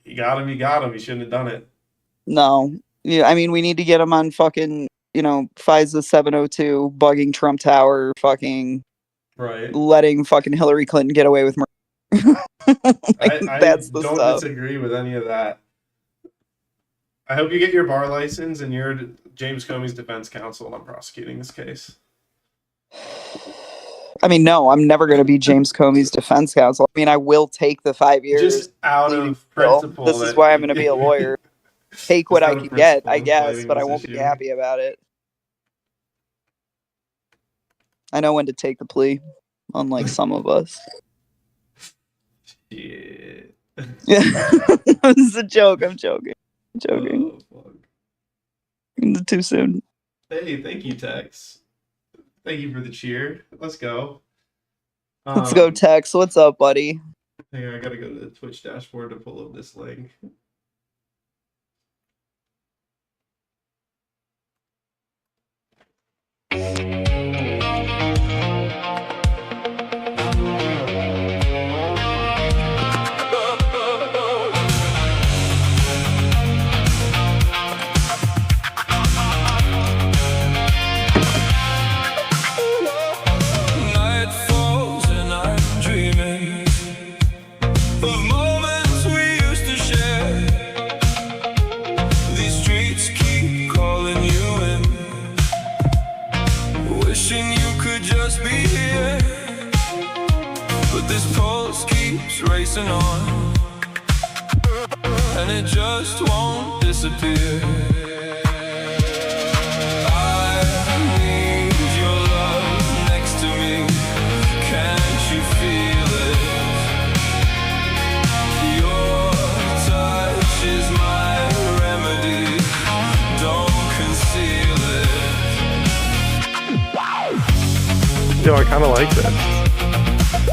You got him. You got him. You shouldn't have done it. No. Yeah, I mean, we need to get him on fucking, FISA 702, bugging Trump Tower, fucking Right. letting fucking Hillary Clinton get away with murder. I That's the don't stuff. disagree with any of that. I hope you get your bar license and you're James Comey's defense counsel and I'm prosecuting this case. I mean, no, I'm never going to be James Comey's defense counsel. I mean, I will take the 5 years. Just out of principle. This is why I'm going to be a lawyer. Take what Just I out of can get, principle I of guess, fighting but I this won't be issue. happy about it. I know when to take the plea, unlike some of us. Shit. Yeah, this is a joke. I'm joking. Oh, fuck. Too soon. Hey, thank you, Tex. Thank you for the cheer. Let's go. Let's go, Tex. What's up, buddy? Hang on, I gotta go to the Twitch dashboard to pull up this link. Night falls and I'm dreaming of moments we used to share. These streets keep calling you in, wishing you could just be here. But this pulse keeps racing on, and it just won't disappear. Yo, I kind of like that.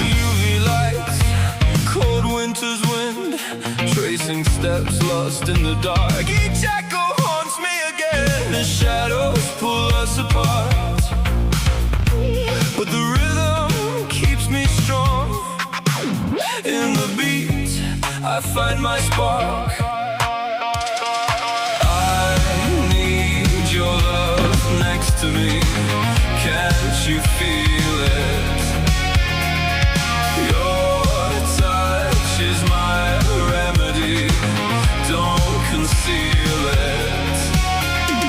UV lights, cold winter's wind, tracing steps lost in the dark. Each echo haunts me again. The shadows pull us apart, but the rhythm keeps me strong. In the beat, I find my spark. I need your love next to me. Can't you feel it? Your touch is my remedy. Don't conceal it.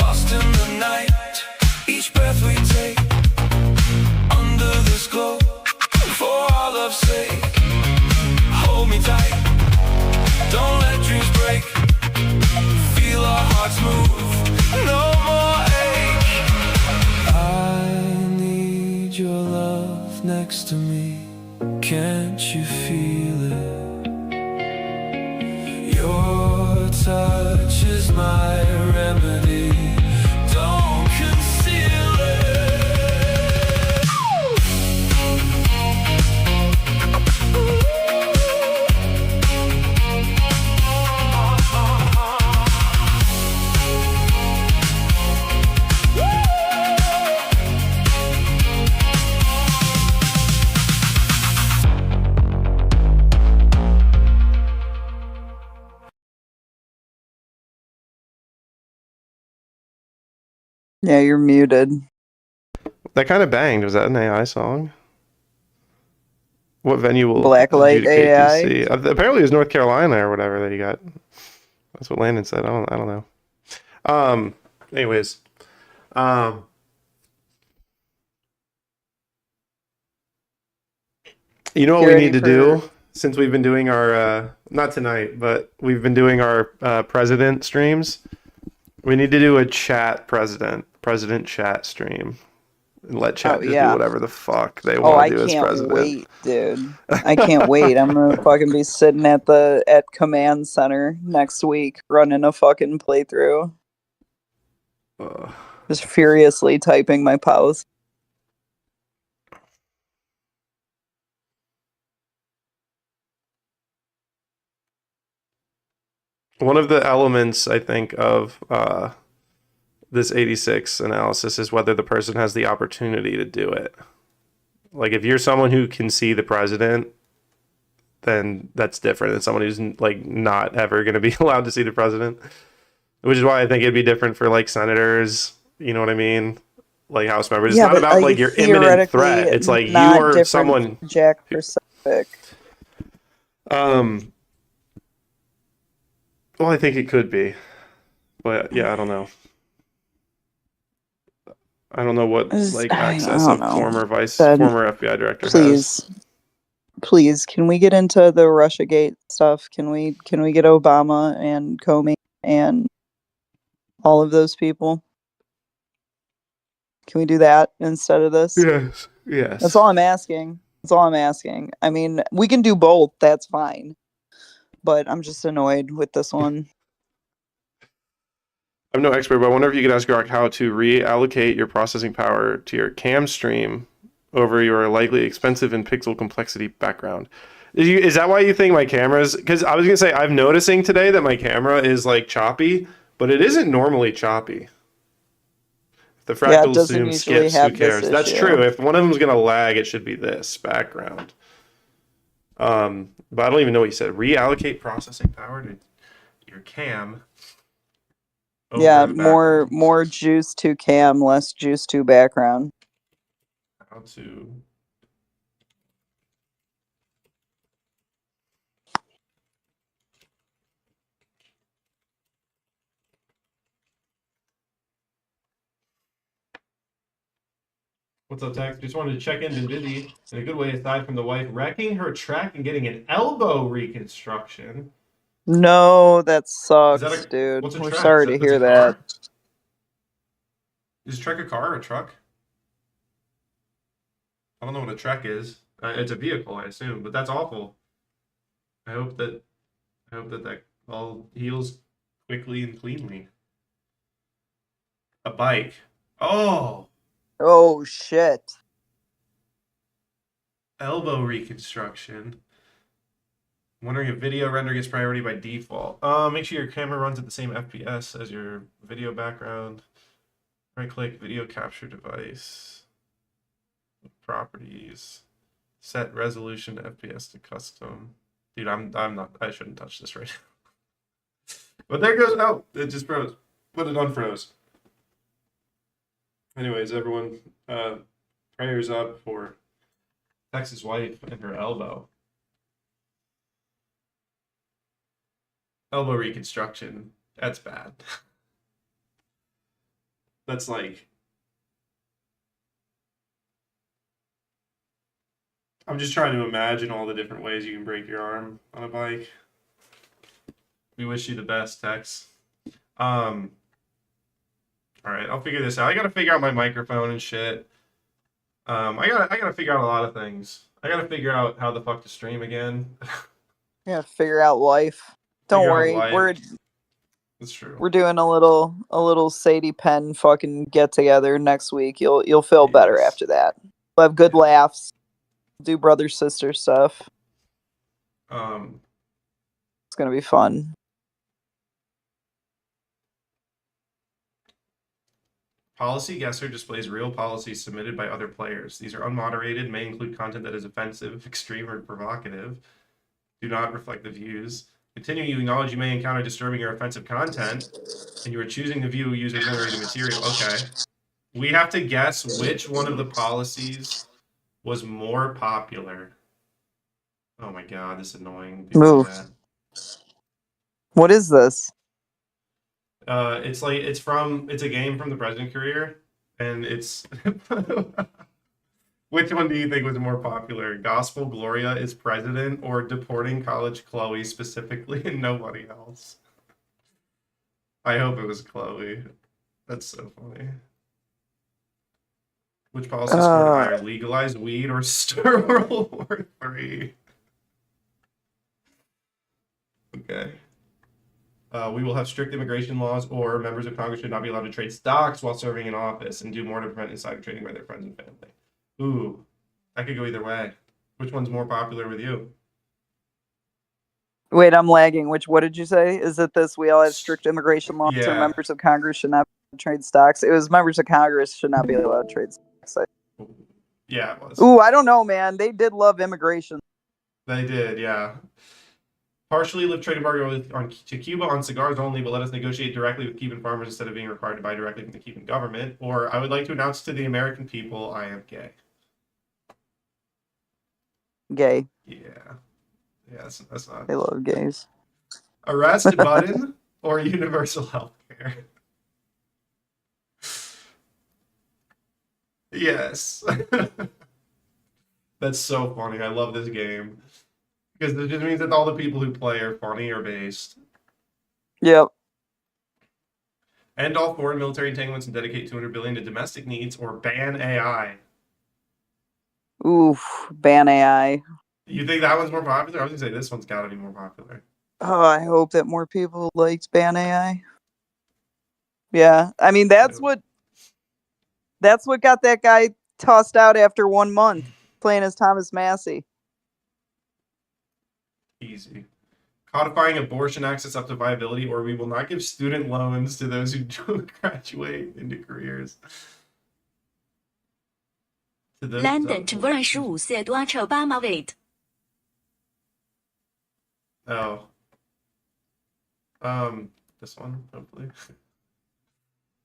Lost in the night. Yeah, you're muted. That kind of banged. Was that an AI song? What venue will Blacklight adjudicate AI? DC? Apparently, it was North Carolina or whatever that he got. That's what Landon said. I don't know. Anyways, you know what we need to do since we've been doing our not tonight, but we've been doing our president streams. We need to do a president chat stream. And let chat just do whatever the fuck they want to do as president. I can't wait, dude. I can't wait. I'm gonna fucking be sitting at command center next week running a fucking playthrough. Just furiously typing my pause. One of the elements, I think, of this 86 analysis is whether the person has the opportunity to do it. Like, if you're someone who can see the president, then that's different than someone who's like not ever going to be allowed to see the president. Which is why I think it'd be different for like senators. You know what I mean? Like House members. It's not about like your imminent threat. It's like you are someone. Jack Pacific. Well, I think it could be, but yeah, I don't know. I don't know what like access of former FBI director has. Please, can we get into the Russiagate stuff? Can we get Obama and Comey and all of those people? Can we do that instead of this? Yes. That's all I'm asking. I mean, we can do both. That's fine. But I'm just annoyed with this one. I'm no expert, but I wonder if you could ask Grok how to reallocate your processing power to your cam stream over your likely expensive and pixel complexity background. Is that why you think my camera's... Because I was going to say, I'm noticing today that my camera is like choppy, but it isn't normally choppy. If the fractal zoom skips, who cares? That's true. If one of them is going to lag, it should be this background. But I don't even know what you said. Reallocate processing power to your cam. Yeah, more juice to cam, less juice to background. How to... What's up, Tex? Just wanted to check in. Been busy in a good way aside from the wife wrecking her track and getting an elbow reconstruction. No, that sucks, dude. We're track? sorry to hear that. Is a Trek a car or a truck? I don't know what a Trek is. It's a vehicle, I assume, but that's awful. I hope that all heals quickly and cleanly. A bike. Oh Shit. Elbow reconstruction. Wondering if video render gets priority by default. Make sure your camera runs at the same FPS as your video background. Right click video capture device. Properties. Set resolution to FPS to custom. Dude, I'm not, I shouldn't touch this right now. But there goes, oh, it just froze. But it unfroze. Anyways, everyone, prayers up for Tex's wife and her elbow. Elbow reconstruction. That's bad. That's like... I'm just trying to imagine all the different ways you can break your arm on a bike. We wish you the best, Tex. All right, I'll figure this out. I gotta figure out my microphone and shit. I gotta figure out a lot of things. I gotta figure out how the fuck to stream again. Yeah, figure out life. Don't worry, That's true. we're doing a little Sadie Penn fucking get together next week. You'll feel better after that. We'll have good laughs. Do brother sister stuff. It's gonna be fun. Policy guesser displays real policies submitted by other players. These are unmoderated, may include content that is offensive, extreme, or provocative. Do not reflect the views. Continue, you acknowledge you may encounter disturbing or offensive content, and you are choosing to view user-generated material. Okay. We have to guess which one of the policies was more popular. Oh my god, this is annoying. Move. What is this? It's a game from the President Career, and it's which one do you think was more popular? Gospel Gloria is president, or deporting college Chloe specifically and nobody else? I hope it was Chloe. That's so funny. Which policy scored higher? Legalize weed or start World War III? Okay. We will have strict immigration laws, or members of Congress should not be allowed to trade stocks while serving in office and do more to prevent insider trading by their friends and family. Ooh, that could go either way. Which one's more popular with you? Wait, I'm lagging. What did you say? Is it this? We all have strict immigration laws, or members of Congress should not trade stocks? It was members of Congress should not be allowed to trade stocks. Yeah, it was. Ooh, I don't know, man. They did love immigration. They did, yeah. Partially lift trade embargo to Cuba on cigars only, but let us negotiate directly with Cuban farmers instead of being required to buy directly from the Cuban government. Or I would like to announce to the American people I am gay. Gay. Yeah. Yeah, that's not. They love gays. Arrest button or universal health care? Yes. That's so funny. I love this game. Because it just means that all the people who play are funny or based. Yep. End all foreign military entanglements and dedicate $200 billion to domestic needs, or ban AI. Oof, ban AI. You think that one's more popular? I was gonna say this one's gotta be more popular. Oh, I hope that more people liked ban AI. Yeah, I mean that's what got that guy tossed out after 1 month playing as Thomas Massey. Easy. Codifying abortion access up to viability, or we will not give student loans to those who don't graduate into careers. London 全部人15歲都要抽8毛 weight。 Oh. This one, hopefully.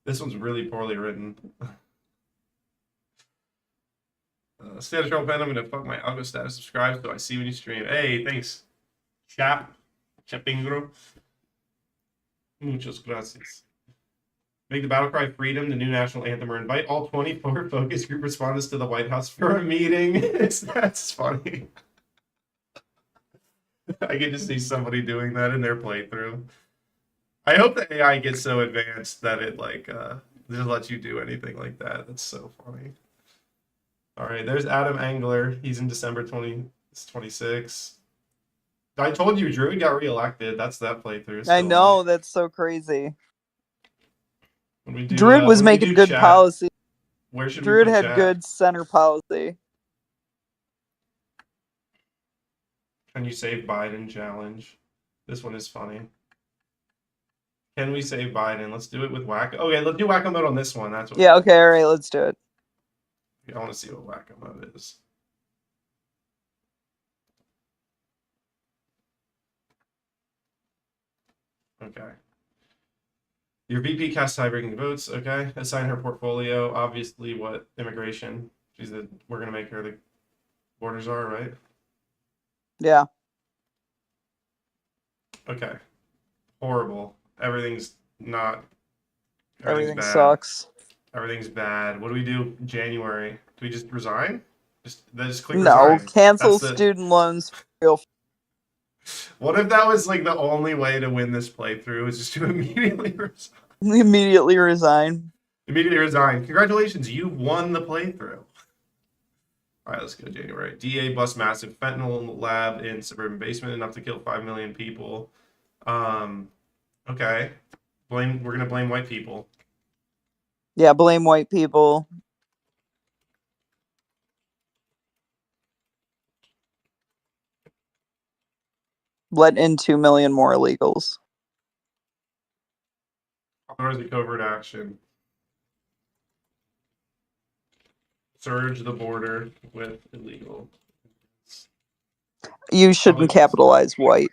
This one's really poorly written. Status Roll Pen, I'm gonna fuck my algo status. Subscribe so I see when you stream. Hey, thanks. Chapingro. Muchas gracias. Make the battle cry freedom the new national anthem, or invite all 24 focus group respondents to the White House for a meeting. That's funny. I get to see somebody doing that in their playthrough. I hope the AI gets so advanced that it just lets you do anything like that. That's so funny. All right, there's Adam Angler. He's in December 2026. I told you, Druid got reelected. That's that playthrough. I know, that's so crazy. When we do, Druid was making good chat, policy. Where should Druid we put had chat? good center policy. Can you save Biden challenge? This one is funny. Can we save Biden? Let's do it with wacko. Okay, let's do wacko mode on this one. That's what. Yeah, okay, all right, let's do it. I want to see what wacko mode is. Okay. Your VP casts tie-breaking votes. Okay. Assign her portfolio. Obviously, what immigration? We're gonna make her the borders are, right? Yeah. Okay. Horrible. Everything's not. Everything bad. sucks. Everything's bad. What do we do? January. Do we just resign? Just click No, resign. cancel That's student loans. Real. What if that was like the only way to win this playthrough? Is just to immediately resign? Immediately resign. Immediately resign. Congratulations, you won the playthrough. All right, let's go January. DA busts massive fentanyl lab in suburban basement, enough to kill 5 million people. Okay. We're gonna blame white people. Yeah, blame white people. Let in 2 million more illegals. Authorize the covert action. Surge the border with illegal. You shouldn't capitalize white.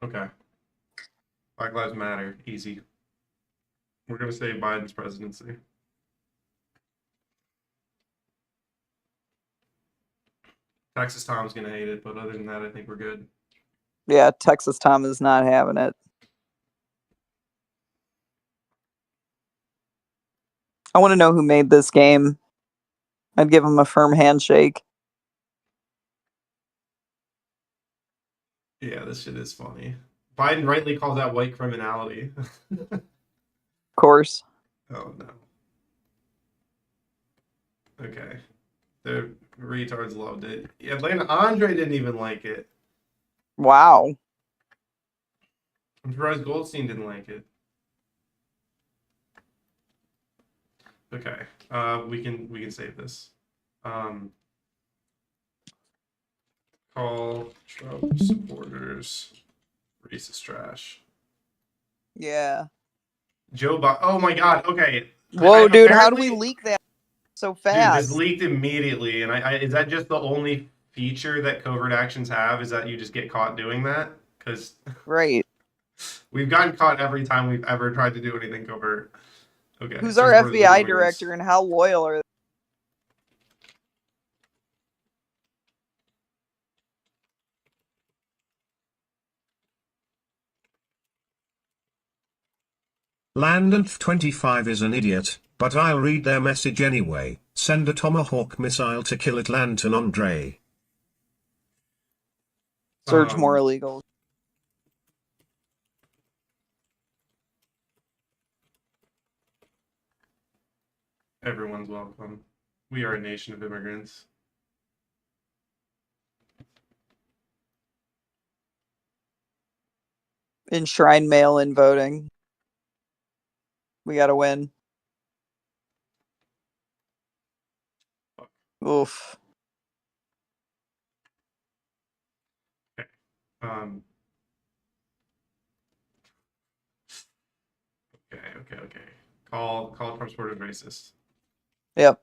Okay. Black Lives Matter. Easy. We're gonna say Biden's presidency. Texas Tom's gonna hate it, but other than that, I think we're good. Yeah, Texas Tom is not having it. I want to know who made this game. I'd give him a firm handshake. Yeah, this shit is funny. Biden rightly calls that white criminality. Of course. Oh no. Okay. The retards loved it. Atlanta Andre didn't even like it. Wow. I'm surprised Goldstein didn't like it. Okay. We can save this. Call Trump supporters racist trash. Yeah. Joe Biden. Oh my god. Okay. Whoa, dude, how do we leak that so Dude, fast? this leaked immediately, and is that just the only feature that covert actions have? Is that you just get caught doing that? Because right, we've gotten caught every time we've ever tried to do anything covert. Okay. Who's so our here's where the FBI rumor is. director and how loyal are they? Landant25 is an idiot, but I'll read their message anyway. Send a Tomahawk missile to kill Atlanta Andre. Search more illegals. Everyone's welcome. We are a nation of immigrants. Enshrine mail-in voting. We gotta win. Oof. Okay. Okay. Call Trump supporters racist. Yep.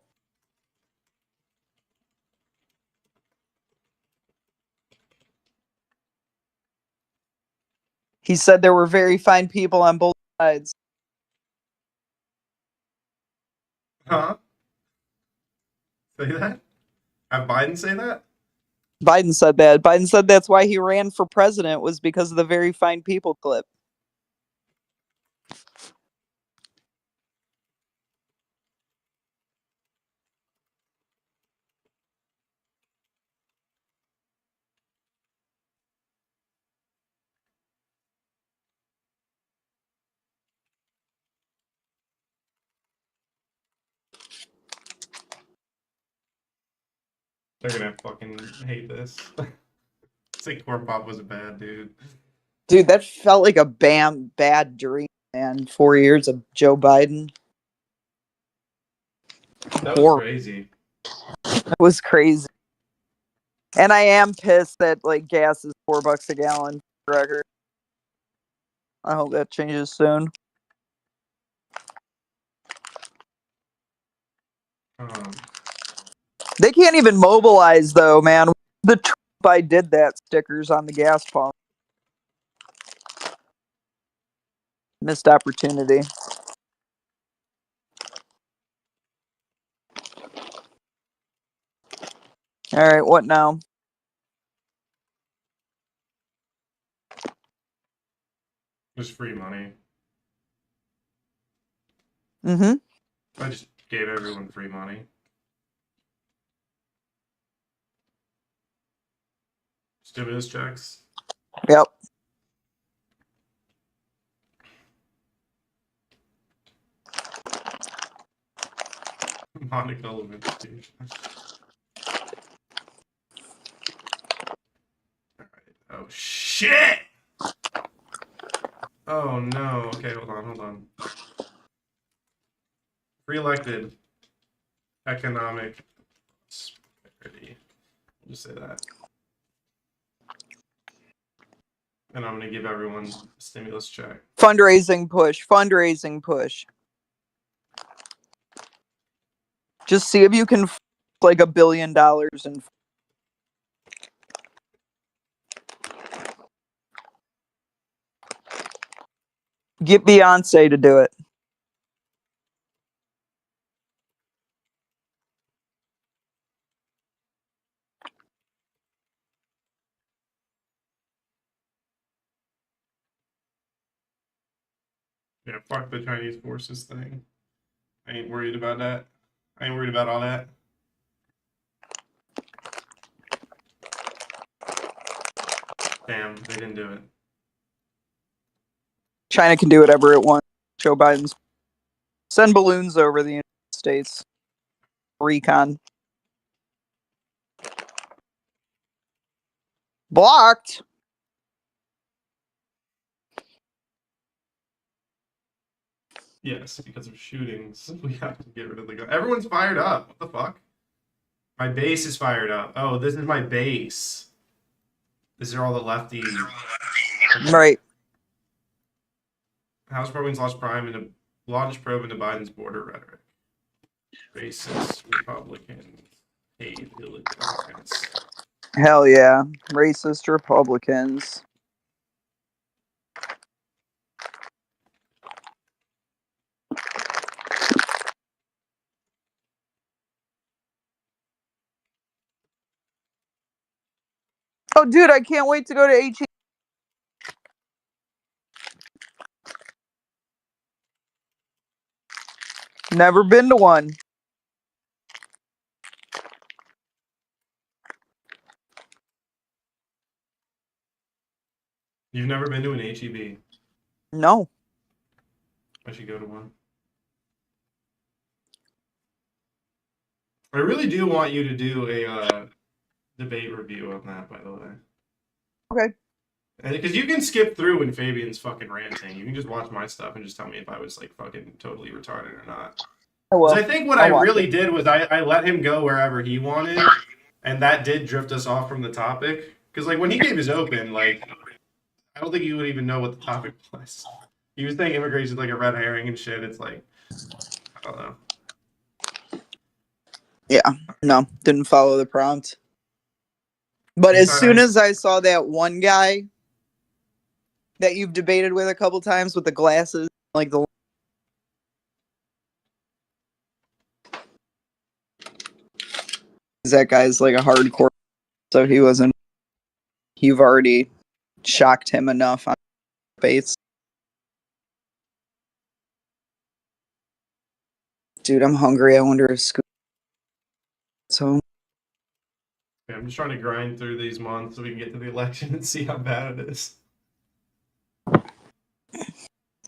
He said there were very fine people on both sides. Huh? Say that? Have Biden say that? Biden said that. Biden said that's why he ran for president, was because of the very fine people clip. They're gonna fucking hate this. Say Corn Pop was a bad dude. Dude, that felt like a bad dream, man. 4 years of Joe Biden. That was crazy. That was crazy. And I am pissed that like gas is $4 a gallon for the record. I hope that changes soon. They can't even mobilize though, man. The Trump I did that stickers on the gas pump. Missed opportunity. All right, what now? Just free money. Mm-hmm. I just gave everyone free money. Stimulus checks. Yep. Monica Lewinsky. Alright. Oh shit! Oh no. Okay, hold on. Re-elected. Economic prosperity. I'll just say that. And I'm gonna give everyone a stimulus check. Fundraising push. Just see if you can like $1 billion and Get Beyonce to do it. Yeah, fuck the Chinese forces thing. I ain't worried about that. I ain't worried about all that. Damn, they didn't do it. China can do whatever it wants. Joe Biden's send balloons over the United States. Recon. Blocked. Yes, because of shootings, we have to get rid of the gun. Everyone's fired up. What the fuck? My base is fired up. Oh, this is my base. These are all the lefty. Right. House Republicans launched probe into Biden's border rhetoric. Racist Republicans hate illegal immigrants. Hell yeah. Racist Republicans. Oh, dude, I can't wait to go to HE. Never been to one. You've never been to an HEB? No. I should go to one. I really do want you to do a debate review on that, by the way. Okay. Because you can skip through when Fabian's fucking ranting. You can just watch my stuff and just tell me if I was like fucking totally retarded or not. I will. I think what I really did was I let him go wherever he wanted, and that did drift us off from the topic. Because like when he gave his open, like I don't think he would even know what the topic was. He was saying immigration is like a red herring and shit. It's like I don't know. Yeah. No, didn't follow the prompt. But as soon as I saw that one guy that you've debated with a couple times with the glasses, like the that guy's like a hardcore, so he wasn't. You've already shocked him enough on debates. Dude, I'm hungry. I wonder if Scoop. So Yeah, I'm just trying to grind through these months so we can get to the election and see how bad it is.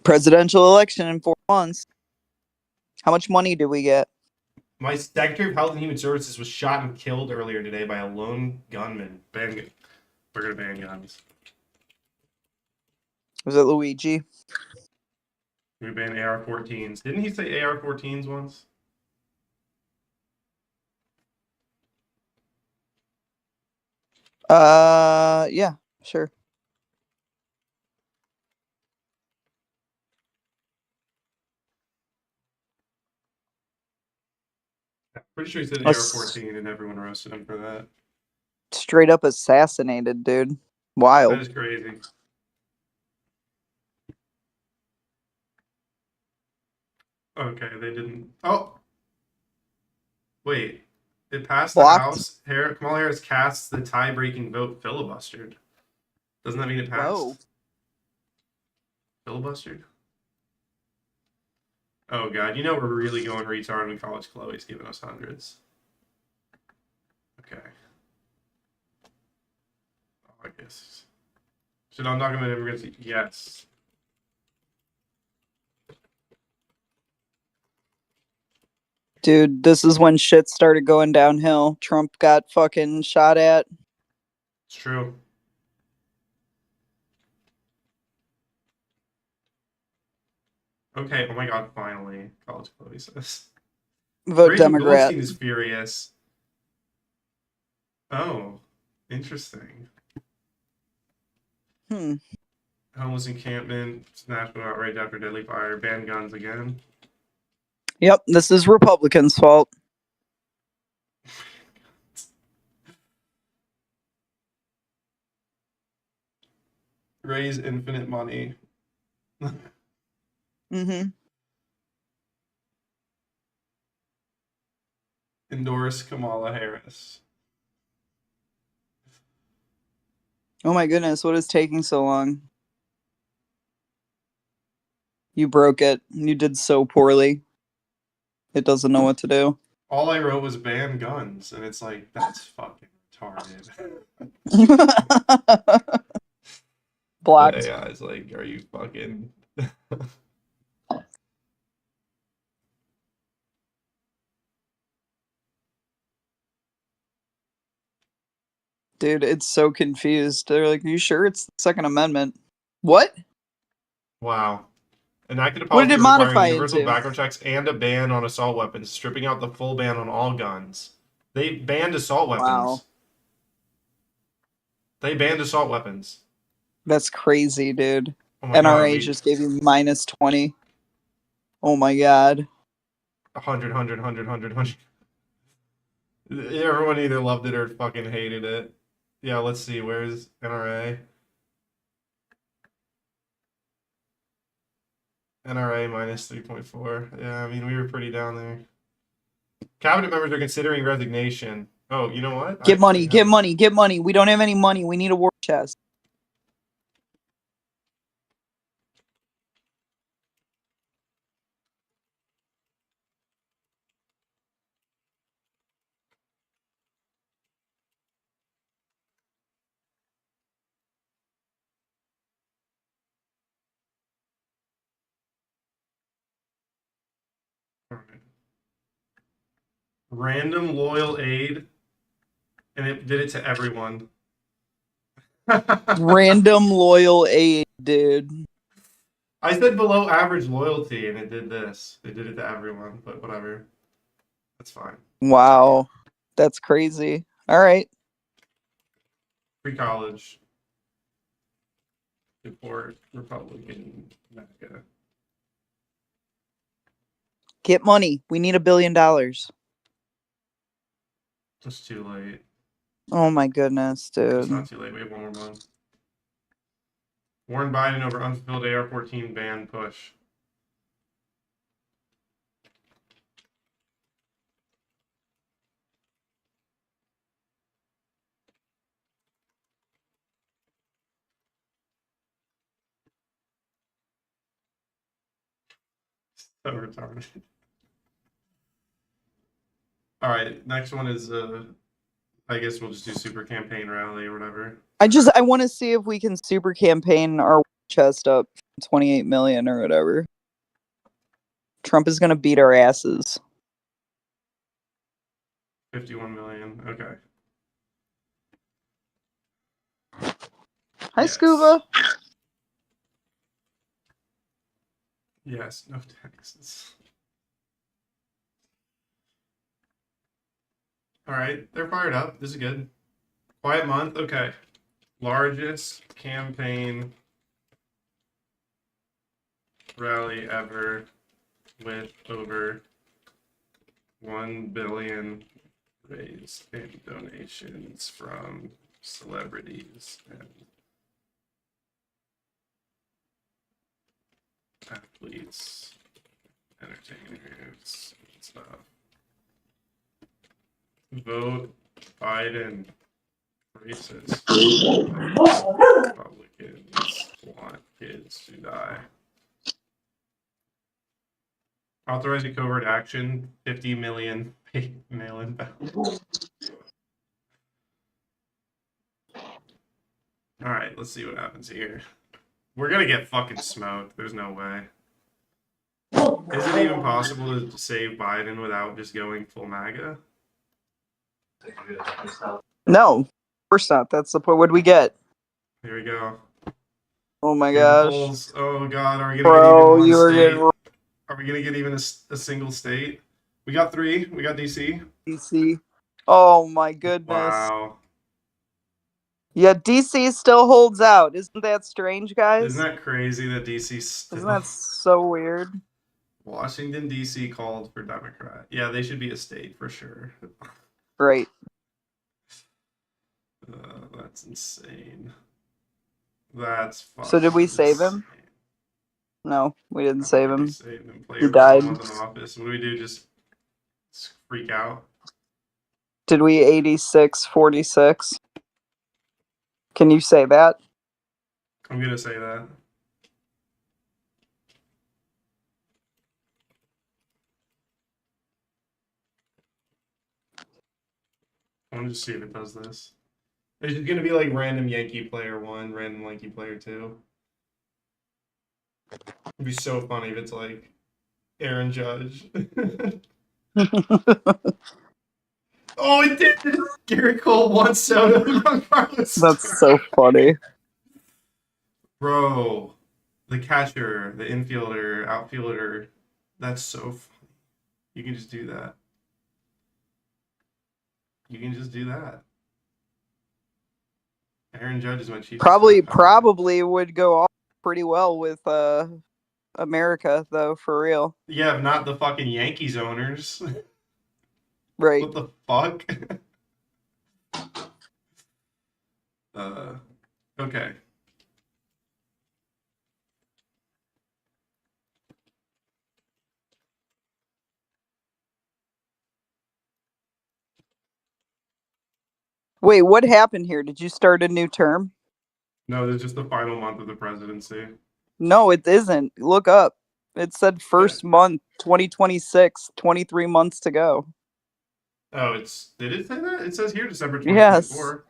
presidential election in 4 months. How much money do we get? My Secretary of Health and Human Services was shot and killed earlier today by a lone gunman. We're gonna ban guns. Was it Luigi? We ban AR-14s. Didn't he say AR-14s once? Yeah, sure. Pretty sure he said AR-14 and everyone roasted him for that. Straight up assassinated, dude. Wild. That is crazy. Okay, they didn't. Oh! Wait. It passed the House. Kamala Harris casts the tie-breaking vote filibustered. Doesn't that mean it passed? Whoa. Filibustered? Oh god, you know we're really going retard when College Chloe's giving us hundreds. Okay. Oh, I guess. Should undocumented immigrants? Yes. Dude, this is when shit started going downhill. Trump got fucking shot at. It's true. Okay, oh my god, finally. College Chloe says. Vote Rachel Democrat. Goldstein is furious. Oh, interesting. Homeless encampment, national outrage after deadly fire, ban guns again. Yep, this is Republicans' fault. Raise infinite money. Mm-hmm. Endorse Kamala Harris. Oh my goodness, what is taking so long? You broke it. You did so poorly. It doesn't know what to do. All I wrote was ban guns, and it's like, that's fucking retarded. Blocked. Yeah, it's like, are you fucking... Dude, it's so confused. They're like, are you sure it's the Second Amendment? What? Wow. Enacted a What did policy it requiring modify universal into? background checks and a ban on assault weapons, stripping out the full ban on all guns. They banned assault weapons. Wow. They banned assault weapons. That's crazy, dude. Oh my NRA God, just gave you minus 20. Oh my god. 100. Everyone either loved it or fucking hated it. Yeah, let's see. Where's NRA? NRA minus 3.4. Yeah, I mean, we were pretty down there. Cabinet members are considering resignation. Oh, you know what? Get money, get money, get money. We don't have any money. We need a war chest. Random loyal aid, and it did it to everyone. Random loyal aid, dude. I said below average loyalty, and it did this. It did it to everyone, but whatever. That's fine. Wow. That's crazy. All right. Free college. Support Republican MAGA. Get money. We need $1 billion. It's too late. Oh my goodness, It's dude. not too late. We have one more month. Warren Biden over unfulfilled AR-14 ban push. So retarded. All right, next one is I guess we'll just do super campaign rally or whatever. I want to see if we can super campaign our chest up 28 million or whatever. Trump is going to beat our asses. 51 million. Okay. Hi, Scuba. Yes, no taxes. All right, they're fired up. This is good. Quiet month. Okay. Largest campaign rally ever with over 1 billion raised in donations from celebrities and athletes, entertainers, and stuff. Vote Biden. Racist. Republicans want kids to die. Authorizing covert action. 50 million mail-in ballots. All right, let's see what happens here. We're gonna get fucking smoked. There's no way. Is it even possible to save Biden without just going full MAGA? No, of course not. That's the point. What do we get? Here we go. Oh my Here gosh. polls. Oh god, are we gonna Bro, get even you one are state? getting Are we gonna get even a single state? We got 3. We got DC. DC. Oh my goodness. Wow. Yeah, DC still holds out. Isn't that strange, guys? Isn't that crazy that DC still... Isn't that so weird? Washington, D.C. called for Democrat. Yeah, they should be a state for sure. Great. That's insane. That's fucking So did we save him? No, we didn't save him. Save him. He Player died. in the office. What do we do? Just freak out? Did we 86-46? Can you say that? I'm gonna say that. I want to just see if it does this. It's just gonna be like random Yankee player 1, random Yankee player 2. It'd be so funny if it's like Aaron Judge. Oh, it did! Gary Cole, Juan Soto, Carlos. That's so funny. Bro, the catcher, the infielder, outfielder. That's so funny. You can just do that. You can just do that. Aaron Judge is my chief. Probably would go off pretty well with America though, for real. Yeah, but not the fucking Yankees owners. Right. What the fuck? Okay. Wait, what happened here? Did you start a new term? No, this is just the final month of the presidency. No, it isn't. Look up. It said first month, 2026, 23 months to go. Oh, did it say that? It says here December 2024. Yes.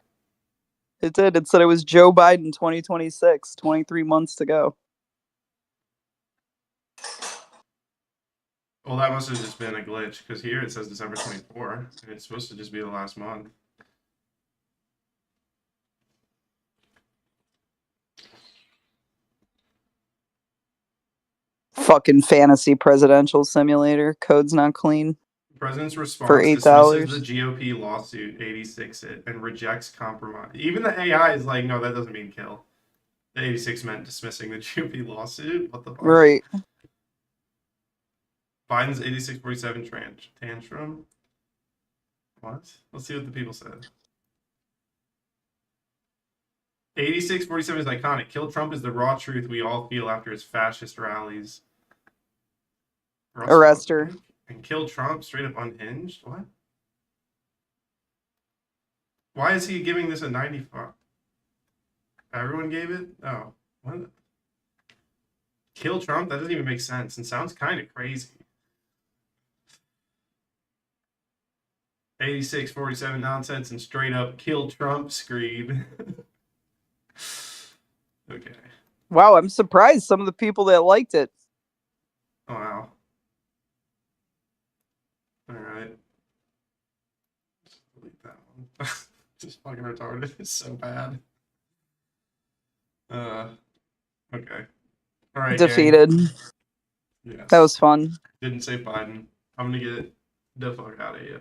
It did. It said it was Joe Biden 2026, 23 months to go. Well, that must have just been a glitch, because here it says December 24, and it's supposed to just be the last month. Fucking fantasy presidential simulator. Code's not clean. President's response For $8. dismisses the GOP lawsuit 86 it and rejects compromise. Even the AI is like, no, that doesn't mean kill. The 86 meant dismissing the GOP lawsuit. What the fuck? Right. Biden's 86-47 tantrum. What? Let's see what the people said. 86-47 is iconic. Kill Trump is the raw truth we all feel after his fascist rallies. Arrest her. And kill Trump straight up unhinged? What? Why is he giving this a 95? Everyone gave it? Oh. What? Kill Trump? That doesn't even make sense and sounds kind of crazy. 86-47 nonsense and straight up kill Trump screed. Okay. Wow, I'm surprised some of the people that liked it. Oh, wow. Alright. Just delete that one. Just fucking retarded. It's so bad. Okay. Alright. Defeated. Yes. That was fun. Didn't say Biden. I'm gonna get the fuck out of here.